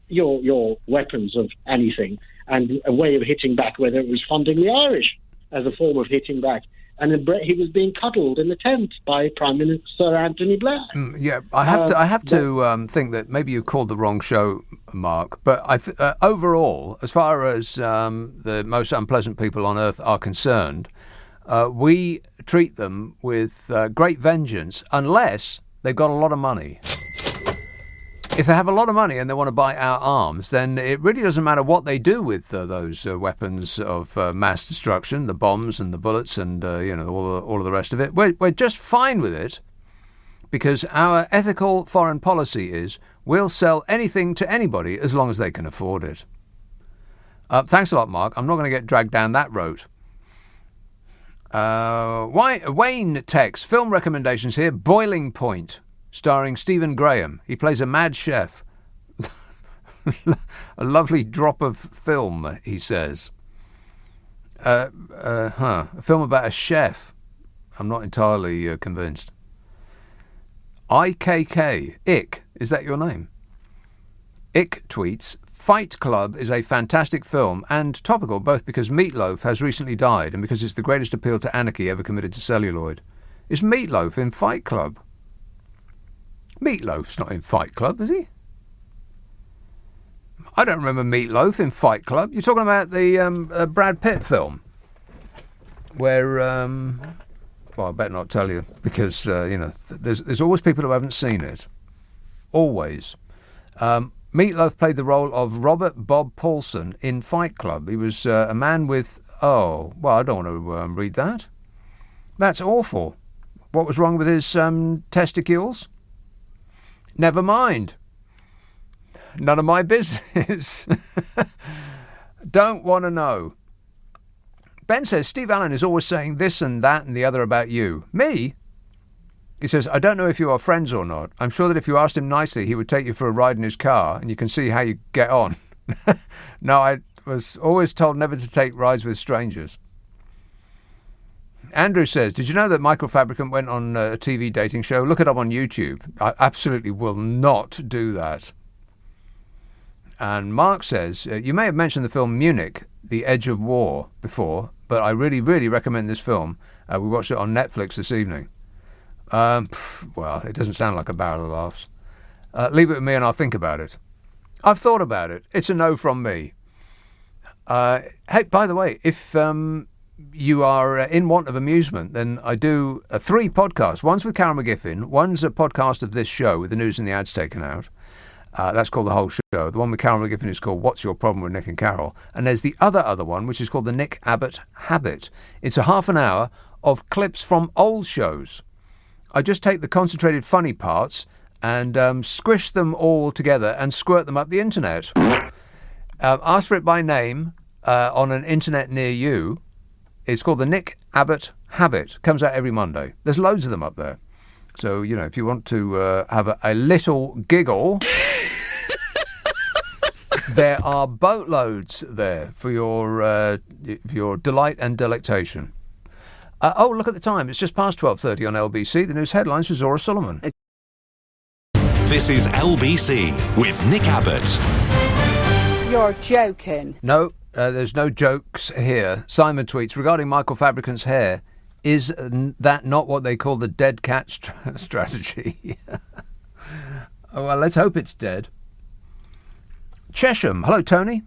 N: your weapons of anything and a way of hitting back, whether it was funding the Irish as a form of hitting back, and he was being cuddled in a tent by Prime Minister Sir Anthony Blair.
D: I have to think that maybe you called the wrong show, Mark. But overall, as far as the most unpleasant people on earth are concerned, we treat them with great vengeance, unless they've got a lot of money. If they have a lot of money and they want to buy our arms, then it really doesn't matter what they do with those weapons of mass destruction, the bombs and the bullets and all of the rest of it. We're just fine with it because our ethical foreign policy is we'll sell anything to anybody as long as they can afford it. Thanks a lot, Mark. I'm not going to get dragged down that road. Wayne texts, film recommendations here, Boiling Point, starring Stephen Graham. He plays a mad chef. A lovely drop of film, he says. A film about a chef. I'm not entirely convinced. IKK, Ick, is that your name? Ick tweets, Fight Club is a fantastic film and topical both because Meatloaf has recently died and because it's the greatest appeal to anarchy ever committed to celluloid. Is Meatloaf in Fight Club? Meatloaf's not in Fight Club, is he? I don't remember Meatloaf in Fight Club. You're talking about the Brad Pitt film where, well, I better not tell you because, there's always people who haven't seen it. Always. Meatloaf played the role of Robert Bob Paulson in Fight Club. He was a man with... Oh, well, I don't want to read that. That's awful. What was wrong with his testicles? Never mind. None of my business. Don't want to know. Ben says, Steve Allen is always saying this and that and the other about you. Me? He says, I don't know if you are friends or not. I'm sure that if you asked him nicely, he would take you for a ride in his car and you can see how you get on. No, I was always told never to take rides with strangers. Andrew says, did you know that Michael Fabricant went on a TV dating show? Look it up on YouTube. I absolutely will not do that. And Mark says, you may have mentioned the film Munich, The Edge of War, before, but I really, really recommend this film. We watched it on Netflix this evening. Well, it doesn't sound like a barrel of laughs. Leave it with me and I'll think about it. I've thought about it. It's a no from me. Hey, by the way, if you are in want of amusement, then I do 3 podcasts. One's with Carol McGiffin. One's a podcast of this show with the news and the ads taken out. That's called The Whole Show. The one with Carol McGiffin is called What's Your Problem with Nick and Carol? And there's the other one, which is called The Nick Abbot Habit. It's a half an hour of clips from old shows. I just take the concentrated funny parts and squish them all together and squirt them up the internet. Ask for it by name on an internet near you. It's called the Nick Abbot Habit. Comes out every Monday. There's loads of them up there. So, if you want to have a little giggle, there are boatloads there for your delight and delectation. Look at the time. It's just past 12:30 on LBC. The news headlines with Zora Solomon.
B: This is LBC with Nick Abbott.
O: You're joking.
D: No, there's no jokes here. Simon tweets, regarding Michael Fabricant's hair, is that not what they call the dead cat strategy? Oh, well, let's hope it's dead. Chesham. Hello, Tony.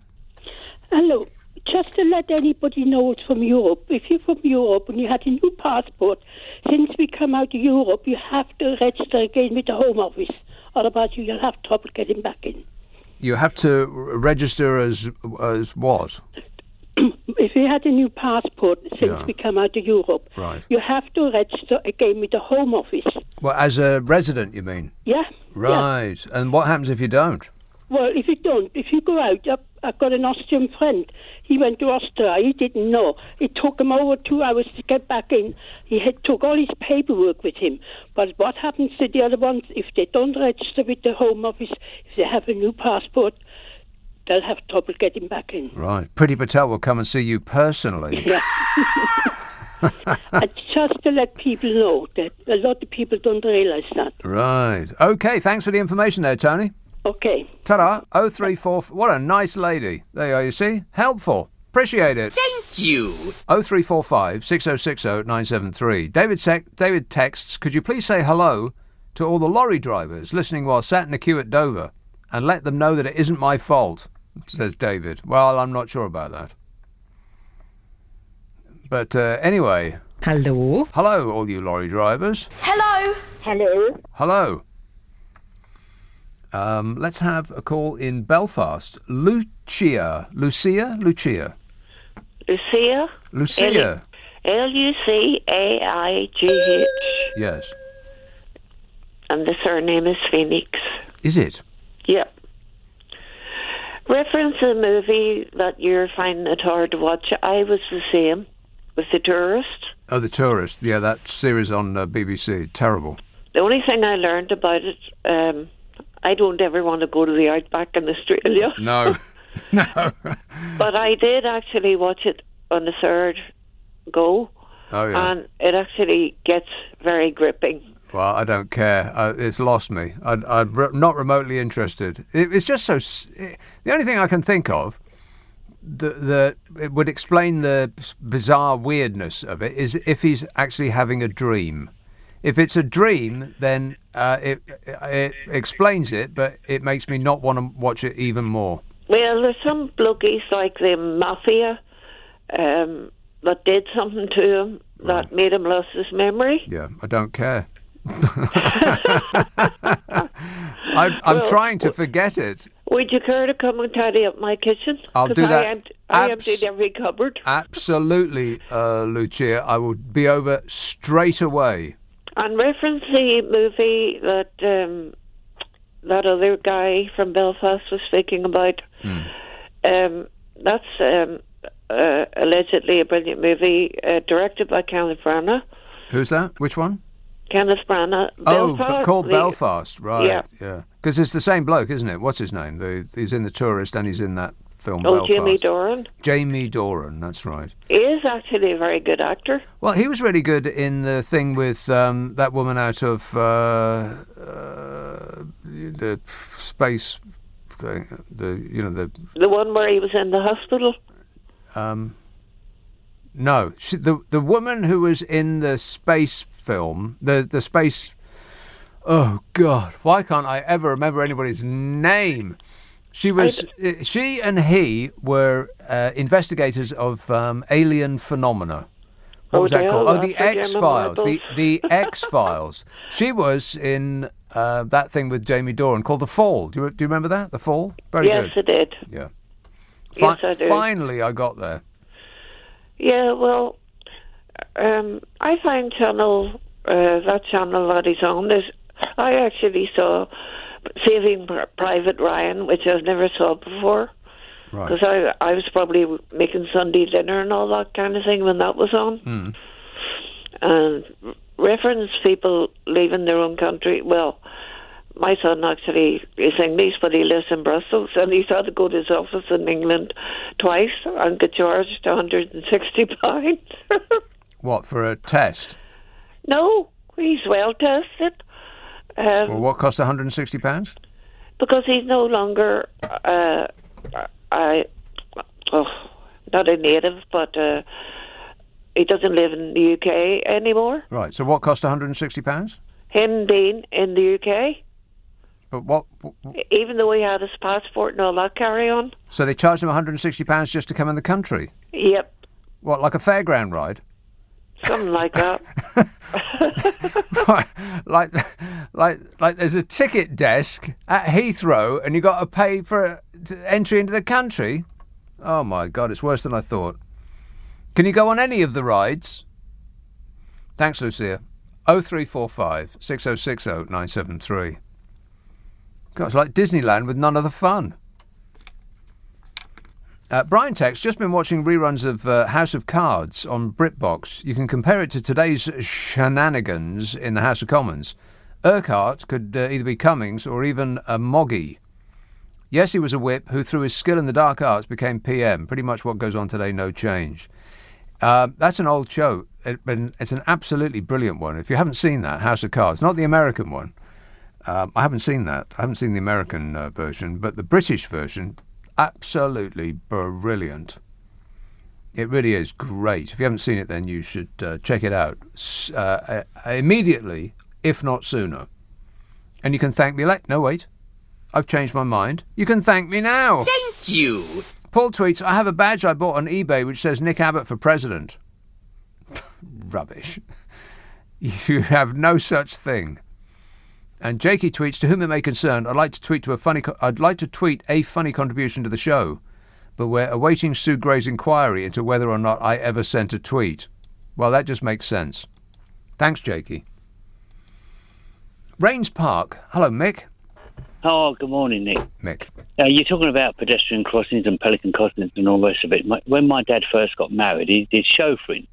S: Hello. Just to let anybody know it's from Europe. If you're from Europe and you had a new passport, since we come out of Europe, you have to register again with the Home Office. Otherwise, you'll have trouble getting back in.
D: You have to register as what?
S: If you had a new passport since we come out of Europe,
D: right,
S: you have to register again with the Home Office.
D: Well, as a resident, you mean?
S: Yeah.
D: Right. Yeah. And what happens if you don't?
S: Well, if you don't, if you go out, I've got an Austrian friend. He went to Austria. He didn't know. It took him over 2 hours to get back in. He took all his paperwork with him. But what happens to the other ones if they don't register with the Home Office, if they have a new passport, they'll have trouble getting back in.
D: Right. Priti Patel will come and see you personally.
S: Yeah. And just to let people know that a lot of people don't realise that.
D: Right. OK, thanks for the information there, Tony.
S: OK.
D: Ta-da. 034... What a nice lady. There you are, you see. Helpful. Appreciate it.
W: Thank you.
D: 0345 6060 973. David texts, could you please say hello to all the lorry drivers listening while sat in a queue at Dover and let them know that it isn't my fault, says David. Well, I'm not sure about that. But anyway.
W: Hello.
D: Hello, all you lorry drivers.
W: Hello.
I: Hello.
D: Hello. Let's have a call in Belfast. Lucia.
W: Lucia?
D: Lucia.
W: Lucaigh.
D: Yes.
W: And the surname is Phoenix.
D: Is it?
W: Yep. Reference a movie that you're finding it hard to watch. I was the same with The Tourist.
D: Oh, The Tourist. Yeah, that series on BBC. Terrible.
W: The only thing I learned about it, I don't ever want to go to the outback in Australia.
D: No. No.
W: But I did actually watch it on the third go.
D: Oh, yeah.
W: And it actually gets very gripping.
D: Well, I don't care. It's lost me. I'm not remotely interested. It's just so... The only thing I can think of that it would explain the bizarre weirdness of it is if he's actually having a dream. If it's a dream, then it explains it, but it makes me not want to watch it even more.
W: Well, there's some blokeies like the mafia that did something to him that made him lose his memory.
D: Yeah, I don't care. I'm trying to forget it.
W: Would you care to come and tidy up my kitchen?
D: I'll do that.
W: I emptied every cupboard.
D: Absolutely, Lucia. I will be over straight away.
W: And reference the movie that that other guy from Belfast was speaking about. That's allegedly a brilliant movie, directed by Kenneth Branagh.
D: Who's that? Which one?
W: Kenneth Branagh.
D: Oh, but called Belfast, right?
W: Yeah.
D: Because it's the same bloke, isn't it? What's his name? He's in The Tourist and he's in that film.
W: Oh,
D: Belfast.
W: Jamie Doran.
D: Jamie Doran, that's right.
W: He is actually a very good actor.
D: Well, he was really good in the thing with that woman out of the space thing.
W: The one where he was in the hospital.
D: No, the woman who was in the space film, the space. Oh God, why can't I ever remember anybody's name? She and he were investigators of alien phenomena. What was that called? Oh, the X-Files. The X-Files. She was in that thing with Jamie Doran called The Fall. Do you remember that? The Fall? Very good.
W: Yes, I did.
D: Yeah.
W: Yes, I do.
D: Finally, I got there.
W: Yeah, well, I find that channel that he's on, I actually saw Saving Private Ryan, which I never saw before.
D: Right.
W: Because I was probably making Sunday dinner and all that kind of thing when that was on. And reference people leaving their own country. Well, my son actually is English, but he lives in Brussels, and he's had to go to his office in England twice and get charged £160.
D: What, for a test?
W: No, he's well tested.
D: Well, what cost £160?
W: Because he's no longer not a native, but he doesn't live in the UK anymore.
D: Right, so what cost £160?
W: Him being in the UK.
D: But what?
W: Even though he had his passport and all that carry on.
D: So they charged him £160 just to come in the country?
W: Yep.
D: What, like a fairground ride?
W: Something like that.
D: like there's a ticket desk at Heathrow and you got to pay for entry into the country? Oh my God, it's worse than I thought. Can you go on any of the rides? Thanks, Lucia. 0345 6060 973. God, it's like Disneyland with none of the fun. Brian Tex, just been watching reruns of House of Cards on BritBox. You can compare it to today's shenanigans in the House of Commons. Urquhart could either be Cummings or even a Moggy. Yes, he was a whip who, through his skill in the dark arts, became PM. Pretty much what goes on today, no change. That's an old show. It's an absolutely brilliant one. If you haven't seen that, House of Cards, not the American one. I haven't seen that. I haven't seen the American version, but the British version, absolutely brilliant. It really is great. If you haven't seen it, then you should check it out immediately, if not sooner. And you can thank me later. No, wait. I've changed my mind. You can thank me now.
W: Thank you.
D: Paul tweets, I have a badge I bought on eBay which says Nick Abbott for president. Rubbish. You have no such thing. And Jakey tweets, to whom it may concern, I'd like to tweet a funny contribution to the show, but we're awaiting Sue Gray's inquiry into whether or not I ever sent a tweet. Well, that just makes sense. Thanks, Jakey. Rains Park. Hello, Mick.
I: Oh, good morning, Nick.
D: Mick.
I: You're talking about pedestrian crossings and Pelican Crossings and all the rest of it. When my dad first got married, he did chauffeuring.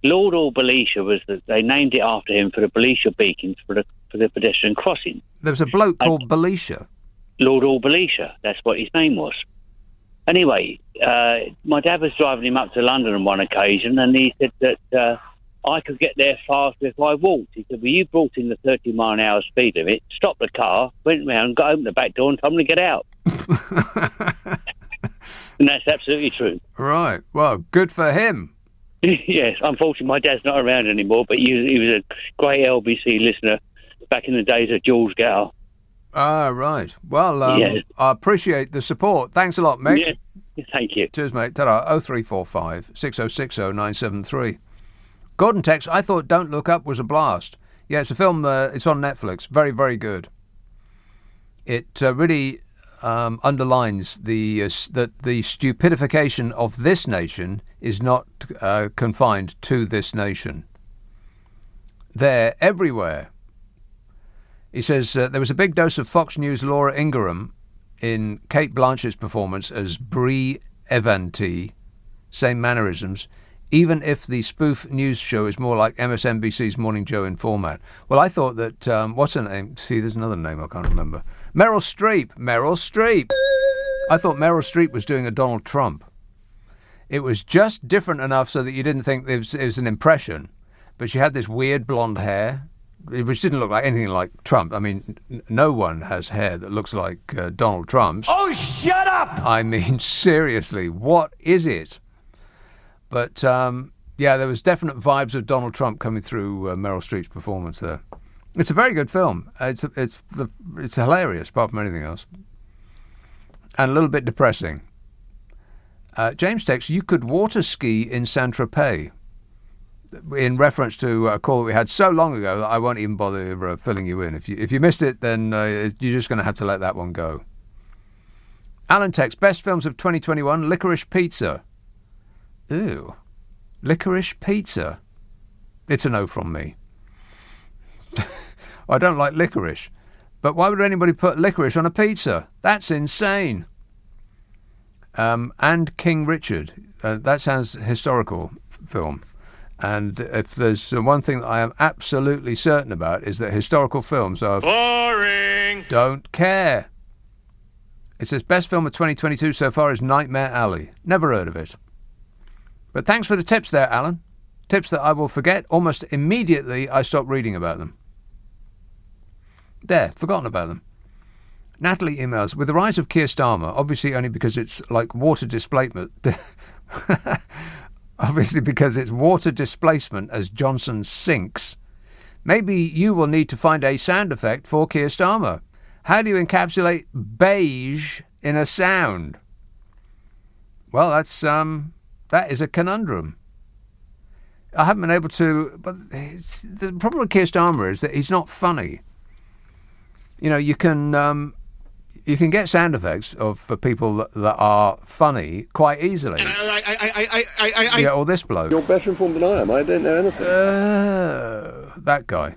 I: Lord Belisha they named it after him for the Belisha beacons for the pedestrian crossing.
D: There was a bloke called Belisha.
I: Lord Belisha, that's what his name was. Anyway, my dad was driving him up to London on one occasion, and he said that I could get there faster if I walked. He said, well, you brought in the 30-mile-an-hour speed limit, stopped the car, went round, got open the back door and told me to get out. And that's absolutely true.
D: Right. Well, good for him.
I: Yes, unfortunately, my dad's not around anymore, but he was a great LBC listener back in the days of Jules Gow.
D: Ah, right. Well, yes. I appreciate the support. Thanks a lot, Mick.
I: Yeah, thank you.
D: Cheers, mate. Ta-ra. 0345 6060 973. Gordon text, I thought Don't Look Up was a blast. Yeah, it's a film, it's on Netflix. Very, very good. It really underlines that the stupidification of this nation is not confined to this nation. They're everywhere. He says, there was a big dose of Fox News' Laura Ingraham in Kate Blanchett's performance as Brie Evanti. Same mannerisms, even if the spoof news show is more like MSNBC's Morning Joe in format. Well, I thought that, what's her name? See, there's another name I can't remember. Meryl Streep. I thought Meryl Streep was doing a Donald Trump. It was just different enough so that you didn't think it was an impression. But she had this weird blonde hair, which didn't look like anything like Trump. I mean, no one has hair that looks like Donald Trump's.
E: Oh, shut up!
D: I mean, seriously, what is it? But, yeah, there was definite vibes of Donald Trump coming through Meryl Streep's performance there. It's a very good film. It's hilarious, apart from anything else. And a little bit depressing. James texts, you could water ski in Saint-Tropez, in reference to a call that we had so long ago that I won't even bother filling you in. If you missed it, then you're just going to have to let that one go. Alan texts, best films of 2021, Licorice Pizza. Ew. Licorice Pizza. It's a no from me. I don't like licorice. But why would anybody put licorice on a pizza? That's insane. And King Richard. That sounds historical film. And if there's one thing that I am absolutely certain about is that historical films are boring. Don't care. It says best film of 2022 so far is Nightmare Alley. Never heard of it. But thanks for the tips there, Alan. Tips that I will forget almost immediately I stop reading about them. There, forgotten about them. Natalie emails, with the rise of Keir Starmer, obviously only because it's like water displacement. Obviously because it's water displacement as Johnson sinks. Maybe you will need to find a sound effect for Keir Starmer. How do you encapsulate beige in a sound? Well, that is a conundrum. I haven't been able to, but the problem with Keir Starmer is that he's not funny. You know, you can get sound effects for people that are funny quite easily. Yeah, or this bloke.
T: You're better informed than I am. I don't know anything.
D: That guy.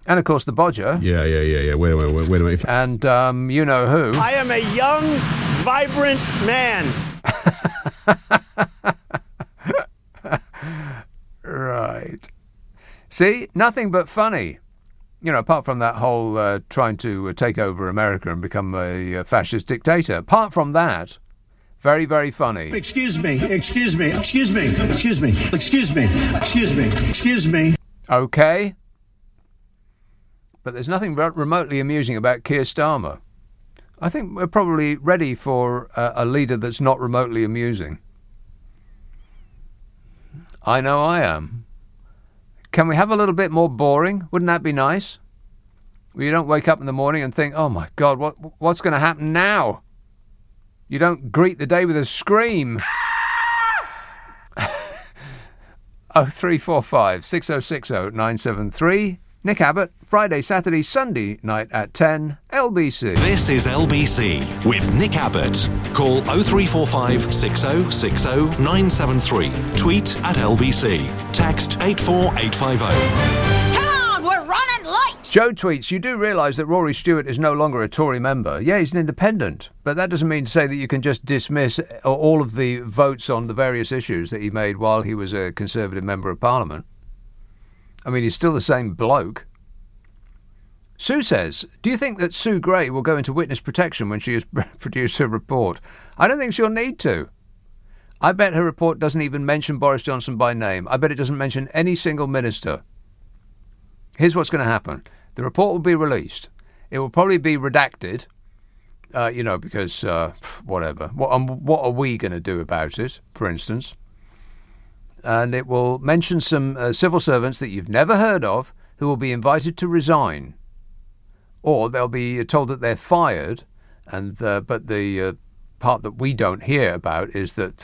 D: And, of course, the Bodger.
A: Yeah. Wait a minute.
D: And you know who.
E: I am a young, vibrant man.
D: Right. See? Nothing but funny. You know, apart from that whole trying to take over America and become a fascist dictator. Apart from that, very, very funny.
M: Excuse me.
D: Okay. But there's nothing remotely amusing about Keir Starmer. I think we're probably ready for a leader that's not remotely amusing. I know I am. Can we have a little bit more boring? Wouldn't that be nice? Well, you don't wake up in the morning and think, oh my God, what's going to happen now? You don't greet the day with a scream. 0345 6060 973. Nick Abbot, Friday, Saturday, Sunday night at 10, LBC.
B: This is LBC with Nick Abbott. Call 0345 6060 973. Tweet at LBC. Text 84850.
C: Come on, we're running late.
D: Joe tweets, you do realise that Rory Stewart is no longer a Tory member. Yeah, he's an independent. But that doesn't mean to say that you can just dismiss all of the votes on the various issues that he made while he was a Conservative Member of Parliament. I mean, he's still the same bloke. Sue says, do you think that Sue Gray will go into witness protection when she has produced her report? I don't think she'll need to. I bet her report doesn't even mention Boris Johnson by name. I bet it doesn't mention any single minister. Here's what's going to happen. The report will be released. It will probably be redacted, because whatever. What are we going to do about it, for instance? And it will mention some civil servants that you've never heard of who will be invited to resign. Or they'll be told that they're fired, but the part that we don't hear about is that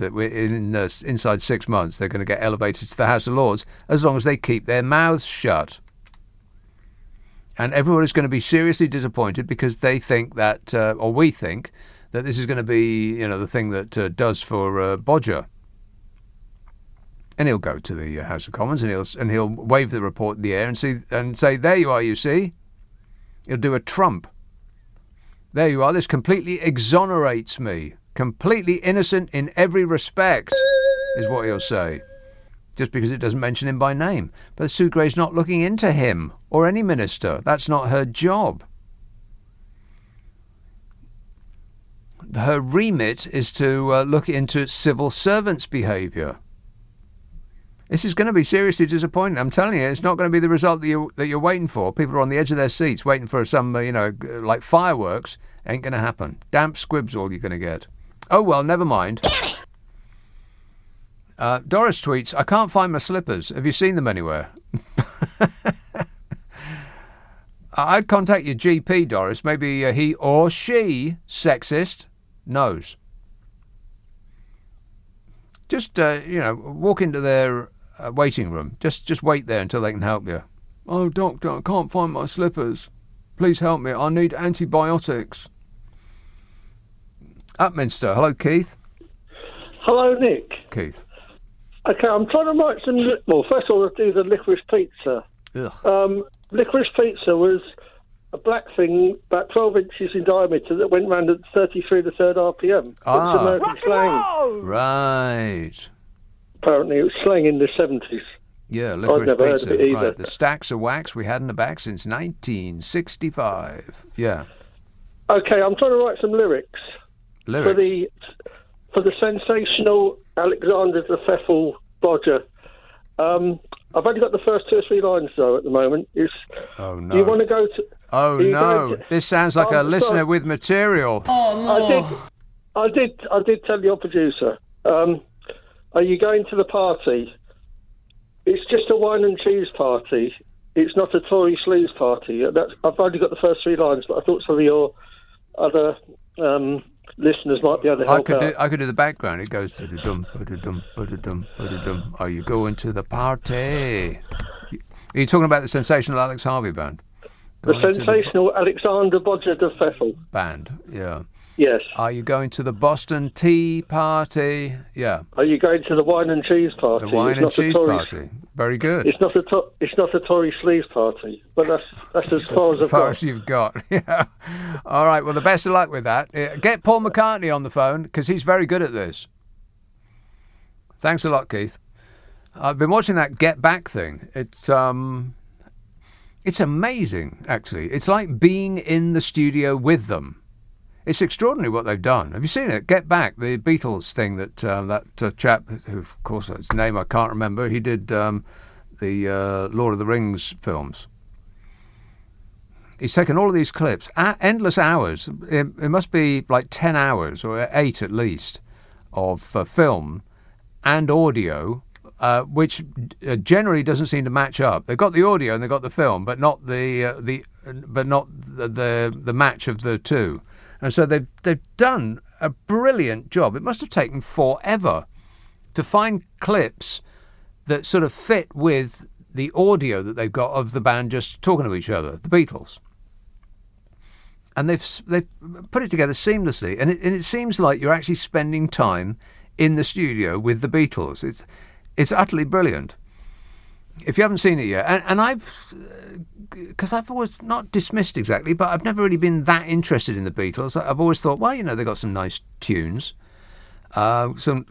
D: inside 6 months they're going to get elevated to the House of Lords as long as they keep their mouths shut. And everybody's going to be seriously disappointed because they think that, or we think, that this is going to be, the thing that does for Bodger. And he'll go to the House of Commons and he'll wave the report in the air and say, there you are, you see. He'll do a Trump. There you are. This completely exonerates me. Completely innocent in every respect, is what he'll say. Just because it doesn't mention him by name. But Sue Gray's not looking into him or any minister. That's not her job. Her remit is to look into civil servants' behaviour. This is going to be seriously disappointing. I'm telling you, it's not going to be the result that you're waiting for. People are on the edge of their seats waiting for some, like fireworks. Ain't going to happen. Damp squibs all you're going to get. Oh, well, never mind. Doris tweets, I can't find my slippers. Have you seen them anywhere? I'd contact your GP, Doris. Maybe he or she, sexist, knows. Just, walk into their waiting room. Just wait there until they can help you. Oh, doctor, I can't find my slippers. Please help me. I need antibiotics. Upminster. Hello, Keith.
F: Hello, Nick.
D: Keith.
F: Okay, I'm trying to write some... Well, first of all, I'll do the licorice pizza.
D: Ugh.
F: Licorice pizza was a black thing about 12 inches in diameter that went round at 33 to 3rd RPM. It's American slang.
D: Right.
F: Apparently, it was slang in the 70s.
D: Yeah, licorice
F: I've never
D: pizza.
F: heard of it either.
D: Right, the stacks of wax we had in the back since 1965. Yeah.
F: Okay, I'm trying to write some lyrics.
D: Lyrics?
F: For the sensational Alexander the Pfeffel Bodger. I've only got the first 2 or 3 lines, though, at the moment.
D: Oh, no.
F: You want to go to...
D: Oh, no. This sounds like a listener with material.
F: Oh, no. I did tell your producer. Are you going to the party? It's just a wine and cheese party. It's not a Tory sleaze party. I've only got the first 3 lines, but I thought some of your other listeners might be able to help out.
D: I could do the background. It goes to the dum, ba-da-dum, ba-da-dum, ba-da-dum. Are you going to the party? Are you talking about the sensational Alex Harvey band?
F: The sensational Alexander Bodger de Pfeffel
D: band, yeah.
F: Yes.
D: Are you going to the Boston Tea Party? Yeah.
F: Are you going to the wine and cheese party?
D: The wine and cheese party. Very good.
F: It's not a Tory sleaze party, but that's as far as I've got.
D: As far as you've got. Yeah. All right. Well, the best of luck with that. Get Paul McCartney on the phone because he's very good at this. Thanks a lot, Keith. I've been watching that Get Back thing. It's amazing, actually. It's like being in the studio with them. It's extraordinary what they've done. Have you seen it? Get Back, the Beatles thing that chap, who, of course, his name I can't remember, he did the Lord of the Rings films. He's taken all of these clips, endless hours. It must be like 10 hours, or 8 at least, of film and audio, which generally doesn't seem to match up. They've got the audio and they've got the film, but not the match of the two. And so they've done a brilliant job. It must have taken forever to find clips that sort of fit with the audio that they've got of the band just talking to each other, the Beatles. And they've put it together seamlessly, and it seems like you're actually spending time in the studio with the Beatles. It's utterly brilliant. If you haven't seen it yet, and because I've always not dismissed exactly, but I've never really been that interested in the Beatles. I've always thought, well, they've got some nice tunes, some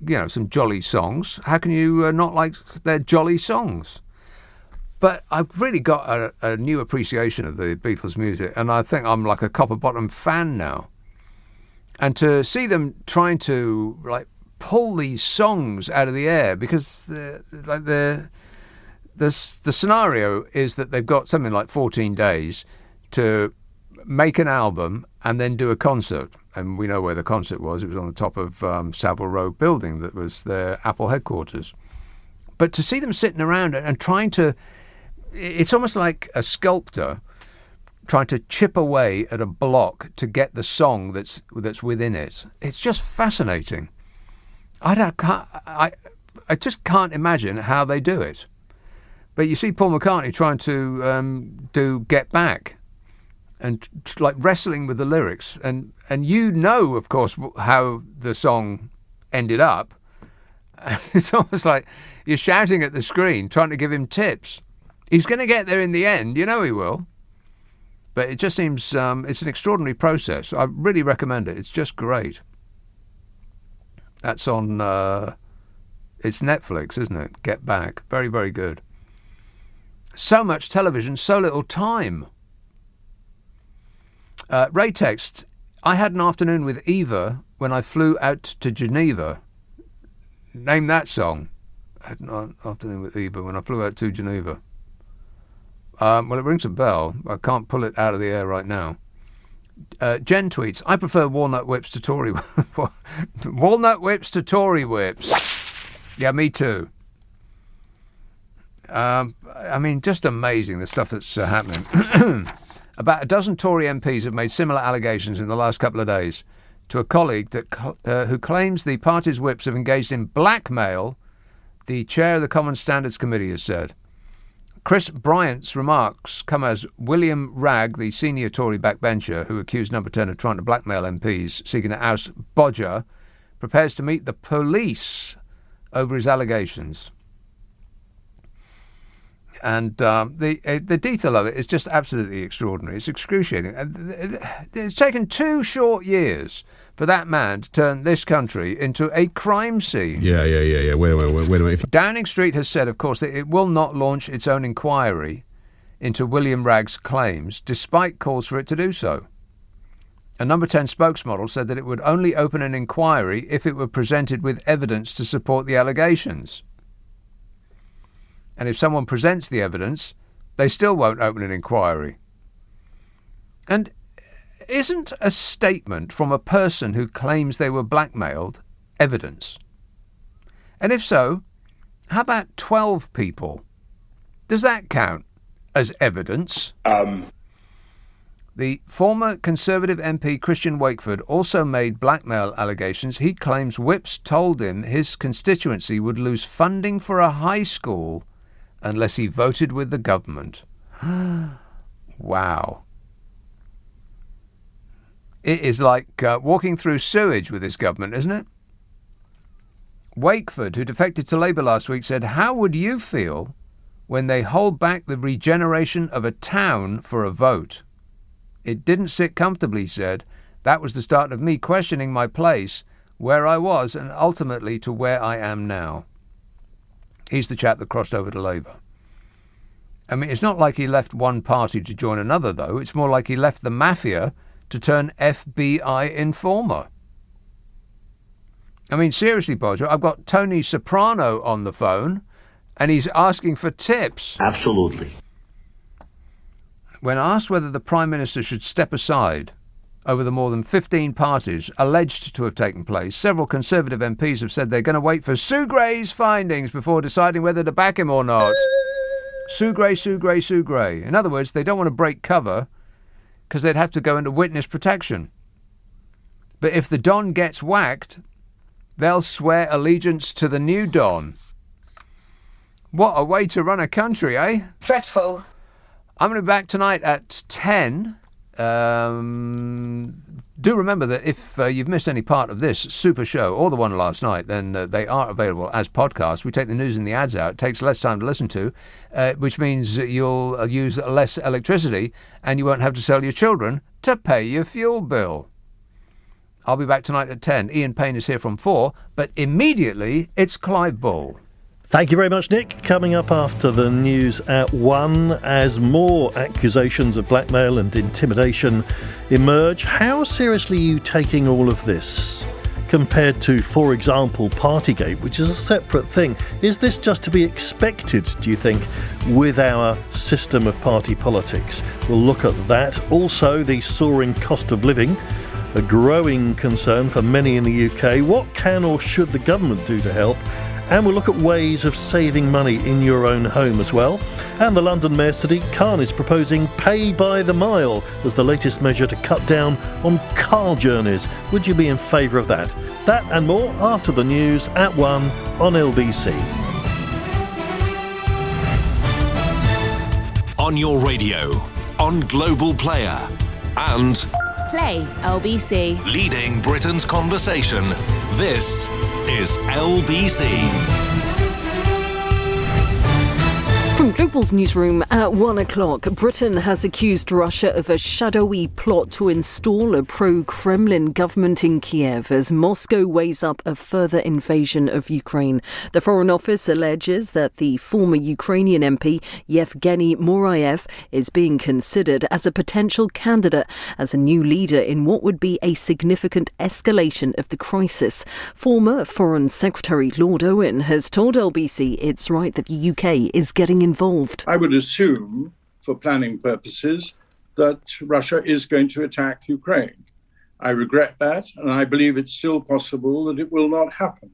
D: jolly songs. How can you not like their jolly songs? But I've really got a new appreciation of the Beatles' music, and I think I'm like a copper-bottom fan now. And to see them trying to pull these songs out of the air, because the scenario is that they've got something like 14 days to make an album and then do a concert. And we know where the concert was. It was on the top of Savile Row building that was their Apple headquarters. But to see them sitting around and trying to... It's almost like a sculptor trying to chip away at a block to get the song that's within it. It's just fascinating. I just can't imagine how they do it. But you see Paul McCartney trying to do Get Back and wrestling with the lyrics. And of course, how the song ended up. It's almost like you're shouting at the screen, trying to give him tips. He's going to get there in the end, he will. But it just seems it's an extraordinary process. I really recommend it. It's just great. That's on, it's Netflix, isn't it? Get Back. Very, very good. So much television, so little time. Ray text, I had an afternoon with Eva when I flew out to Geneva. Name that song. I had an afternoon with Eva when I flew out to Geneva. Well, it rings a bell. I can't pull it out of the air right now. Jen tweets, I prefer walnut whips to Tory whips. Walnut whips to Tory whips. Yeah, me too. Just amazing, the stuff that's happening. About a dozen Tory MPs have made similar allegations in the last couple of days to a colleague who claims the party's whips have engaged in blackmail, the chair of the Common Standards Committee has said. Chris Bryant's remarks come as William Ragg, the senior Tory backbencher who accused Number 10 of trying to blackmail MPs seeking to oust Bodger, prepares to meet the police over his allegations. And the detail of it is just absolutely extraordinary. It's excruciating. It's taken 2 short years for that man to turn this country into a crime scene.
A: Yeah. Wait a minute.
D: Downing Street has said, of course, that it will not launch its own inquiry into William Ragg's claims, despite calls for it to do so. A Number 10 spokesmodel said that it would only open an inquiry if it were presented with evidence to support the allegations. And if someone presents the evidence, they still won't open an inquiry. And isn't a statement from a person who claims they were blackmailed evidence? And if so, how about 12 people? Does that count as evidence? The former Conservative MP Christian Wakeford also made blackmail allegations. He claims whips told him his constituency would lose funding for a high school unless he voted with the government. Wow. It is like walking through sewage with this government, isn't it? Wakeford, who defected to Labour last week, said, how would you feel when they hold back the regeneration of a town for a vote? It didn't sit comfortably, he said. That was the start of me questioning my place, where I was, and ultimately to where I am now. He's the chap that crossed over to Labour. I mean, it's not like he left one party to join another, though. It's more like he left the mafia to turn FBI informer. I mean, seriously, Bodger, I've got Tony Soprano on the phone, and he's asking for tips.
G: Absolutely.
D: When asked whether the Prime Minister should step aside over the more than 15 parties alleged to have taken place, several Conservative MPs have said they're going to wait for Sue Gray's findings before deciding whether to back him or not. Sue Gray, Sue Gray, Sue Gray. In other words, they don't want to break cover because they'd have to go into witness protection. But if the Don gets whacked, they'll swear allegiance to the new Don. What a way to run a country, eh?
G: Dreadful.
D: I'm going to be back tonight at 10. Do remember that if you've missed any part of this super show or the one last night, then they are available as podcasts. We take the news and the ads out. It takes less time to listen to, which means you'll use less electricity and you won't have to sell your children to pay your fuel bill. I'll be back tonight at 10. Ian Payne is here from 4, but immediately it's Clive Bull.
J: Thank you very much, Nick. Coming up after the news at 1, as more accusations of blackmail and intimidation emerge, how seriously are you taking all of this compared to, for example, Partygate, which is a separate thing? Is this just to be expected, do you think, with our system of party politics? We'll look at that. Also, the soaring cost of living, a growing concern for many in the UK. What can or should the government do to help? And we'll look at ways of saving money in your own home as well. And the London Mayor Sadiq Khan is proposing pay by the mile as the latest measure to cut down on car journeys. Would you be in favour of that? That and more after the news at 1 on LBC.
B: On your radio, on Global Player, and
V: Play LBC.
B: leading Britain's conversation. This is LBC.
X: From Global's newsroom at 1 o'clock, Britain has accused Russia of a shadowy plot to install a pro-Kremlin government in Kiev as Moscow weighs up a further invasion of Ukraine. The Foreign Office alleges that the former Ukrainian MP, Yevgeny Murayev, is being considered as a potential candidate as a new leader in what would be a significant escalation of the crisis. Former Foreign Secretary Lord Owen has told LBC it's right that the UK is getting involved.
Y: I would assume, for planning purposes, that Russia is going to attack Ukraine. I regret that, and I believe it's still possible that it will not happen.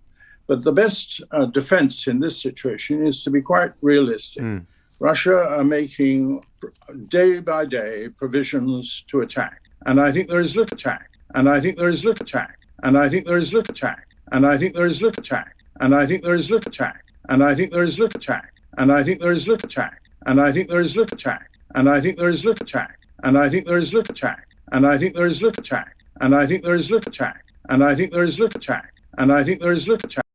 Y: But the best defense in this situation is to be quite realistic. Russia are making, day by day, provisions to attack. And I think there is little attack. And I think there is little attack. And I think there is little attack. And I think there is little attack. And I think there is little attack. And I think there is little attack. And I think there is little attack. And I think there is little attack. And I think there is little attack. And I think there is little attack. And I think there is little attack. And I think there is little attack. And I think there is little attack. And I think there is little attack.